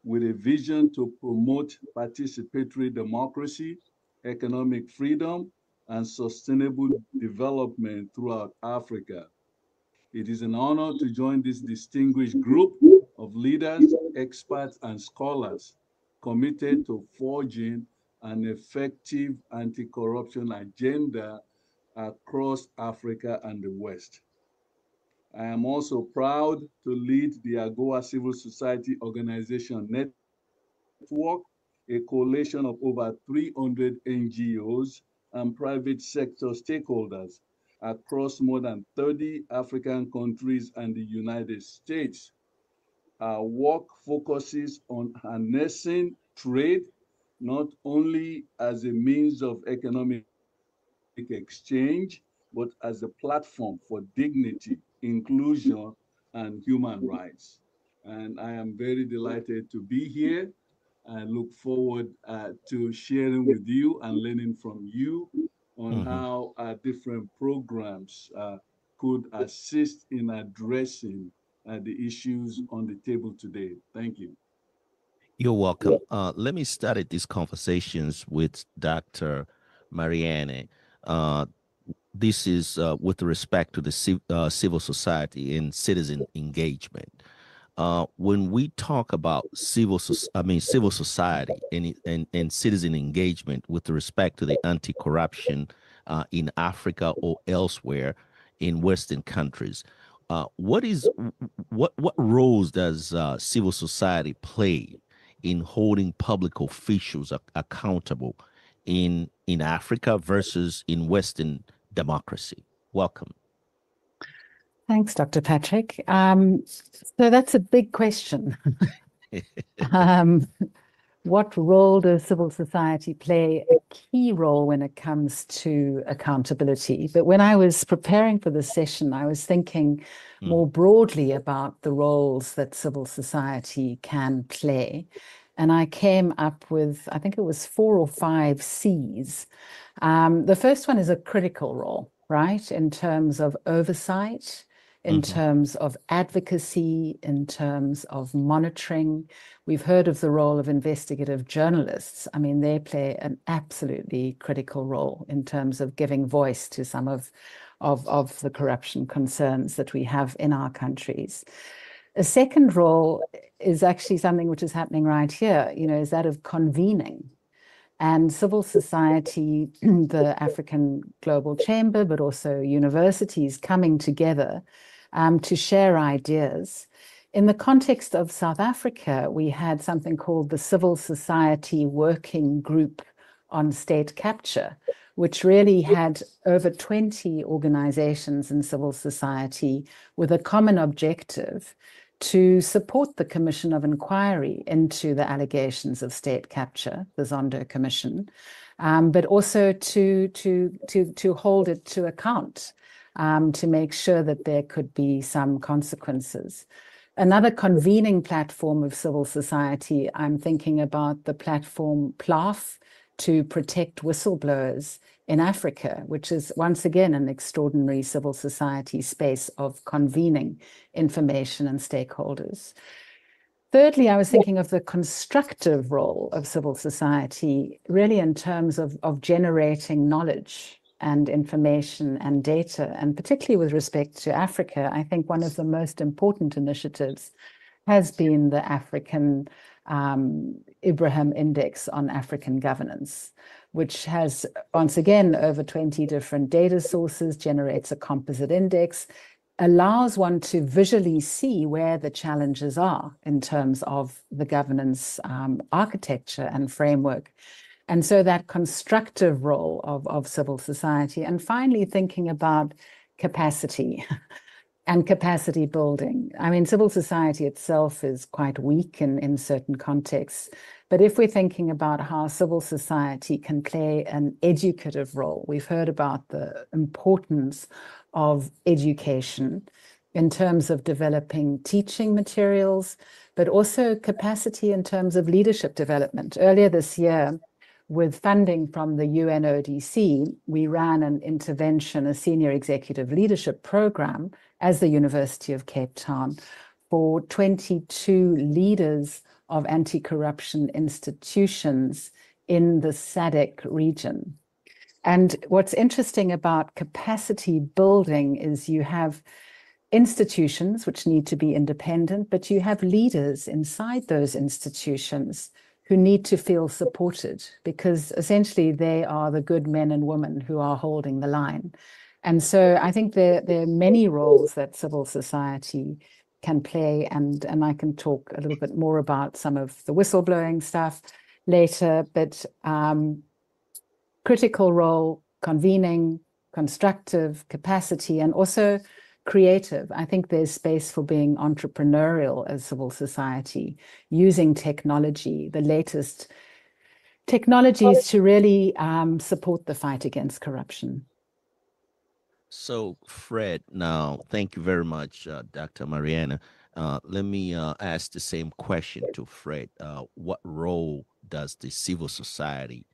S10: with a vision to promote participatory democracy, economic freedom, and sustainable development throughout Africa. It is an honor to join this distinguished group of leaders, experts, and scholars committed to forging an effective anti-corruption agenda across Africa and the West. I am also proud to lead the AGOA Civil Society Organization Network, a coalition of over 300 NGOs and private sector stakeholders across more than 30 African countries and the United States. Our work focuses on harnessing trade not only as a means of economic exchange, but as a platform for dignity, inclusion, and human rights. And I am very delighted to be here and look forward to sharing with you and learning from you on how different programs could assist in addressing the issues on the table today. Thank you.
S5: You're welcome. Let me start these conversations with Dr. Marianne. This is with respect to the civil society and citizen engagement. When we talk about civil society and citizen engagement with respect to the anti-corruption in Africa or elsewhere in Western countries, what roles does civil society play in holding public officials accountable in Africa versus in Western democracy? Welcome.
S7: Thanks, Dr. Patrick. So that's a big question. What role does civil society play? A key role when it comes to accountability. But when I was preparing for this session, I was thinking more broadly about the roles that civil society can play. And I came up with, I think it was 4 or 5 C's. The first one is a critical role, right? In terms of oversight, in terms of advocacy, in terms of monitoring. We've heard of the role of investigative journalists. I mean, they play an absolutely critical role in terms of giving voice to some of the corruption concerns that we have in our countries. A second role is actually something which is happening right here, is that of convening. And civil society, the African Global Chamber, but also universities coming together to share ideas. In the context of South Africa, we had something called the Civil Society Working Group on State Capture, which really had over 20 organizations in civil society with a common objective to support the Commission of Inquiry into the allegations of state capture, the Zondo Commission, but also to hold it to account, to make sure that there could be some consequences. Another convening platform of civil society, I'm thinking about the platform PLAF to protect whistleblowers in Africa, which is once again an extraordinary civil society space of convening information and stakeholders. Thirdly, I was thinking of the constructive role of civil society, really in terms of generating knowledge and information and data, and particularly with respect to Africa. I think one of the most important initiatives has been the African Ibrahim Index on African Governance, which has, once again, over 20 different data sources, generates a composite index, allows one to visually see where the challenges are in terms of the governance architecture and framework. And so that constructive role of civil society. And finally, thinking about capacity and capacity building. I mean, civil society itself is quite weak in certain contexts. But if we're thinking about how civil society can play an educative role, we've heard about the importance of education in terms of developing teaching materials, but also capacity in terms of leadership development. Earlier this year, with funding from the UNODC, we ran an intervention, a senior executive leadership program as the University of Cape Town for 22 leaders of anti-corruption institutions in the SADC region. And what's interesting about capacity building is you have institutions which need to be independent, but you have leaders inside those institutions who need to feel supported, because essentially they are the good men and women who are holding the line. And so I think there are many roles that civil society can play, and I can talk a little bit more about some of the whistleblowing stuff later, but critical role, convening, constructive capacity, and also creative. I think there's space for being entrepreneurial as civil society, using technology, the latest technologies to really support the fight against corruption.
S5: So, Fred, now, thank you very much, Dr. Mariana. Let me ask the same question to Fred. What role does the civil society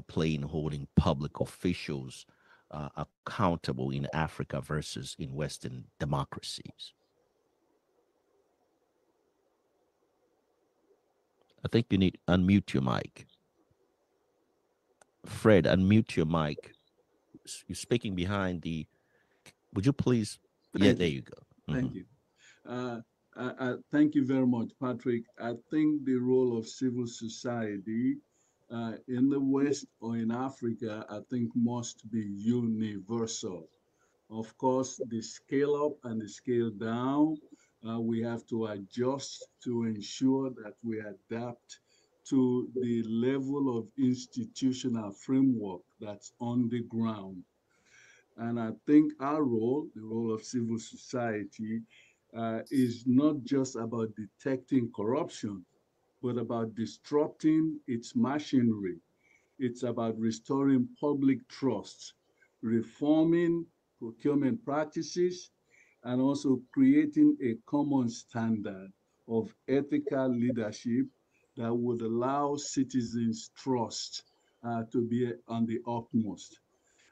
S5: play in holding public officials accountable in Africa versus in Western democracies? I think you need to unmute your mic. Fred, unmute your mic. You're speaking behind the. Would you please? Yeah, there you go.
S10: Thank you. Thank you very much, Patrick. I think the role of civil society in the West or in Africa, I think must be universal. Of course, the scale up and the scale down, we have to adjust to ensure that we adapt to the level of institutional framework that's on the ground. And I think our role, the role of civil society, is not just about detecting corruption, but about disrupting its machinery. It's about restoring public trust, reforming procurement practices, and also creating a common standard of ethical leadership that would allow citizens' trust to be on the utmost.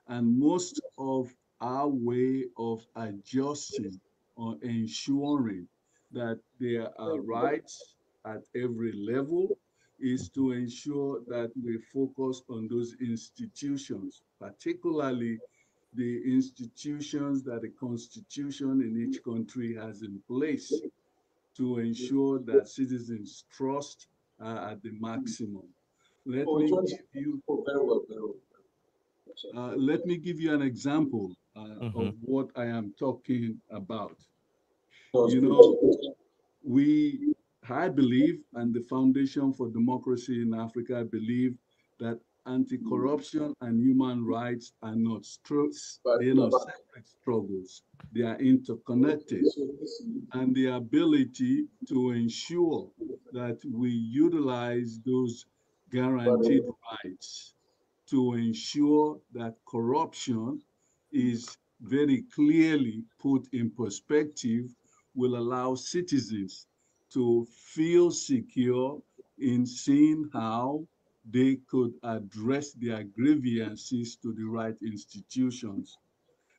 S10: And most of our way of adjusting or ensuring that there are rights at every level is to ensure that we focus on those institutions, particularly the institutions that the constitution in each country has in place to ensure that citizens' trust are at the maximum. Let me give you let me give you an example of what I am talking about. You know, I believe, and the Foundation for Democracy in Africa believe that anti-corruption and human rights are not they're not separate struggles. They are interconnected. And the ability to ensure that we utilize those guaranteed rights to ensure that corruption is very clearly put in perspective will allow citizens to feel secure in seeing how they could address their grievances to the right institutions.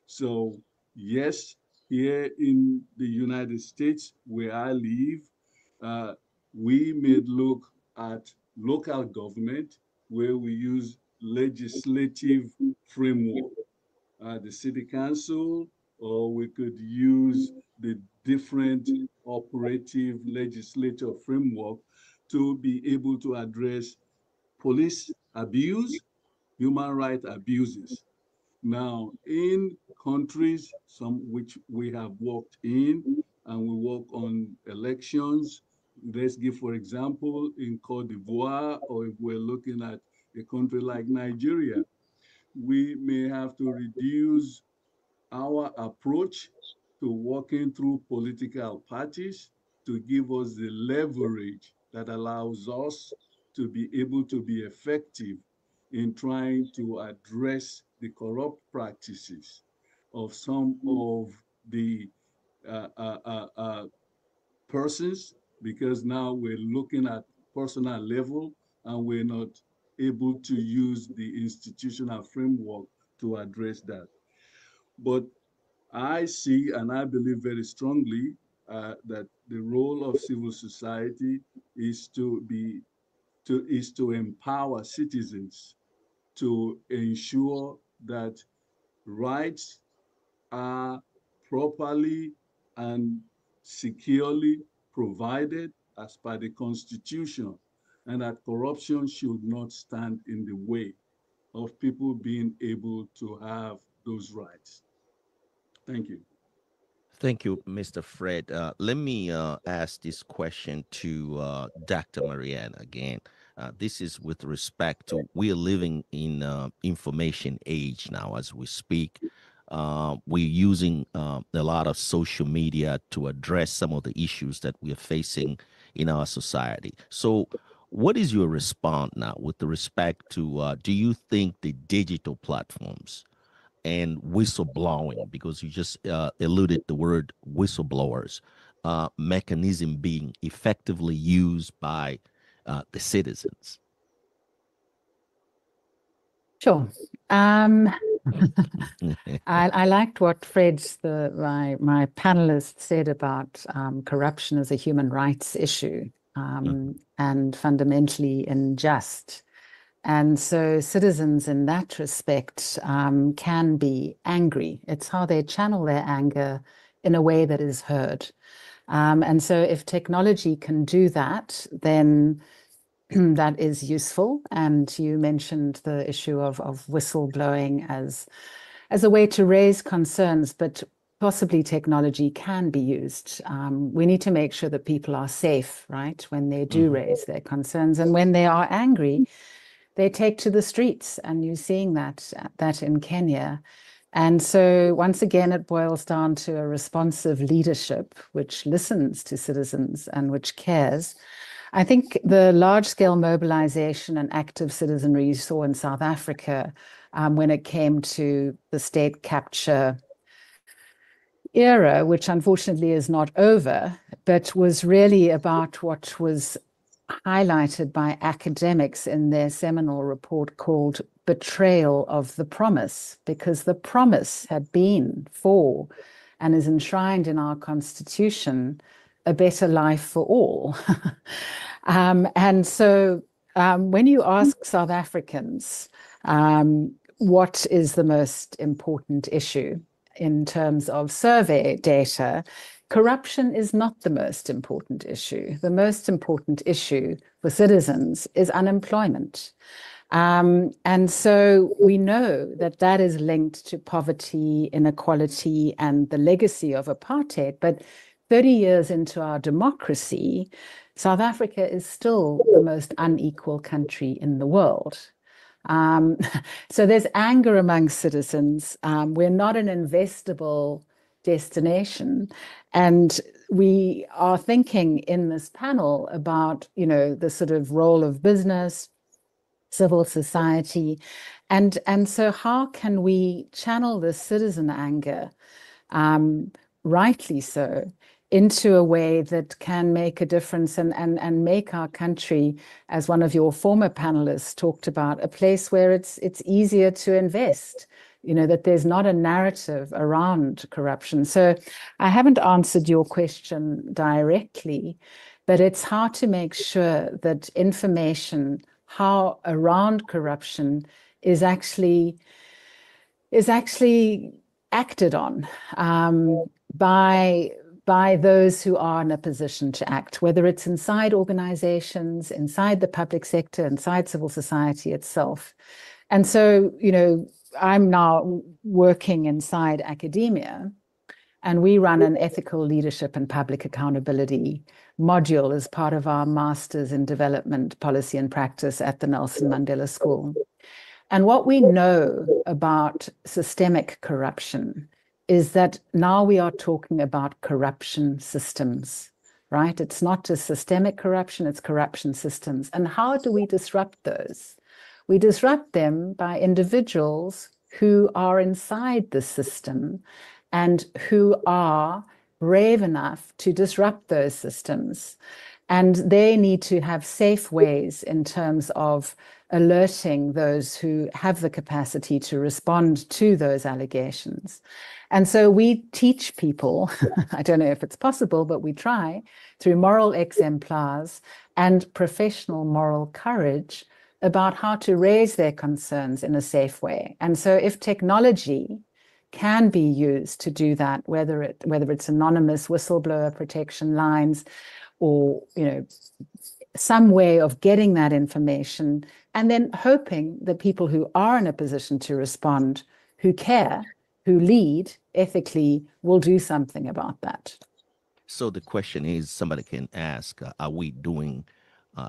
S10: So, yes, here in the United States, where I live, uh, we may look at local government where we use legislative framework, the city council, or we could use the different operative legislature framework to be able to address police abuse, human rights abuses. Now, in countries, some which we have worked in, and we work on elections, let's give, for example, in Cote d'Ivoire, or if we're looking at a country like Nigeria, we may have to reduce our approach to working through political parties to give us the leverage that allows us to be able to be effective in trying to address the corrupt practices of some of the uh, uh, uh, uh, persons, because now we're looking at personal level and we're not able to use the institutional framework to address that. But I see and I believe very strongly that the role of civil society is to empower citizens to ensure that rights are properly and securely provided as per the Constitution, and that corruption should not stand in the way of people being able to have those rights. Thank you.
S5: Thank you, Mr. Fred. Let me ask this question to Dr. Marianne again. This is with respect to we are living in information age now as we speak. We're using a lot of social media to address some of the issues that we are facing in our society. So what is your response now with respect to do you think the digital platforms and whistleblowing, because you just alluded the word whistleblowers, mechanism being effectively used by the citizens?
S7: Sure. I liked what Fred, my panelist, said about corruption as a human rights issue and fundamentally unjust. And so citizens in that respect can be angry. It's how they channel their anger in a way that is heard. And so if technology can do that, then that is useful. And you mentioned the issue of whistleblowing as a way to raise concerns, but possibly technology can be used. We need to make sure that people are safe, right, when they do raise their concerns. And when they are angry, they take to the streets, and you're seeing that in Kenya. And so once again, it boils down to a responsive leadership which listens to citizens and which cares. I think the large-scale mobilization and active citizenry you saw in South Africa when it came to the state capture era, which unfortunately is not over, but was really about what was highlighted by academics in their seminal report called Betrayal of the Promise, because the promise had been for and is enshrined in our Constitution, a better life for all. And so when you ask South Africans what is the most important issue in terms of survey data, corruption is not the most important issue. The most important issue for citizens is unemployment. And so we know that that is linked to poverty, inequality, and the legacy of apartheid. But 30 years into our democracy, South Africa is still the most unequal country in the world. So there's anger among citizens. We're not an investable destination. And we are thinking in this panel about, the sort of role of business, civil society. And so how can we channel this citizen anger, rightly so, into a way that can make a difference and make our country, as one of your former panelists talked about, a place where it's easier to invest, that there's not a narrative around corruption. So I haven't answered your question directly, but it's how to make sure that information how around corruption is actually acted on by those who are in a position to act, whether it's inside organizations, inside the public sector, inside civil society itself. And so, I'm now working inside academia, and we run an ethical leadership and public accountability module as part of our Masters in Development Policy and Practice at the Nelson Mandela School. And what we know about systemic corruption is that now we are talking about corruption systems, right? It's not just systemic corruption, it's corruption systems. And how do we disrupt those? We disrupt them by individuals who are inside the system and who are brave enough to disrupt those systems. And they need to have safe ways in terms of alerting those who have the capacity to respond to those allegations. And so we teach people, I don't know if it's possible, but we try, through moral exemplars and professional moral courage, about how to raise their concerns in a safe way. And so if technology can be used to do that, whether it's anonymous whistleblower protection lines or, you know, some way of getting that information, and then hoping that people who are in a position to respond, who care, who lead ethically, will do something about that.
S5: So the question is, somebody can ask, are we doing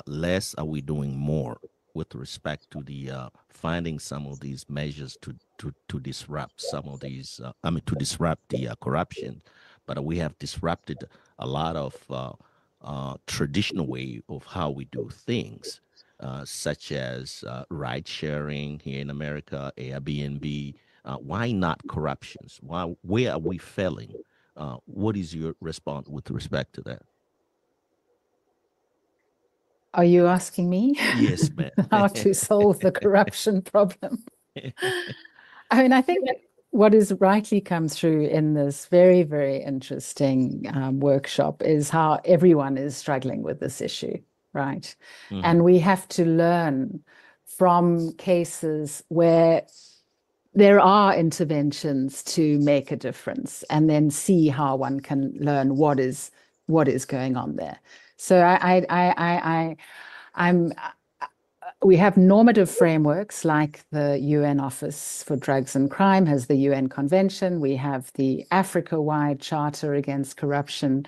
S5: less? Are we doing more with respect to the finding some of these measures to disrupt some of these, to disrupt the corruption? But we have disrupted a lot of traditional way of how we do things, such as ride sharing here in America, Airbnb. Why not corruptions? Where are we failing? What is your response with respect to that?
S7: Are you asking me?
S5: Yes, ma'am.
S7: How to solve the corruption problem? I mean, I think what has rightly come through in this very, very interesting workshop is how everyone is struggling with this issue, right?
S5: Mhm.
S7: And we have to learn from cases where there are interventions to make a difference, and then see how one can learn what is going on there. So we have normative frameworks like the UN Office for Drugs and Crime has the UN Convention. We have the Africa-wide Charter Against Corruption.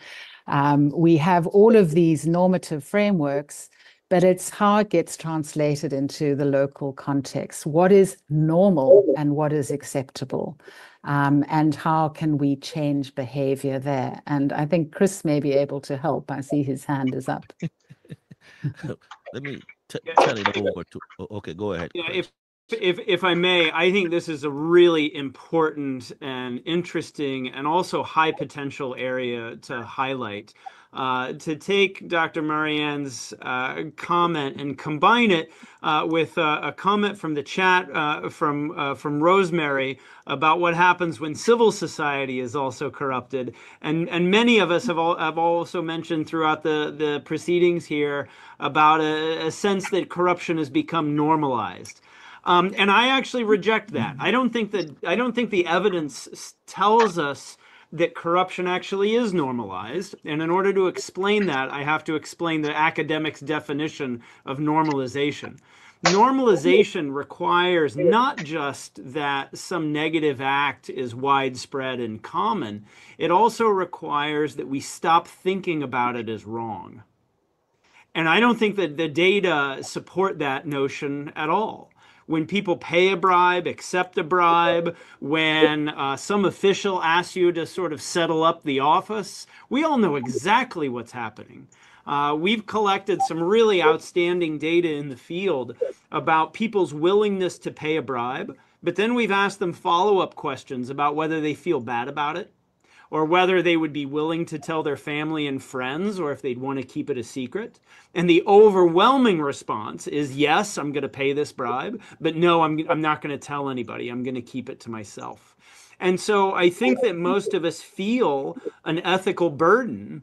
S7: We have all of these normative frameworks, but it's how it gets translated into the local context. What is normal and what is acceptable? And how can we change behavior there? And I think Chris may be able to help. I see his hand is up.
S5: Let me turn it over to. Okay, go ahead.
S3: Yeah,
S5: Chris.
S3: if I may, I think this is a really important and interesting and also high potential area to highlight. To take Dr. Marianne's comment and combine it with a comment from the chat from Rosemary about what happens when civil society is also corrupted, and many of us have also mentioned throughout the proceedings here about a sense that corruption has become normalized. And I actually reject that. I don't think the evidence tells us that corruption actually is normalized. And in order to explain that, I have to explain the academic's definition of normalization. Normalization requires not just that some negative act is widespread and common, it also requires that we stop thinking about it as wrong. And I don't think that the data support that notion at all. When people pay a bribe, accept a bribe, when some official asks you to sort of settle up the office, we all know exactly what's happening. We've collected some really outstanding data in the field about people's willingness to pay a bribe, but then we've asked them follow-up questions about whether they feel bad about it, or whether they would be willing to tell their family and friends, or if they'd want to keep it a secret. And the overwhelming response is, yes, I'm going to pay this bribe, but no, I'm not going to tell anybody. I'm going to keep it to myself. And so I think that most of us feel an ethical burden,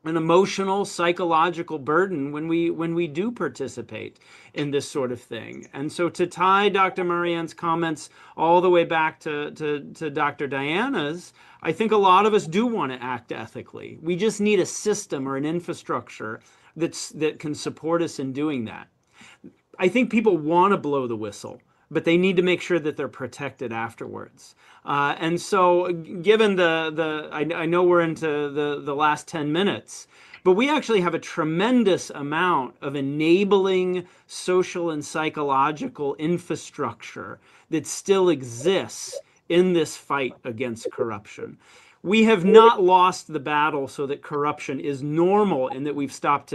S3: an emotional, psychological burden when we do participate in this sort of thing. And so to tie Dr. Marianne's comments all the way back to Dr. Diana's, I think a lot of us do want to act ethically. We just need a system or an infrastructure that can support us in doing that. I think people want to blow the whistle, but they need to make sure that they're protected afterwards. And so given I know we're into the last 10 minutes, but we actually have a tremendous amount of enabling social and psychological infrastructure that still exists in this fight against corruption. We have not lost the battle so that corruption is normal and that we've stopped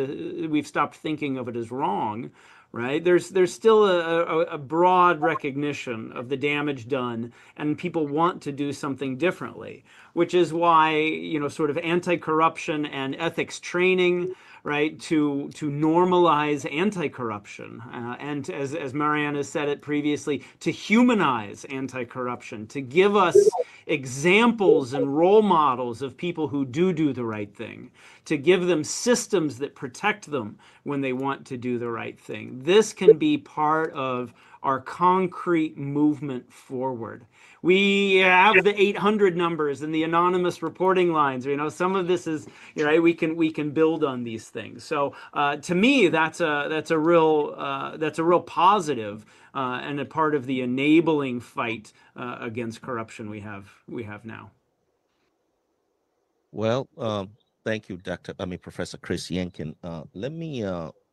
S3: thinking of it as wrong. Right? There's still a broad recognition of the damage done, and people want to do something differently, which is why, you know, sort of anti-corruption and ethics training, right, to normalize anti-corruption, and as Marianne has said it previously, to humanize anti-corruption, to give us examples and role models of people who do the right thing, to give them systems that protect them when they want to do the right thing. This can be part of our concrete movement forward. We have the 800 numbers and the anonymous reporting lines. You know, some of this is, right. We can build on these things. So to me, that's a real positive and a part of the enabling fight against corruption we have now.
S5: Well, thank you, Professor Chris Yankin. Let me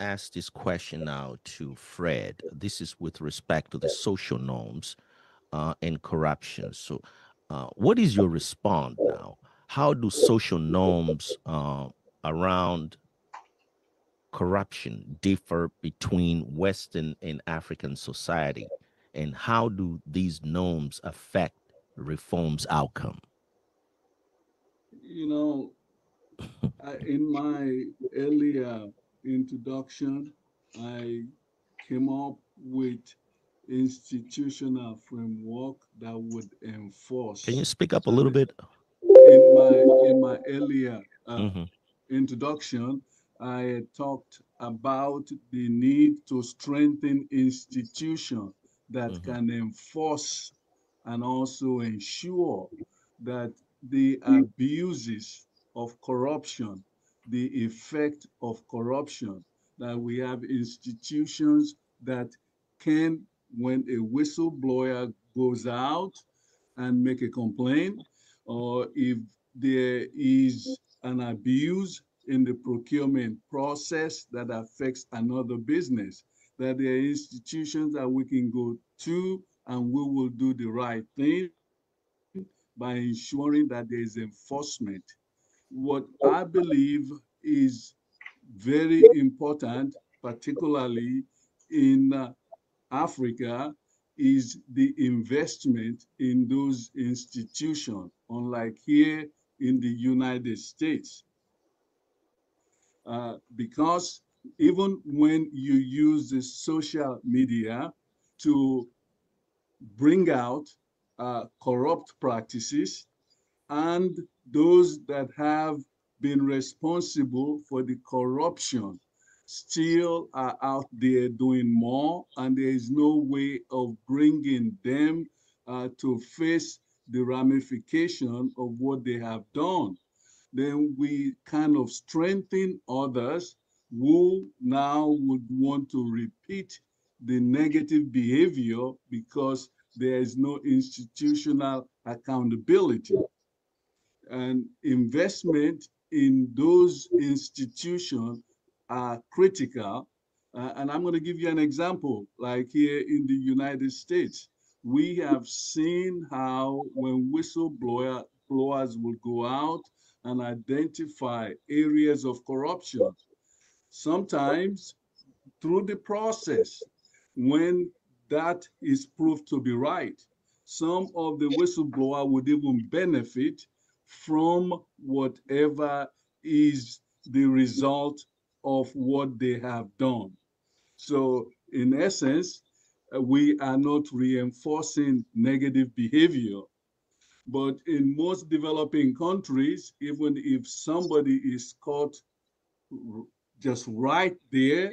S5: ask this question now to Fred. This is with respect to the social norms and corruption. So, what is your response now? How do social norms around corruption differ between Western and African society? And how do these norms affect reform's outcome?
S10: You know, in my earlier introduction, I came up with institutional framework that would
S5: Can you
S10: enforce.
S5: speak up a little
S10: And
S5: bit?
S10: in my earlier
S5: Mm-hmm.
S10: introduction, I talked about the need to strengthen institutions that
S5: Mm-hmm.
S10: can enforce and also ensure that the abuses of corruption, the effect of corruption, that we have institutions that can, when a whistleblower goes out and make a complaint, or if there is an abuse in the procurement process that affects another business, that there are institutions that we can go to and we will do the right thing by ensuring that there is enforcement. What I believe is very important, particularly in Africa, is the investment in those institutions, unlike here in the United States. Because even when you use the social media to bring out corrupt practices, and those that have been responsible for the corruption still are out there doing more, and there is no way of bringing them to face the ramification of what they have done. Then we kind of strengthen others who now would want to repeat the negative behavior because there is no institutional accountability. And investment in those institutions are critical. And I'm going to give you an example. Like here in the United States, we have seen how when whistleblowers will go out and identify areas of corruption, sometimes through the process, when that is proved to be right, some of the whistleblower would even benefit from whatever is the result of what they have done. So in essence, we are not reinforcing negative behavior. But in most developing countries, even if somebody is caught just right there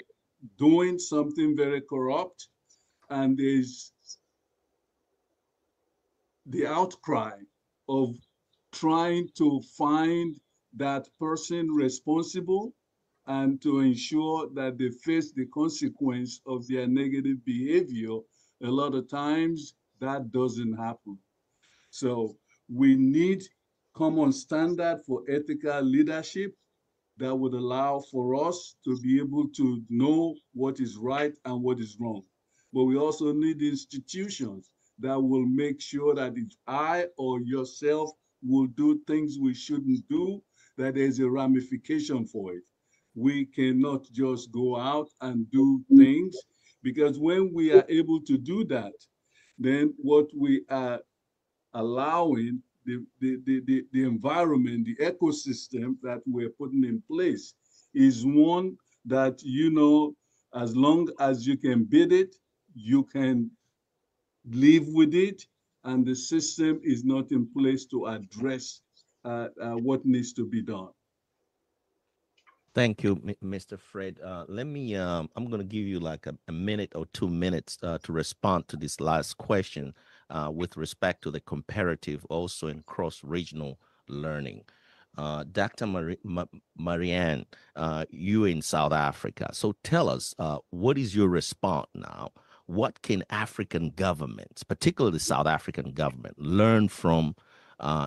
S10: doing something very corrupt, and there's the outcry of trying to find that person responsible and to ensure that they face the consequence of their negative behavior, a lot of times that doesn't happen. So we need common standard for ethical leadership that would allow for us to be able to know what is right and what is wrong. But we also need institutions that will make sure that if I or yourself will do things we shouldn't do, that there's a ramification for it. We cannot just go out and do things, because when we are able to do that, then what we are allowing the environment, the ecosystem that we're putting in place is one that, you know, as long as you can beat it, you can live with it, and the system is not in place to address what needs to be done.
S5: Thank you, Mr. Fred. Let me, I'm going to give you like a minute or 2 minutes to respond to this last question with respect to the comparative also in cross-regional learning. Dr. Marianne, you in South Africa. So tell us, what is your response now? What can African governments, particularly the South African government, learn from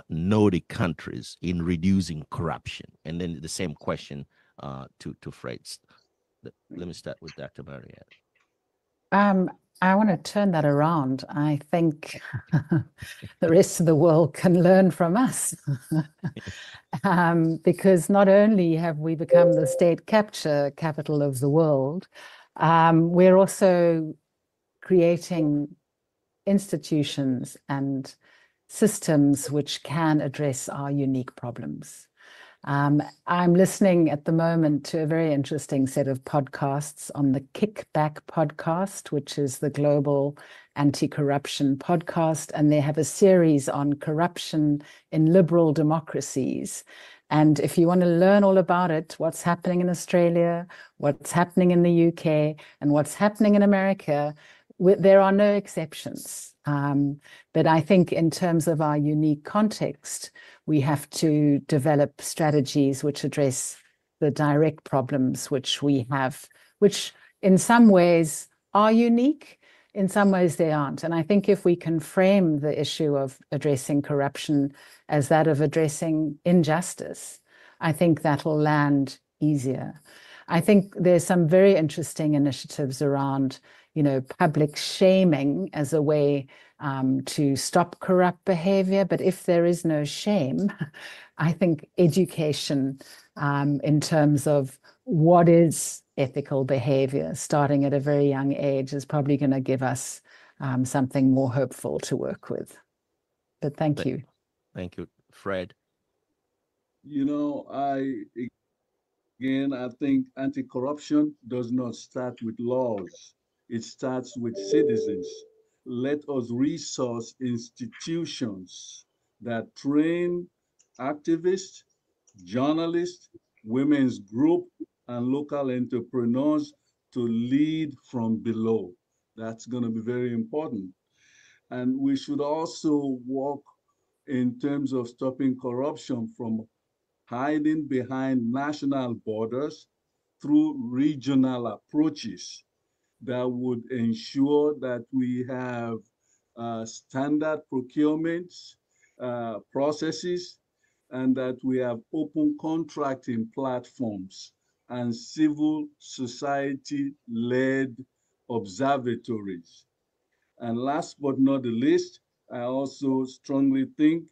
S5: Nordic countries in reducing corruption? And then the same question to Fred. Let me start with Dr. Marianne.
S7: I want to turn that around. I think the rest of the world can learn from us because not only have we become the state capture capital of the world, we're also creating institutions and systems which can address our unique problems. I'm listening at the moment to a very interesting set of podcasts on the Kickback podcast, which is the global anti-corruption podcast. And they have a series on corruption in liberal democracies. And if you want to learn all about it, what's happening in Australia, what's happening in the UK, and what's happening in America, there are no exceptions. But I think in terms of our unique context, we have to develop strategies which address the direct problems which we have, which in some ways are unique, in some ways they aren't. And I think if we can frame the issue of addressing corruption as that of addressing injustice, I think that'll land easier. I think there's some very interesting initiatives around, public shaming as a way to stop corrupt behavior. But if there is no shame, I think education in terms of what is ethical behavior, starting at a very young age, is probably going to give us something more hopeful to work with. But thank you.
S5: Thank you. Fred?
S10: I think anti-corruption does not start with laws. It starts with citizens. Let us resource institutions that train activists, journalists, women's group, and local entrepreneurs to lead from below. That's going to be very important. And we should also work in terms of stopping corruption from hiding behind national borders through regional approaches that would ensure that we have standard procurements, processes, and that we have open contracting platforms and civil society-led observatories. And last but not the least, I also strongly think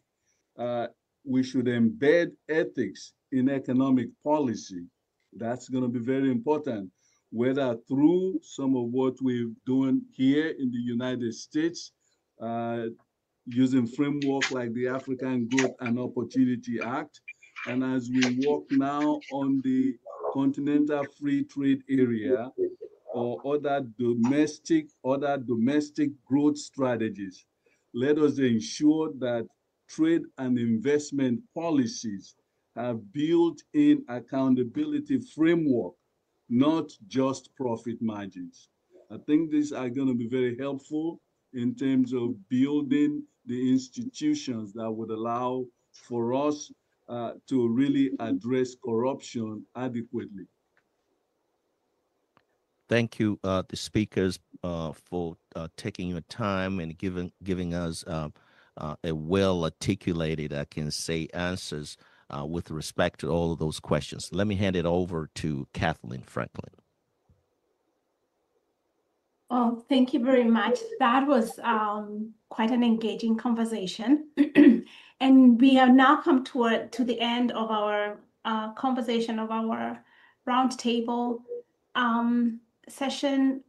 S10: we should embed ethics in economic policy. That's going to be very important, whether through some of what we're doing here in the United States, using framework like the African Growth and Opportunity Act, and as we work now on the Continental Free Trade Area or other domestic growth strategies. Let us ensure that trade and investment policies have built-in accountability framework, not just profit margins. I think these are going to be very helpful in terms of building the institutions that would allow for us to really address corruption adequately.
S5: Thank you, the speakers, for taking your time and giving us a well-articulated, I can say, answers with respect to all of those questions. Let me hand it over to Kathleen Franklin.
S1: Oh, thank you very much. That was quite an engaging conversation. And we have now come to the end of our conversation, of our roundtable session.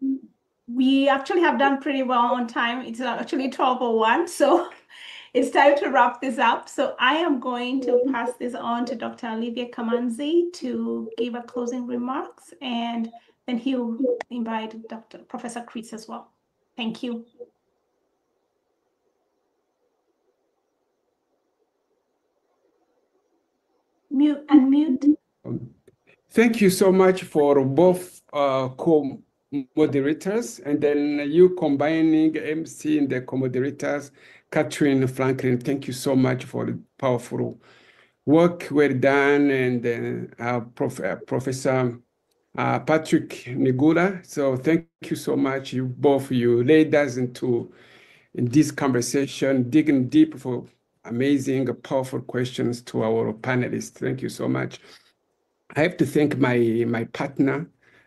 S1: We actually have done pretty well on time. It's actually 12:01, so it's time to wrap this up. So I am going to pass this on to Dr. Olivia Kamanzi to give a closing remarks, and then he'll invite Professor Chris as well. Thank you. unmute.
S2: Thank you so much for both co-moderators, and then you combining MC and the co-moderators, Catherine Franklin. Thank you so much for the powerful work well done, and Professor Patrick Nigula. So thank you so much, you both. You led us in this conversation, digging deep for amazing, powerful questions to our panelists. Thank you so much. I have to thank my partner,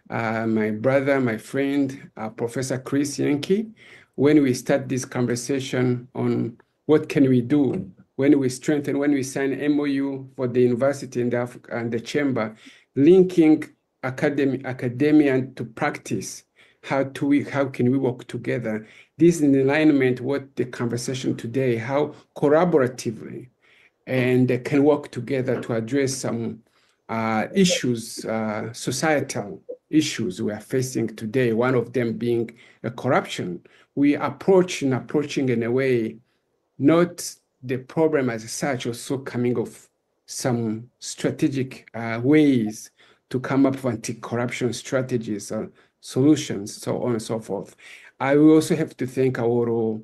S2: my brother, my friend, Professor Chris Yankee. When we start this conversation on what can we do when we strengthen, when we sign MOU for the university and the chamber, linking academia to practice. How can we work together? This is in alignment with the conversation today, how collaboratively and can work together to address some issues, societal issues we are facing today, one of them being corruption. We approaching in a way, not the problem as such, also coming of some strategic ways to come up with anti-corruption strategies, solutions, so on and so forth. I will also have to thank our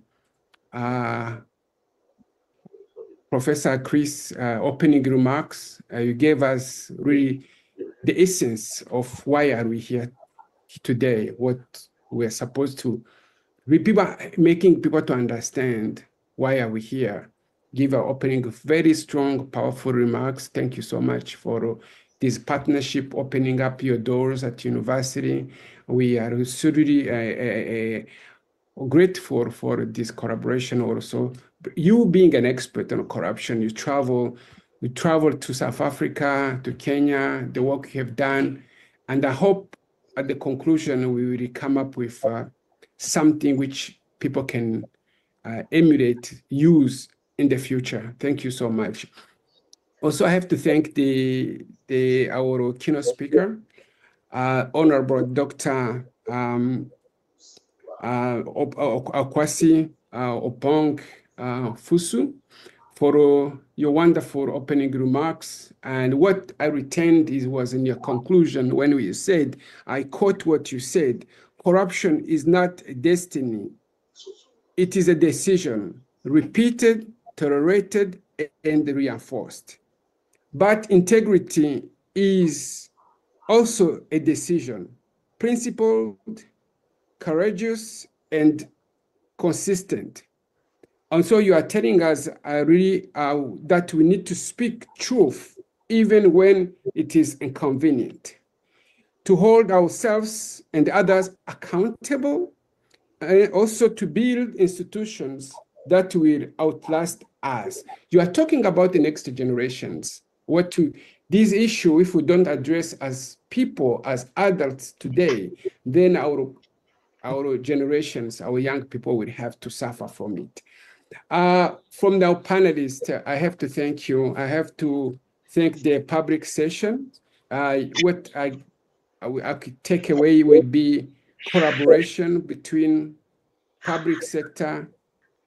S2: Professor Chris opening remarks. You gave us really the essence of why are we here today, what we're supposed to making people to understand why are we here. Give our opening very strong, powerful remarks. Thank you so much for this partnership, opening up your doors at university. We are really grateful for this collaboration also. You being an expert on corruption, you travel to South Africa, to Kenya, the work you have done, and I hope at the conclusion we will come up with something which people can emulate, use in the future. Thank you so much. Also, I have to thank our keynote speaker, Honorable Dr. Akwasi Opong Fusu, for your wonderful opening remarks. And what I retained was in your conclusion when you said, I quote what you said, corruption is not a destiny. It is a decision, repeated, tolerated, and reinforced. But integrity is also a decision, principled, courageous, and consistent. And so you are telling us really that we need to speak truth even when it is inconvenient, to hold ourselves and others accountable, and also to build institutions that will outlast us. You are talking about the next generations. This issue, if we don't address as people, as adults today, then our generations, our young people will have to suffer from it. From the panelists, I have to thank you. I have to thank the public session. What I could take away would be collaboration between public sector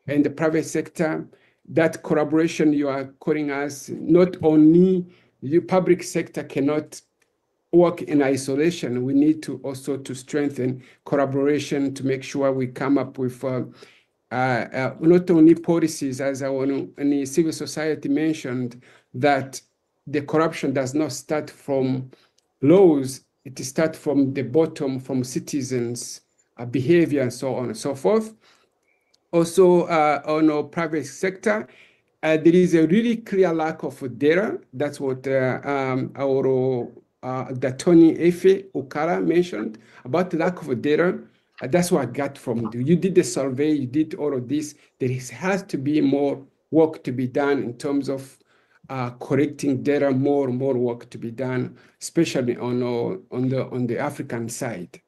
S2: and the private sector. That collaboration you are calling us, not only the public sector cannot work in isolation. We need to also to strengthen collaboration to make sure we come up with not only policies, as any civil society mentioned, that the corruption does not start from laws, it starts from the bottom, from citizens' behavior and so on and so forth. Also, on our private sector, there is a really clear lack of data. That's what our Tony Efe Okara mentioned about the lack of data. That's what I got from you. You did the survey, you did all of this. There has to be more work to be done in terms of collecting data, more work to be done, especially on the African side.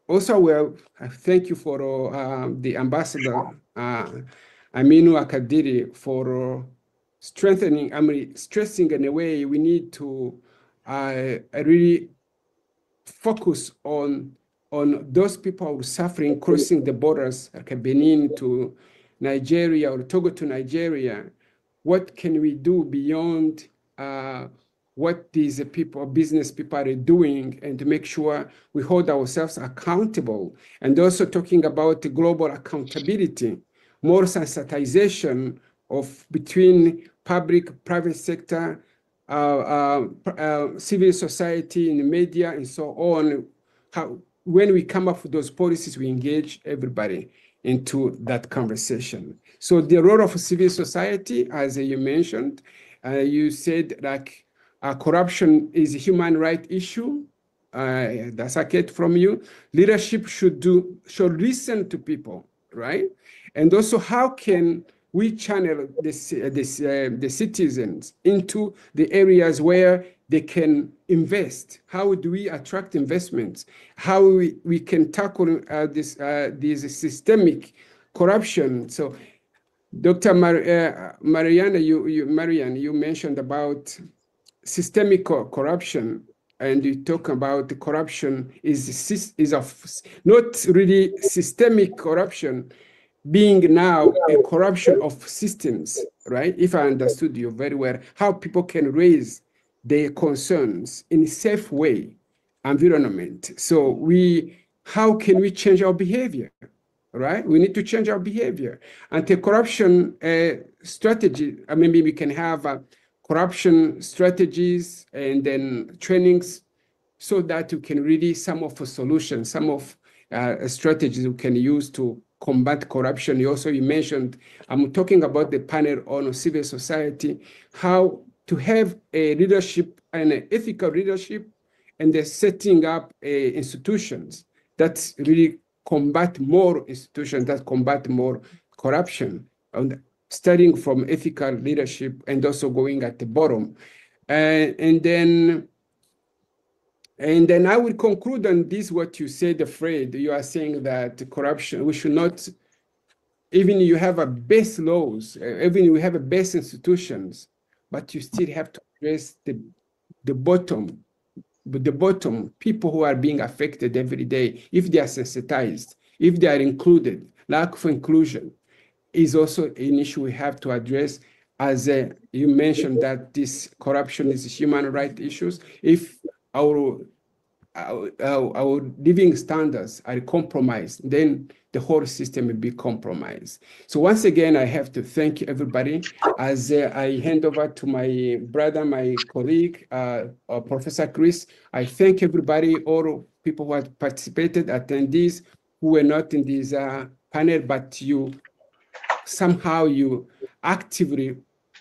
S2: Also, thank you for the ambassador, Aminu Akadiri, for stressing in a way we need to really focus on those people who are suffering crossing the borders, like Benin to Nigeria or Togo to Nigeria. What can we do beyond what these people, business people are doing, and to make sure we hold ourselves accountable. And also talking about the global accountability, more sensitization of between public, private sector, civil society, in the media, and so on. How, when we come up with those policies, we engage everybody into that conversation. So the role of civil society, as you mentioned, you said like corruption is a human right issue. That's I get from you. Leadership should listen to people, right? And also, how can we channel the citizens into the areas where they can invest? How do we attract investments? How we can tackle this systemic corruption? So, Dr. Mariana, Marian, you mentioned about systemic corruption, and you talk about the corruption is of not really systemic corruption, being now a corruption of systems, right? If I understood you very well, how people can raise their concerns in a safe way, environment. So how can we change our behavior, right? We need to change our behavior. Anti-corruption strategy, I mean, maybe we can have corruption strategies and then trainings so that you can really some of the solutions, some of strategies we can use to combat corruption. You mentioned, I'm talking about the panel on civil society, how to have a leadership and an ethical leadership, and the setting up institutions that really combat more institutions, that combat more corruption, and starting from ethical leadership and also going at the bottom. And then I will conclude on this, what you said, Fred. You are saying that corruption, we should not, even you have a base laws, even you have a base institutions, but you still have to address the bottom people who are being affected every day. If they are sensitized, if they are included, lack of inclusion is also an issue we have to address. As you mentioned that this corruption is human rights issues. If our living standards are compromised, then the whole system will be compromised. So once again, I have to thank everybody. As I hand over to my brother, my colleague, Professor Chris, I thank everybody, all people who have participated, attendees who were not in this panel, but you actively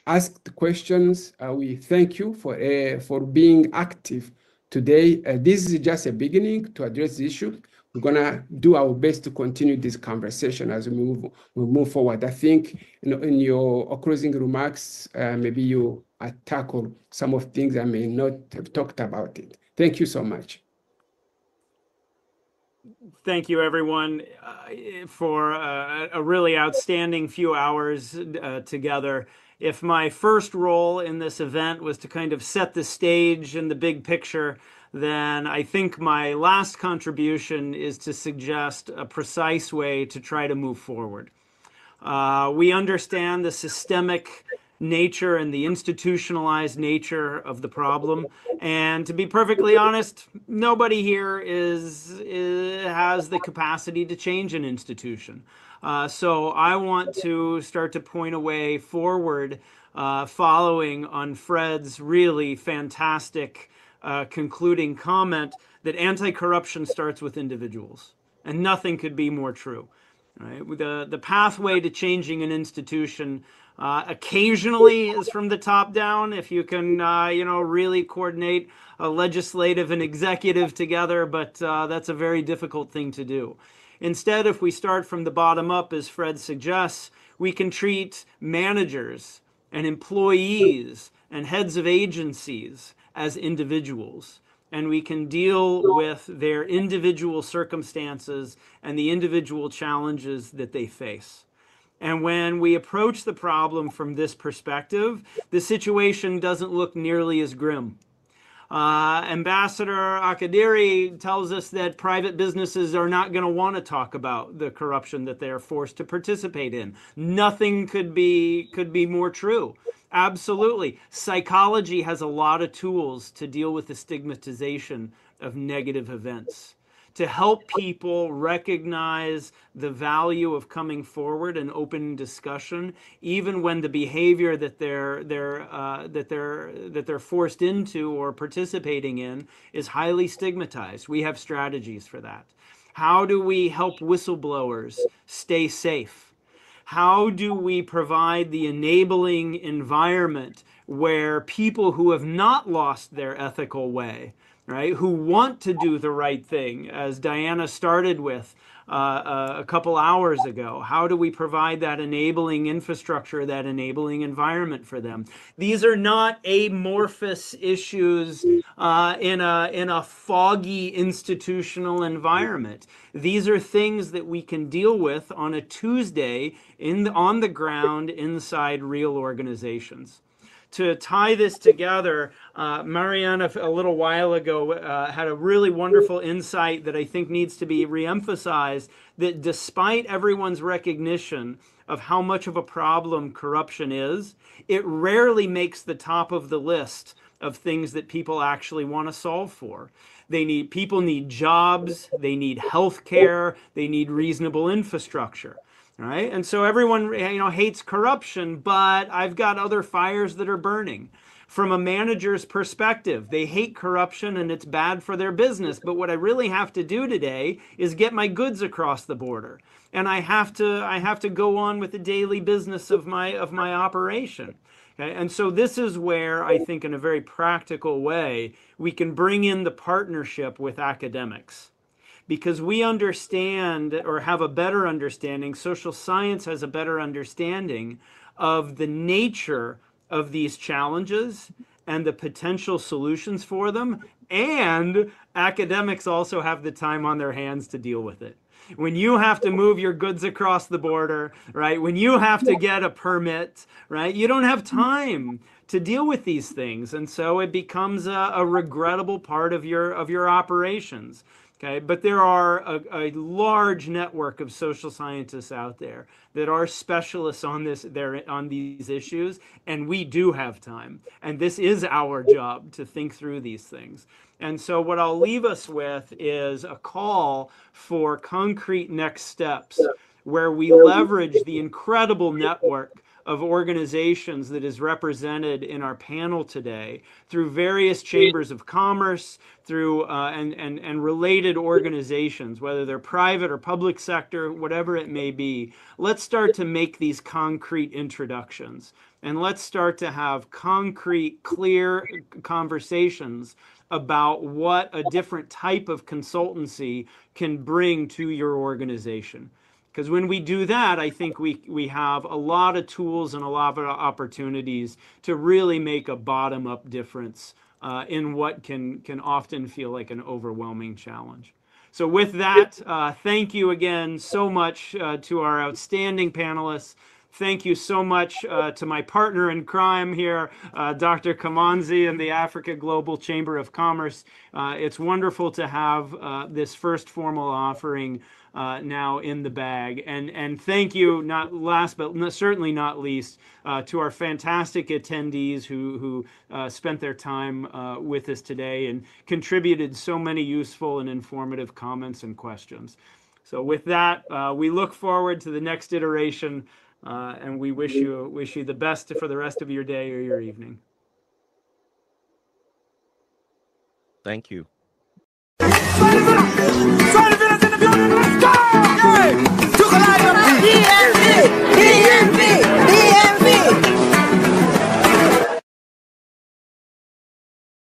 S2: asked questions. We thank you for being active today. This is just a beginning to address the issue. We're gonna do our best to continue this conversation as we move forward. I think in your closing remarks, maybe you tackle some of things I may not have talked about it. Thank you so much.
S3: Thank you, everyone, for a really outstanding few hours together. If my first role in this event was to kind of set the stage and the big picture, then I think my last contribution is to suggest a precise way to try to move forward. We understand the systemic nature and the institutionalized nature of the problem. And to be perfectly honest, nobody here has the capacity to change an institution. So I want to start to point a way forward, following on Fred's really fantastic concluding comment that anti-corruption starts with individuals. And nothing could be more true. Right? The pathway to changing an institution occasionally is from the top down, if you can really coordinate a legislative and executive together, but that's a very difficult thing to do. Instead, if we start from the bottom up, as Fred suggests, we can treat managers and employees and heads of agencies as individuals. And we can deal with their individual circumstances and the individual challenges that they face. And when we approach the problem from this perspective, the situation doesn't look nearly as grim. Ambassador Akadiri tells us that private businesses are not going to want to talk about the corruption that they are forced to participate in. Nothing could be more true. Absolutely. Psychology has a lot of tools to deal with the stigmatization of negative events, to help people recognize the value of coming forward and open discussion, even when the behavior that they're forced into or participating in is highly stigmatized. We have strategies for that. How do we help whistleblowers stay safe? How do we provide the enabling environment where people who have not lost their ethical way, right, who want to do the right thing, as Diana started with a couple hours ago, how do we provide that enabling infrastructure, that enabling environment for them? These are not amorphous issues in a foggy institutional environment. These are things that we can deal with on a Tuesday on the ground inside real organizations. To tie this together, Mariana a little while ago had a really wonderful insight that I think needs to be reemphasized, that despite everyone's recognition of how much of a problem corruption is, it rarely makes the top of the list of things that people actually want to solve for. People need jobs, they need health care, they need reasonable infrastructure. Right? And so everyone, hates corruption, but I've got other fires that are burning. From a manager's perspective, they hate corruption and it's bad for their business. But what I really have to do today is get my goods across the border. And I have to go on with the daily business of my operation. Okay? And so this is where I think in a very practical way, we can bring in the partnership with academics. Because we understand, or have a better understanding, social science has a better understanding of the nature of these challenges and the potential solutions for them, and academics also have the time on their hands to deal with it. When you have to move your goods across the border, right? When you have to get a permit, right? You don't have time to deal with these things, and so it becomes a regrettable part of your operations. Okay, but there are a large network of social scientists out there that are specialists on these issues, and we do have time. And this is our job to think through these things. And so what I'll leave us with is a call for concrete next steps where we leverage the incredible network of organizations that is represented in our panel today through various chambers of commerce, through and related organizations, whether they're private or public sector, whatever it may be. Let's start to make these concrete introductions, and let's start to have concrete, clear conversations about what a different type of consultancy can bring to your organization. Because when we do that, I think we have a lot of tools and a lot of opportunities to really make a bottom-up difference in what can often feel like an overwhelming challenge. So with that, thank you again so much to our outstanding panelists. Thank you so much to my partner in crime here, Dr. Kamanzi and the Africa Global Chamber of Commerce. It's wonderful to have this first formal offering now in the bag. And thank you, not last but certainly not least, to our fantastic attendees who spent their time with us today and contributed so many useful and informative comments and questions. So with that, we look forward to the next iteration, and we wish you the best for the rest of your day or your evening.
S5: Thank you.
S11: Let's go!